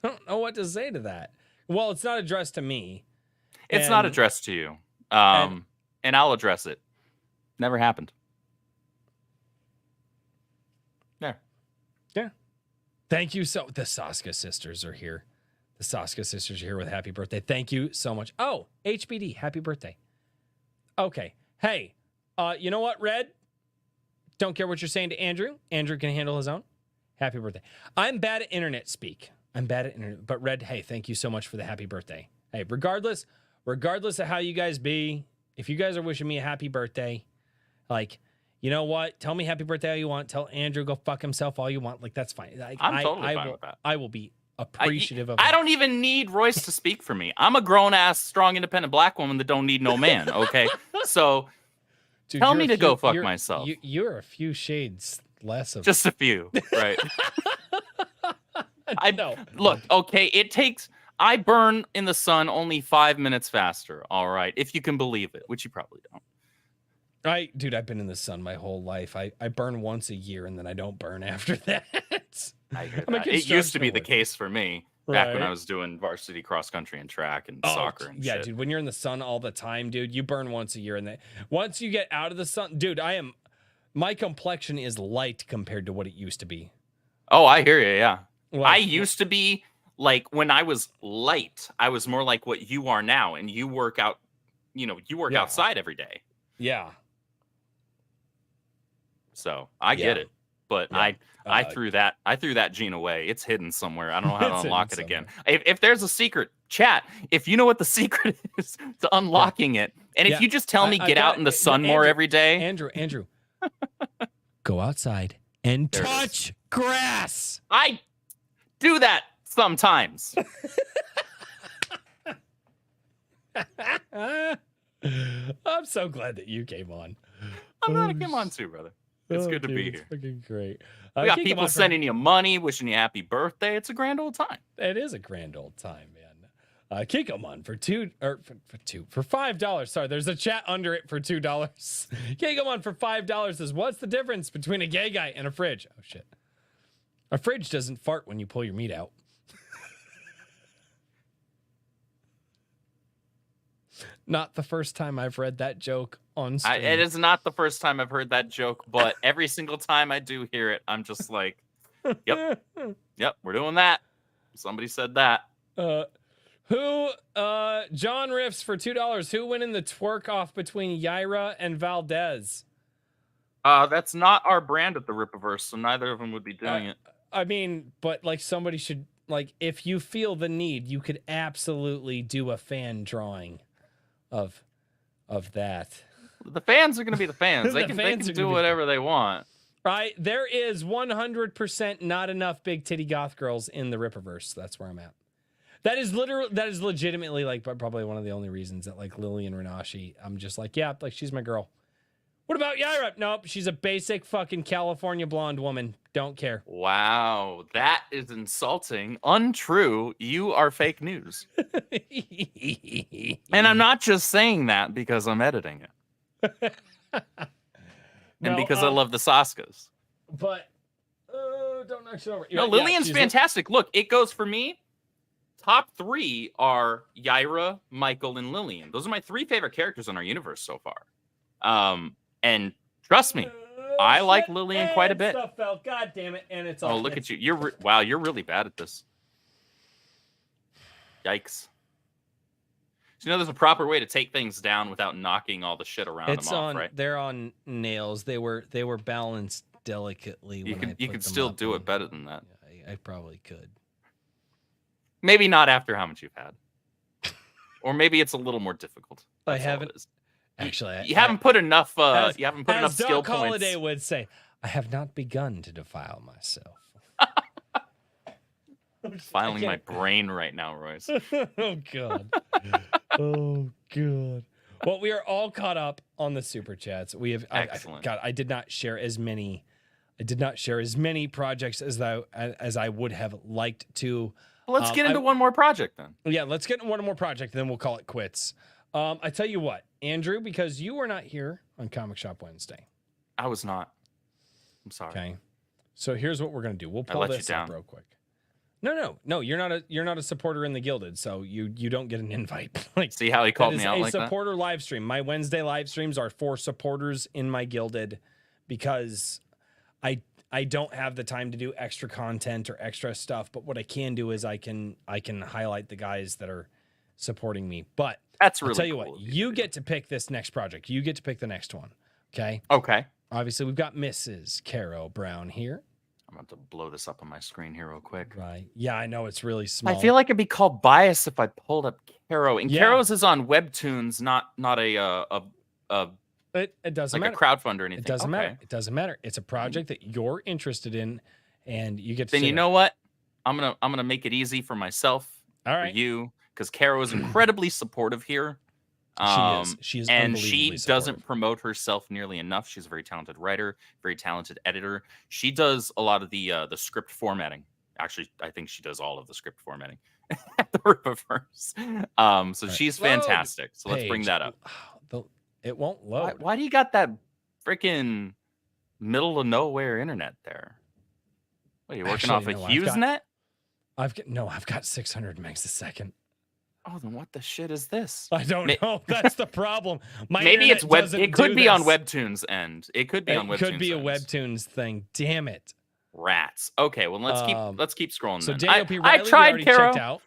don't know what to say to that. Well, it's not addressed to me. It's not addressed to you. And I'll address it. Never happened. There. Yeah. Thank you so. The Saska sisters are here. The Saska sisters are here with happy birthday. Thank you so much. Oh, HBD, happy birthday. Okay. Hey, you know what, Red? Don't care what you're saying to Andrew. Andrew can handle his own. Happy birthday. I'm bad at internet speak. But Red, hey, thank you so much for the happy birthday. Hey, regardless of how you guys be, if you guys are wishing me a happy birthday, like, you know what? Tell me happy birthday all you want. Tell Andrew go fuck himself all you want. Like, that's fine. Like, I'm totally fine with that. I will be appreciative of I that. don't even need Royce to speak for me. I'm a grown-ass, strong, independent black woman that don't need no man, okay? So Dude, tell me to go fuck myself. You're a few shades less of... Just a few, right? No. Look, okay, I burn in the sun only 5 minutes faster, all right, if you can believe it, which you probably don't. Dude, I've been in the sun my whole life. I burn once a year and then I don't burn after that. I hear that. It used to be the case for me back when I was doing varsity cross country and track and soccer and shit. Dude, when you're in the sun all the time, dude, you burn once a year, and once you get out of the sun, dude, my complexion is light compared to what it used to be. Oh, I hear you, yeah. Like, I used to be like, when I was light, I was more like what you are now, and you work out, you work outside every day. Yeah. So I get it, but I threw that gene away. It's hidden somewhere. I don't know how to unlock it again. If there's a secret, chat, if you know what the secret is to unlocking it, and if you just tell me get out in the sun more every day. Andrew, go outside and touch grass. I do that sometimes. I'm so glad that you came on. I'm glad I came on too, brother. It's good to be here. It's fucking great. We got people sending you money, wishing you happy birthday. It's a grand old time. It is a grand old time, man. Kikoman for $5. Sorry, there's a chat under it for $2. Kikoman for $5 says, "What's the difference between a gay guy and a fridge?" Oh shit. A fridge doesn't fart when you pull your meat out. Not the first time I've read that joke on stream. It is not the first time I've heard that joke, but every single time I do hear it, I'm just like, yep, we're doing that. Somebody said that. John Riffs for $2. Who went in the twerk off between Yaira and Valdez? That's not our brand at the Rippaverse, so neither of them would be doing it. I mean, but like somebody should, like, if you feel the need, you could absolutely do a fan drawing of that. The fans are going to be the fans. They The can do whatever they want. Right? There is 100% not enough big titty goth girls in the Rippaverse. That's where I'm at. That is legitimately like probably one of the only reasons that like Lillian Renashi, I'm just like, yeah, like she's my girl. What about Yaira? Nope, she's a basic fucking California blonde woman. Don't care. Wow, that is insulting. Untrue. You are fake news. And I'm not just saying that because I'm editing it. And because I love the Saskas. But don't knock shit over. No, Lillian's fantastic. Look, it goes for me. Top 3 are Yaira, Michael, and Lillian. Those are my 3 favorite characters in our universe so far. And trust me, I like Lillian quite a bit. God damn it! And it's all. Oh, look at you! You're really bad at this. Yikes! So, there's a proper way to take things down without knocking all the shit around them off, right? They're on nails. They were balanced delicately. You when I could put them still up, do it and- better than that. Yeah, I probably could. Maybe not after how much you've had, or maybe it's a little more difficult. I That's all it haven't- is. Actually, You haven't put enough. as, You haven't put enough as skill Doc Holliday points. would say, I have not begun to defile myself. Filing my can't- brain right now, Royce. Oh god. Oh god. Well, we are all caught up on the super chats. We have Excellent. God, I did not share as many projects as I would have liked to. Well, let's get into one more project then. Yeah, let's get into one more project, then we'll call it quits. I tell you what, Andrew, because you were not here on Comic Shop Wednesday. I was not. I'm sorry. Okay. So here's what we're gonna do. We'll pull let you this up down. real quick. No, you're not a supporter in the Gilded, so you don't get an invite. Like, See how he called that me is out a like that? supporter live stream. My Wednesday live streams are for supporters in my Gilded because I don't have the time to do extra content or extra stuff. But what I can do is I can highlight the guys that are supporting me. But That's really I'll tell you cool what, of you to get to pick this next project. You get to pick the next one. Okay. do. Okay. Obviously, we've got Mrs. Caro Brown here. I'm about to blow this up on my screen here real quick. Right. Yeah, I know it's really small. I feel like it'd be called bias if I pulled up Caro. And Yeah. Caro's is on Webtoons, not a it doesn't like matter. a crowdfund or anything. It doesn't Okay. matter. It doesn't matter. It's a project that you're interested in, and you get to. Then sit you in. know what? I'm gonna make it easy for myself, All for right. you, because Caro is incredibly supportive here. She is And she unbelievably doesn't supportive. promote herself nearly enough. She's a very talented writer, very talented editor. She does a lot of the script formatting. Actually, I think she does all of the script formatting at the reverse. So Right. she's Load fantastic. So let's bring Page. that up. It won't load. Why do you got that freaking middle of nowhere internet there? What are you working Actually, off no, a I've got- HughesNet? I've got 600 megs a second. Oh, then what the shit is this? I don't May- know. That's the problem. My Maybe it's internet web. doesn't It could do be on this. Webtoons end. It could be on Webtoons. It could be a end. Webtoons thing. Damn it. Rats. Okay, well let's keep scrolling. So then. Daniel P. I Riley, we tried, already Caro. checked out.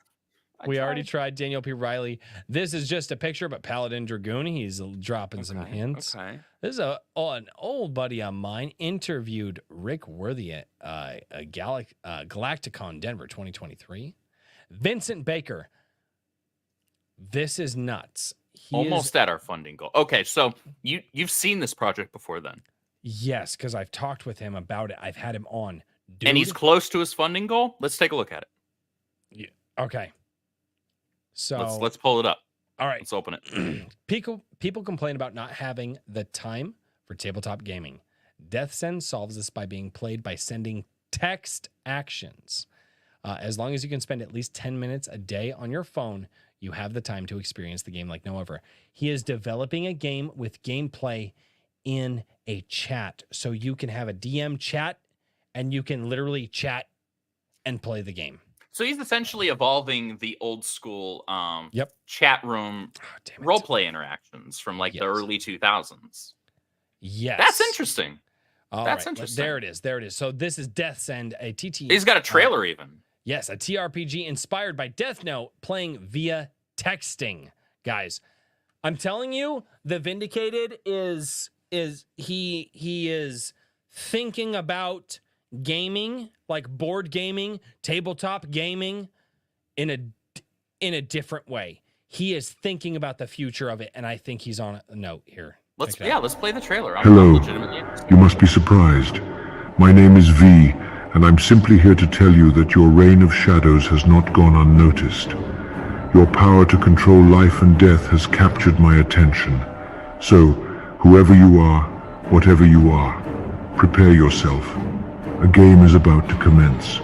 We already tried Daniel P. Riley. This is just a picture, but Paladin Dragoon, he's dropping some hints. Okay. This is an old buddy of mine interviewed Rick Worthy at Galacticon Denver 2023. Vincent Baker. This is nuts. Almost at our funding goal. Okay, so you've seen this project before then, Yes, because I've talked with him about it. I've had him on. Dude, and he's close to his funding goal. Let's take a look at it. okay. So Let's pull it up. all right. Let's open it. People complain about not having the time for tabletop gaming. Death Send solves this by being played by sending text actions. As long as you can spend at least 10 minutes a day on your phone, you have the time to experience the game like no other. He is developing a game with gameplay in a chat. So you can have a DM chat and you can literally chat and play the game. So he's essentially evolving the old school Yep. chat room Oh, damn it. roleplay interactions from like Yes. the early 2000s. Yes. That's interesting. All That's right, interesting. There it is. There it is. So this is Death Send, a TT. He's got a trailer even. Yes, a TRPG inspired by Death Note playing via texting. Guys, I'm telling you, the Vindicated is he is thinking about gaming, like board gaming, tabletop gaming in a different way. He is thinking about the future of it, and I think he's on a note here. Let's Check it out. let's play the trailer. I'm Hello. legitimately interested. You must be surprised. My name is V, and I'm simply here to tell you that your reign of shadows has not gone unnoticed. Your power to control life and death has captured my attention. So, whoever you are, whatever you are, prepare yourself. A game is about to commence.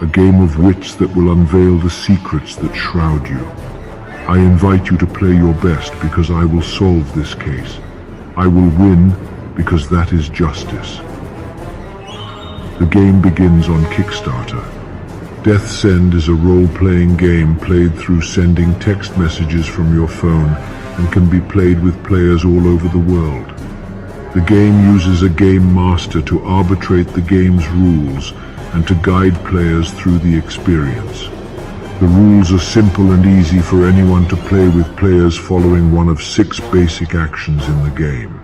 A game of wits that will unveil the secrets that shroud you. I invite you to play your best because I will solve this case. I will win because that is justice. The game begins on Kickstarter. Death Send is a role-playing game played through sending text messages from your phone and can be played with players all over the world. The game uses a game master to arbitrate the game's rules and to guide players through the experience. The rules are simple and easy for anyone to play with players following one of 6 basic actions in the game.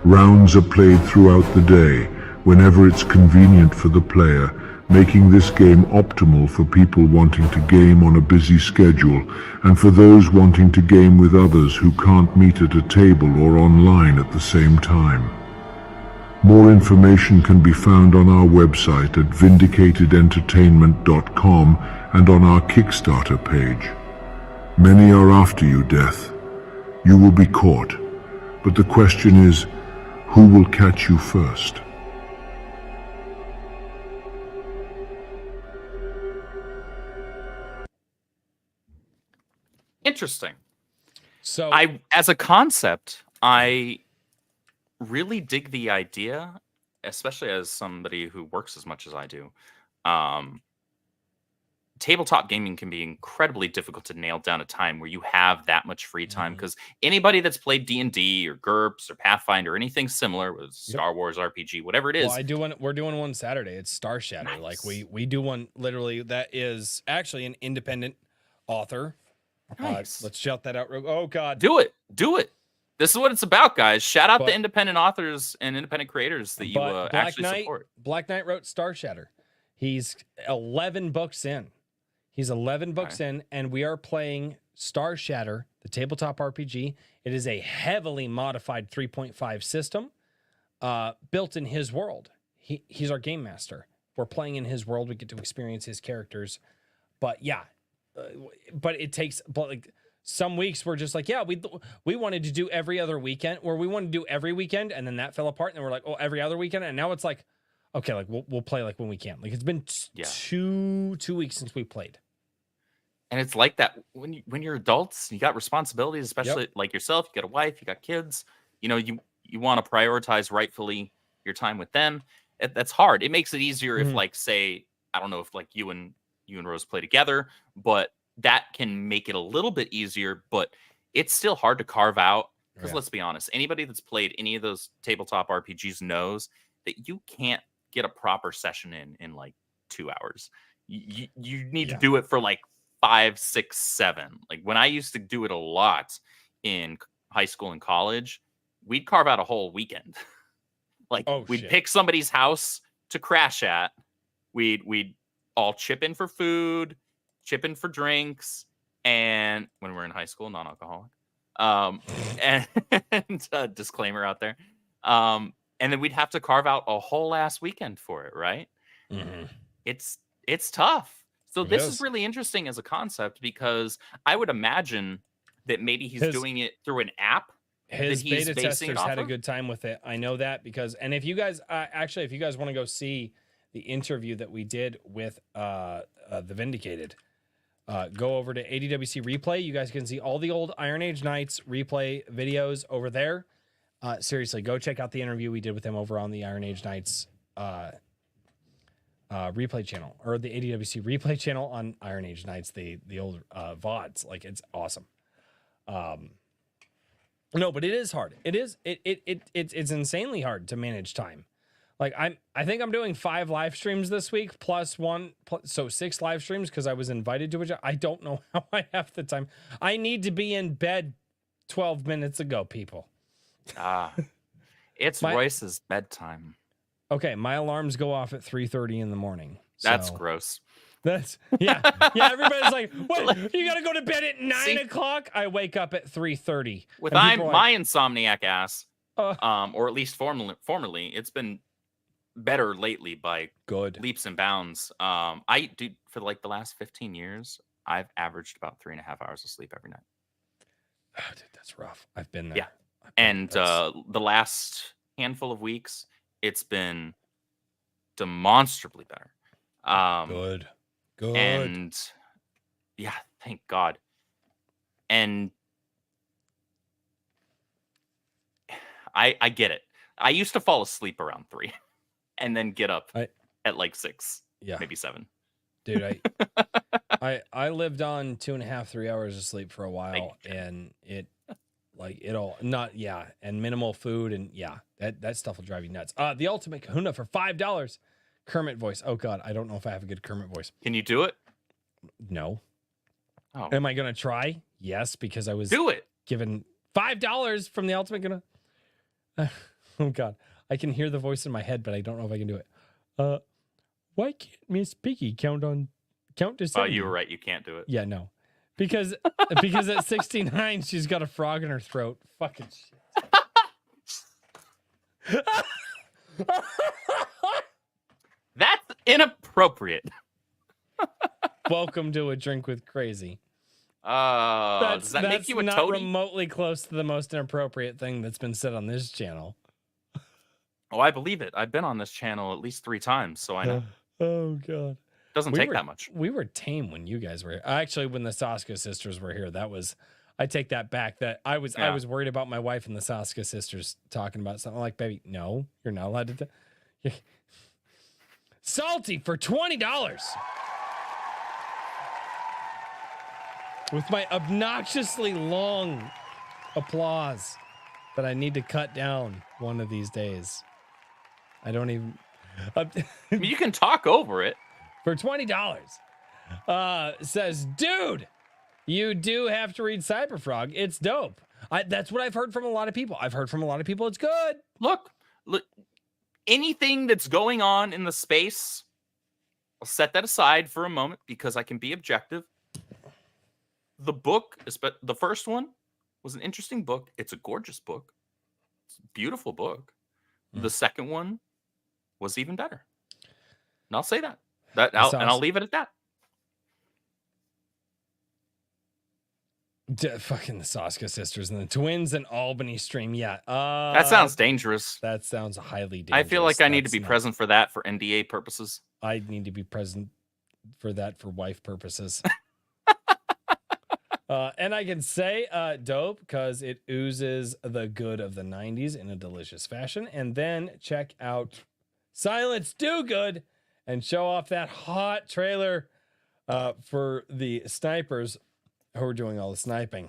Rounds are played throughout the day, whenever it's convenient for the player, making this game optimal for people wanting to game on a busy schedule and for those wanting to game with others who can't meet at a table or online at the same time. More information can be found on our website at vindicatedentertainment.com and on our Kickstarter page. Many are after you, Death. You will be caught, but the question is, who will catch you first? Interesting. So As a concept, I really dig the idea, especially as somebody who works as much as I do. Tabletop gaming can be incredibly difficult to nail down a time where you have that much free time, because anybody that's played D&D or GURPS or Pathfinder or anything similar with Star Wars RPG, whatever it is. Well, we're doing one Saturday. It's Star Shatter. Nice. Like we do one literally that is actually an independent author. Nice. Let's shout that out. Oh God. Do it. This is what it's about, guys. Shout out But- the independent authors and independent creators that you actually support. Black Knight wrote Star Shatter. He's 11 books in. And we are playing Star Shatter, the tabletop RPG. It is a heavily modified 3.5 system built in his world. He's our game master. We're playing in his world. We get to experience his characters. But yeah, but it takes, but like some weeks we're just like, yeah, we wanted to do every other weekend, or we wanted to do every weekend, and then that fell apart, and then we're like, oh, every other weekend, and now it's like, okay, like we'll play like when we can. Like it's been two weeks since we played. And it's like that when you're adults, you got responsibilities, especially like yourself. You got a wife, you got kids. You know, you want to prioritize rightfully your time with them. That's hard. It makes it easier if, like, say, I don't know if like you and Rose play together, but that can make it a little bit easier. But it's still hard to carve out, because let's be honest, anybody that's played any of those tabletop RPGs knows that you can't get a proper session in like 2 hours. You need to do it for like 5, 6, 7. Like when I used to do it a lot in high school and college, we'd carve out a whole weekend. Like we'd pick somebody's house to crash at. We'd all chip in for food, chip in for drinks, and when we're in high school, non-alcoholic. And disclaimer out there. And then we'd have to carve out a whole ass weekend for it, right? Mm-hmm. It's tough. So this is really interesting as a concept, because I would imagine that maybe he's doing it through an app. His beta testers had a good time with it. I know that, because, and if you guys if you guys want to go see the interview that we did with the Vindicated, go over to ADWC Replay. You guys can see all the old Iron Age Knights replay videos over there. Seriously, go check out the interview we did with him over on the Iron Age Knights replay channel, or the ADWC replay channel on Iron Age Knights, the old VODs. Like, it's awesome. No, but it is hard. It's insanely hard to manage time. Like I think I'm doing 5 live streams this week plus 6 live streams, because I was invited to it. I don't know how I have the time. I need to be in bed 12 minutes ago, people. It's Royce's bedtime. Okay, my alarms go off at 3:30 in the morning. That's gross. That's yeah. Everybody's like, "What? You got to go to bed at 9 o'clock?" I wake up at 3:30. With my insomniac ass, or at least formerly, it's been better lately by leaps and bounds. I do, for like the last 15 years, I've averaged about 3.5 hours of sleep every night. Oh, dude, that's rough. I've been there. Yeah, and the last handful of weeks, it's been demonstrably better. Good. And yeah, thank God. And I get it. I used to fall asleep around 3 and then get up at like 6, maybe 7. Dude, I lived on 2.5, 3 hours of sleep for a while, and and minimal food, and that stuff will drive you nuts. The Ultimate Kahuna for $5. Kermit voice. Oh God, I don't know if I have a good Kermit voice. Can you do it? No. Oh. Am I gonna try? Yes, because I was given $5 from the Ultimate Kahuna. Oh God, I can hear the voice in my head, but I don't know if I can do it. Why can't Miss Piggy count to 70? Oh, you were right. You can't do it. Yeah, no. Because at 69, she's got a frog in her throat. Fucking shit. That's inappropriate. Welcome to A Drink with Crazy. Does that make you a not toady? remotely close to the most inappropriate thing that's been said on this channel. Oh, I believe it. I've been on this channel at least 3 times, so I know. Oh, God. Doesn't take that much. We were tame when you guys were here. Actually, when the Saska sisters were here, I take that back. That I was worried about my wife and the Saska sisters talking about something. Like, baby, no, you're not allowed to. Salty for $20 with my obnoxiously long applause that I need to cut down one of these days. I don't even. I mean, you can talk over it. For $20, says, dude, you do have to read Cyberfrog. It's dope. That's what I've heard from a lot of people. I've heard from a lot of people it's good. Look, anything that's going on in the space, I'll set that aside for a moment because I can be objective. The book, the first one, was an interesting book. It's a gorgeous book. It's a beautiful book. The second one was even better. And I'll say that. I'll leave it at that. Fucking the Saska sisters and the twins and Albany stream. Yeah. That sounds dangerous. That sounds highly dangerous. I feel like I need to be present for that for NDA purposes. I need to be present for that for wife purposes. And I can say dope because it oozes the good of the 90s in a delicious fashion. And then check out Silence Do Good and show off that hot trailer for the snipers who are doing all the sniping.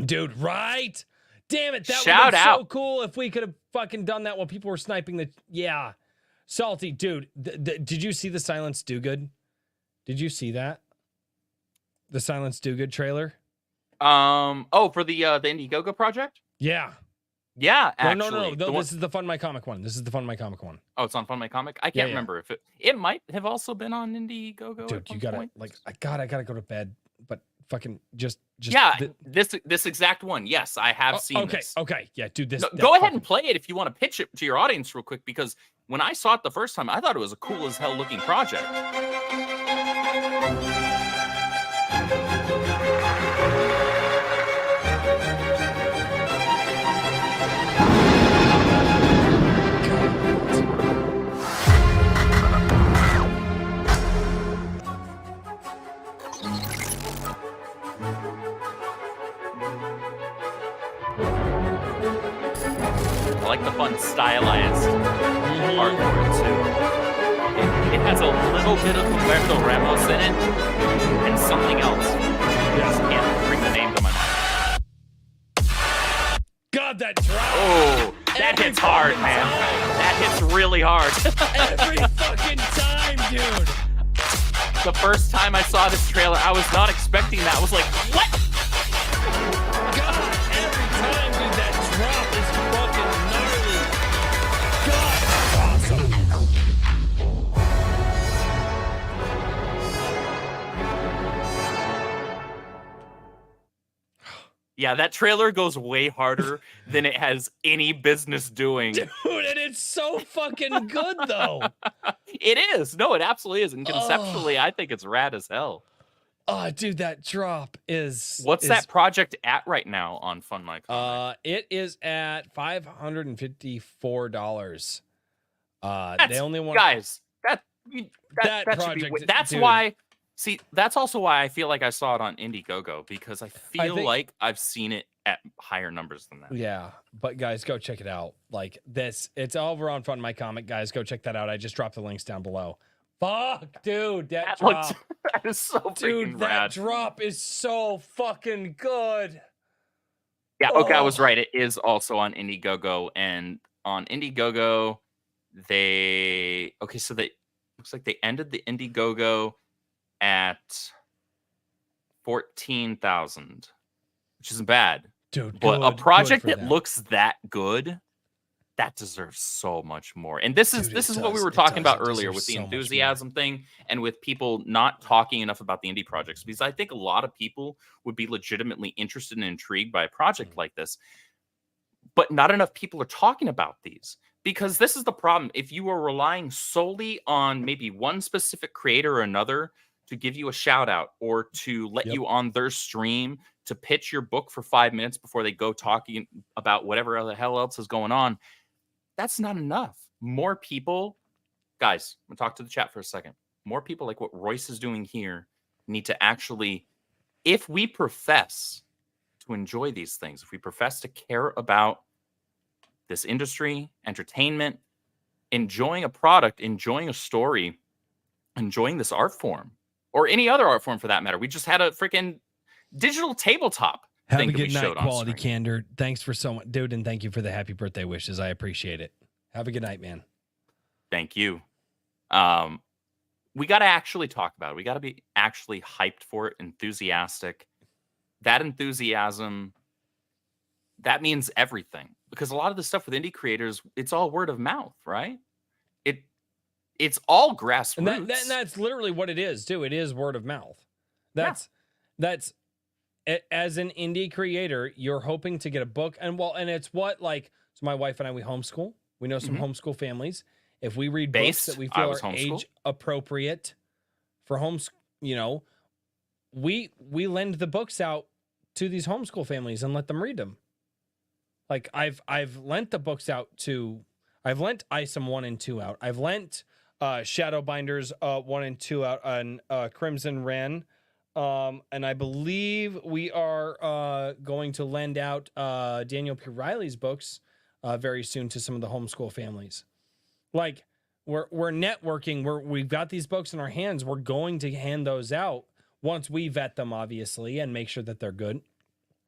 Dude, right? Damn it, that would have been so cool if we could have fucking done that while people were sniping the... Yeah. Salty, dude, did you see the Silence Do Good? Did you see that? The Silence Do Good trailer? For the Indiegogo project? Yeah. Yeah, actually. No, this is the Fund My Comic one. This is the Fund My Comic one. Oh, it's on Fund My Comic? I can't remember if it might have also been on Indiegogo. Dude, you gotta I gotta go to bed, but fucking just this exact one. Yes, I have seen this. Okay, yeah, dude, this. No, go ahead and play it if you want to pitch it to your audience real quick, because when I saw it the first time, I thought it was a cool as hell looking project. I like the fun stylized artwork too. It has a little bit of Humberto Ramos in it and something else. I just can't bring the name to my mind. God, that drop! Oh, that hits hard, man. That hits really hard. Every fucking time, dude. The first time I saw this trailer, I was not expecting that. I was like, what? God, every time, dude, that drop is fucking gnarly. God, that's awesome. Yeah, that trailer goes way harder than it has any business doing. Dude, and it's so fucking good, though. It is. No, it absolutely is. And conceptually, I think it's rad as hell. Oh, dude, that drop is... What's that project at right now on Fund My Comic? It is at $554. They only want... Guys, that project, should be... That's dude. why... See, that's also why I feel like I saw it on Indiegogo, because I feel like I've seen it at higher numbers than that. Yeah, but guys, go check it out. Like this, it's over on Fund My Comic, guys. Go check that out. I just dropped the links down below. Fuck, dude, that drop. That is so freaking rad. That drop is so fucking good. Yeah, okay, I was right. It is also on Indiegogo, and on Indiegogo, looks like they ended the Indiegogo at 14,000, which isn't bad, dude. But a project that looks that good that deserves so much more. And this is Dude, this it is what we does. were It talking does. about It earlier deserves with the so much more. enthusiasm thing and with people not talking enough about the indie projects, because I think a lot of people would be legitimately interested and intrigued by a project like this, but not enough people are talking about these. Because this is the problem. If you are relying solely on maybe one specific creator or another to give you a shout out or to let Yep. you on their stream to pitch your book for 5 minutes before they go talking about whatever the hell else is going on, that's not enough. More people, guys, I'm gonna talk to the chat for a second. More people like what Royce is doing here need to actually, if we profess to enjoy these things, if we profess to care about this industry, entertainment, enjoying a product, enjoying a story, enjoying this art form, or any other art form for that matter. We just had a freaking digital tabletop Have thing a that we good night, showed on Quality screen. Candor. Thanks for so much, dude, and thank you for the happy birthday wishes. I appreciate it. Have a good night, man. Thank you. We got to actually talk about it. We got to be actually hyped for it, enthusiastic. That enthusiasm, that means everything. Because a lot of the stuff with indie creators, it's all word of mouth, right? It's all grassroots. And that's literally what it is, too. It is word of mouth. That's as an indie creator, you're hoping to get a book, and it's what, like, so my wife and I, we homeschool. We know some homeschool families. If we read books that we feel are age appropriate for we lend the books out to these homeschool families and let them read them. Like I've lent the books out I've lent Isom 1 and 2 out. I've lent Shadowbinders 1 and 2 out on Crimson Wren. And I believe we are going to lend out Daniel P. Riley's books very soon to some of the homeschool families. Like we're networking. We've got these books in our hands. We're going to hand those out once we vet them, obviously, and make sure that they're good.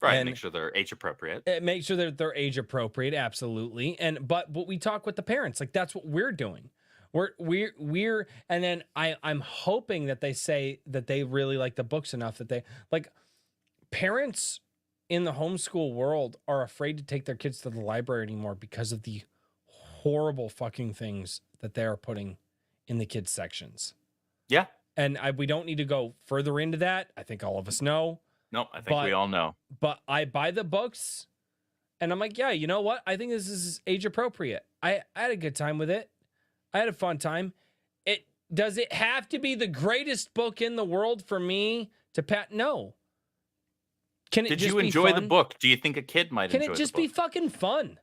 Right, and make sure they're age appropriate. Make sure that they're age appropriate, absolutely. But we talk with the parents, like that's what we're doing. We're and then I'm hoping that they say that they really like the books enough that they like. Parents in the homeschool world are afraid to take their kids to the library anymore because of the horrible fucking things that they are putting in the kids sections. Yeah. And we don't need to go further into that. I think all of us know. No, I think we all know. But I buy the books and I'm like, yeah, you know what? I think this is age appropriate. I had a good time with it. I had a fun time. Does it have to be the greatest book in the world for me to pat? No. Did you enjoy the book? Do you think a kid might enjoy the book? Can it just be fucking fun?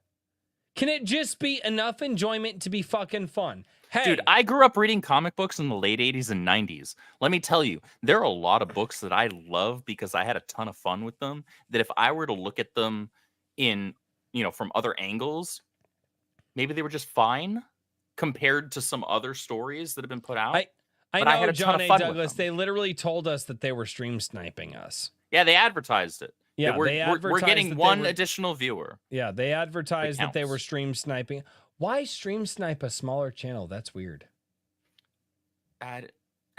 Can it just be enough enjoyment to be fucking fun? Hey, dude, I grew up reading comic books in the late 80s and 90s. Let me tell you, there are a lot of books that I love because I had a ton of fun with them, that if I were to look at them in, from other angles, maybe they were just fine compared to some other stories that have been put out. I know, had a John ton A. of fun Douglas, with them. they literally told us that they were stream sniping us. Yeah, they advertised it. Yeah, we're getting one additional viewer. Yeah, they advertised that they were stream sniping. Why stream snipe a smaller channel? That's weird. I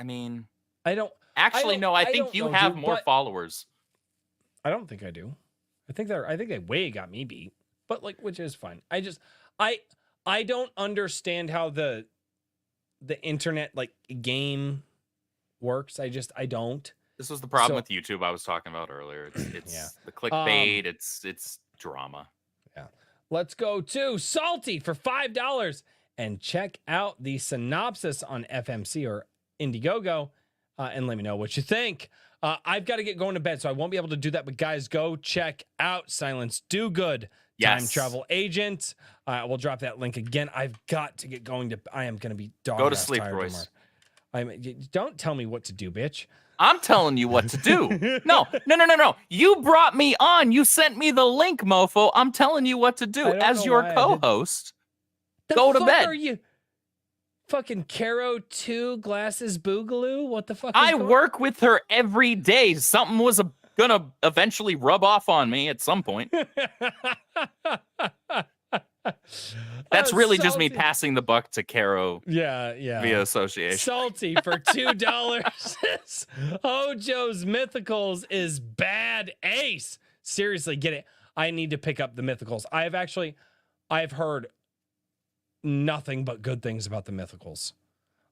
mean, I don't actually no. I think you have more followers. I don't think I do. I think they way got me beat, but which is fine. I don't understand how the internet game works. I don't. This was the problem with YouTube I was talking about earlier. It's the clickbait. It's drama. Yeah. Let's go to Salty for $5 and check out the synopsis on FMC or Indiegogo and let me know what you think. I've got to get going to bed, so I won't be able to do that. But guys, go check out Silence Do Good. Time Travel Agent. We'll drop that link again. I've got to get going I am going to be dog Go to sleep, Royce. Don't tell me what to do, bitch. I'm telling you what to do. No. You brought me on. You sent me the link, mofo. I'm telling you what to do. As your co-host, go to bed. Are you? Fucking Caro 2 Glasses Boogaloo? What the fuck? I work with her every day. Something was gonna eventually rub off on me at some point. That's really just me passing the buck to Caro. Yeah. Via association. Salty for $2. Hojo's Mythicals is bad ace. Seriously, get it. I need to pick up the Mythicals. I've heard nothing but good things about the Mythicals,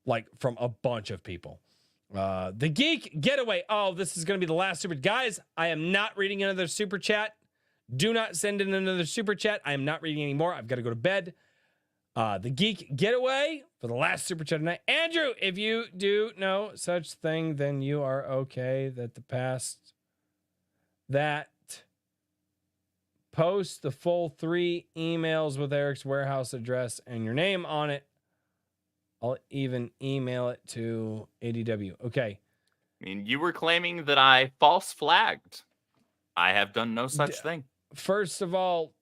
like from a bunch of people. The Geek Getaway. Oh, this is going to be the last super. Guys, I am not reading another super chat. Do not send in another super chat. I am not reading anymore. I've got to go to bed. The Geek Getaway for the last super chat tonight. Andrew, if you do no such thing, then you are okay. That the past that post the full 3 emails with Eric's warehouse address and your name on it. I'll even email it to ADW. Okay. I mean, you were claiming that I false flagged. I have done no such thing. First of all,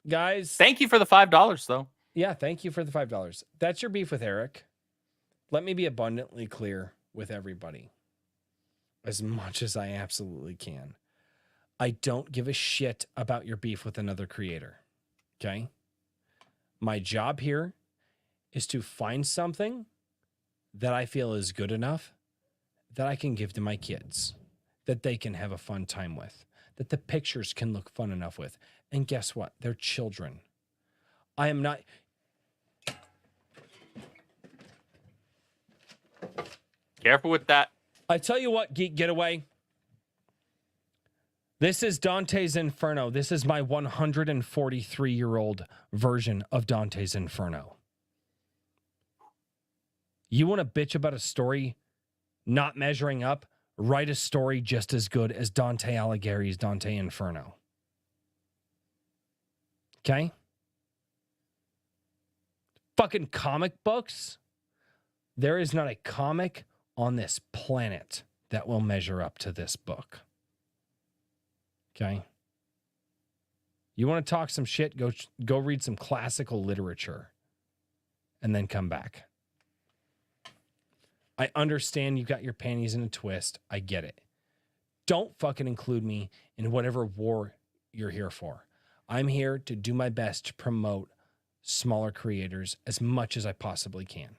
guys. Thank you for the $5, though. Yeah, thank you for the $5. That's your beef with Eric. Let me be abundantly clear with everybody. As much as I absolutely can. I don't give a shit about your beef with another creator. Okay? My job here is to find something that I feel is good enough that I can give to my kids, that they can have a fun time with, that the pictures can look fun enough with. And guess what? They're children. I am not... Careful with that. I tell you what, Geek Getaway. This is Dante's Inferno. This is my 143-year-old version of Dante's Inferno. You want to bitch about a story not measuring up? Write a story just as good as Dante Alighieri's Dante Inferno. Okay? Fucking comic books. There is not a comic on this planet that will measure up to this book. Okay? You want to talk some shit? Go read some classical literature and then come back. I understand you got your panties in a twist. I get it. Don't fucking include me in whatever war you're here for. I'm here to do my best to promote smaller creators as much as I possibly can.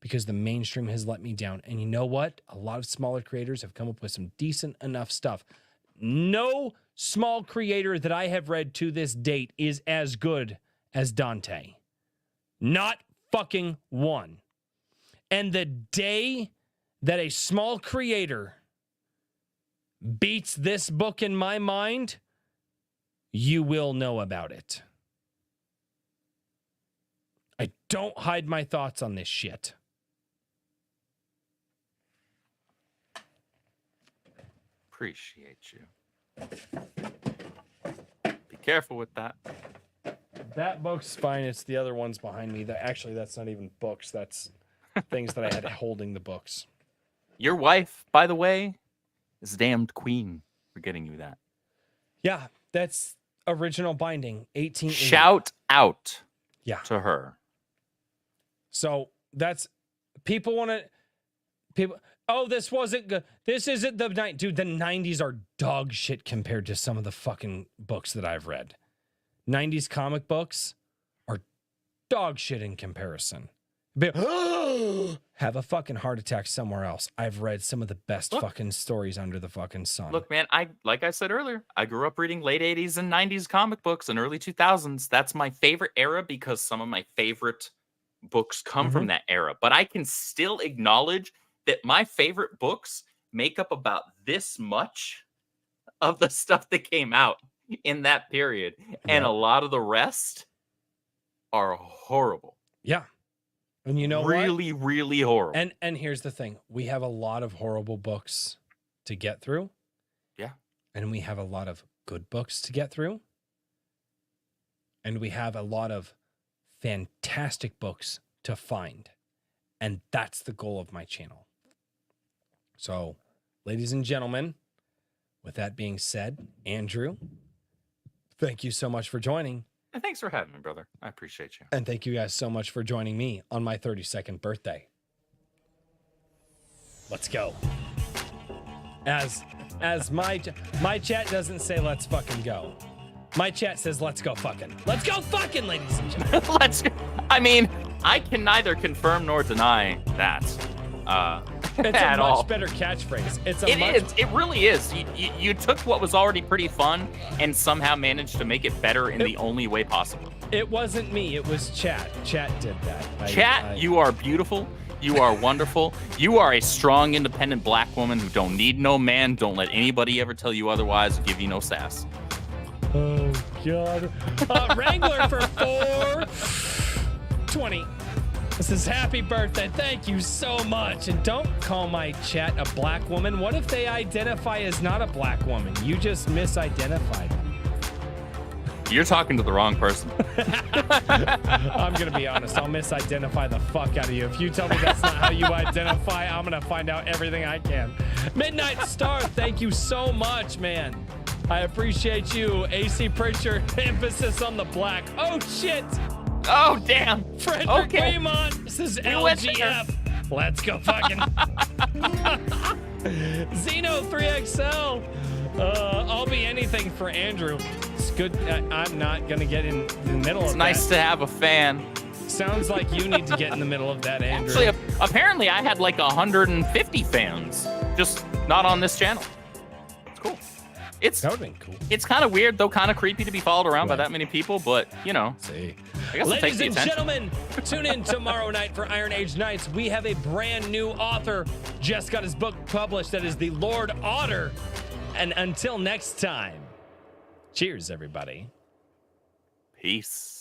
Because the mainstream has let me down. And you know what? A lot of smaller creators have come up with some decent enough stuff. No small creator that I have read to this date is as good as Dante. Not fucking one. And the day that a small creator beats this book in my mind, you will know about it. I don't hide my thoughts on this shit. Appreciate you. Be careful with that. That book's fine. It's the other ones behind me. That's not even books. That's things that I had holding the books. Your wife, by the way, is damned queen for getting you that. Yeah, that's original binding, 1880. Shout out to her. So that's, people want to, oh, this wasn't good. This isn't the night. Dude, the 90s are dog shit compared to some of the fucking books that I've read. 90s comic books are dog shit in comparison. Have a fucking heart attack somewhere else. I've read some of the best fucking stories under the fucking sun. Look, man, like I said earlier, I grew up reading late 80s and 90s comic books and early 2000s. That's my favorite era because some of my favorite books come from that era. But I can still acknowledge that my favorite books make up about this much of the stuff that came out in that period. And a lot of the rest are horrible. Yeah. And you know really, what? really horrible. And here's the thing. We have a lot of horrible books to get through. Yeah. And we have a lot of good books to get through. And we have a lot of fantastic books to find. And that's the goal of my channel. So, ladies and gentlemen, with that being said, Andrew, thank you so much for joining. And thanks for having me, brother. I appreciate you. And thank you guys so much for joining me on my 32nd birthday. Let's go. As my chat doesn't say let's fucking go. My chat says let's go fucking. Let's go fucking, ladies and gentlemen. Let's go. I mean, I can neither confirm nor deny that. It's a at much all. better catchphrase. It really is. You took what was already pretty fun and somehow managed to make it better in the only way possible. It wasn't me. It was chat. Chat did that. Chat, you are beautiful. You are wonderful. You are a strong, independent black woman who don't need no man. Don't let anybody ever tell you otherwise or give you no sass. Oh, God. Wrangler for 420. This is happy birthday. Thank you so much. And don't call my chat a black woman. What if they identify as not a black woman? You just misidentified them. You're talking to the wrong person. I'm going to be honest. I'll misidentify the fuck out of you. If you tell me that's not how you identify, I'm going to find out everything I can. Midnight Star, thank you so much, man. I appreciate you. AC Pritchard, emphasis on the black. Oh, shit. Oh, damn. Frederick Okay. Waymont, this is We went there. LGF. Let's go fucking. Xeno 3XL. I'll be anything for Andrew. It's good. I'm not going to get in the middle It's of nice that. to have a fan. Sounds like you need to get in the middle of that, Andrew. Actually, apparently I had like 150 fans, just not on this channel. It's cool. That would have been cool. It's kind of weird, though, kind of creepy to be followed around by Right. that many people, but, you know, See. I guess I'll take Ladies the and attention. gentlemen, tune in tomorrow night for Iron Age Nights. We have a brand new author. Just got his book published. That is the Lord Otter. And until next time, cheers, everybody. Peace.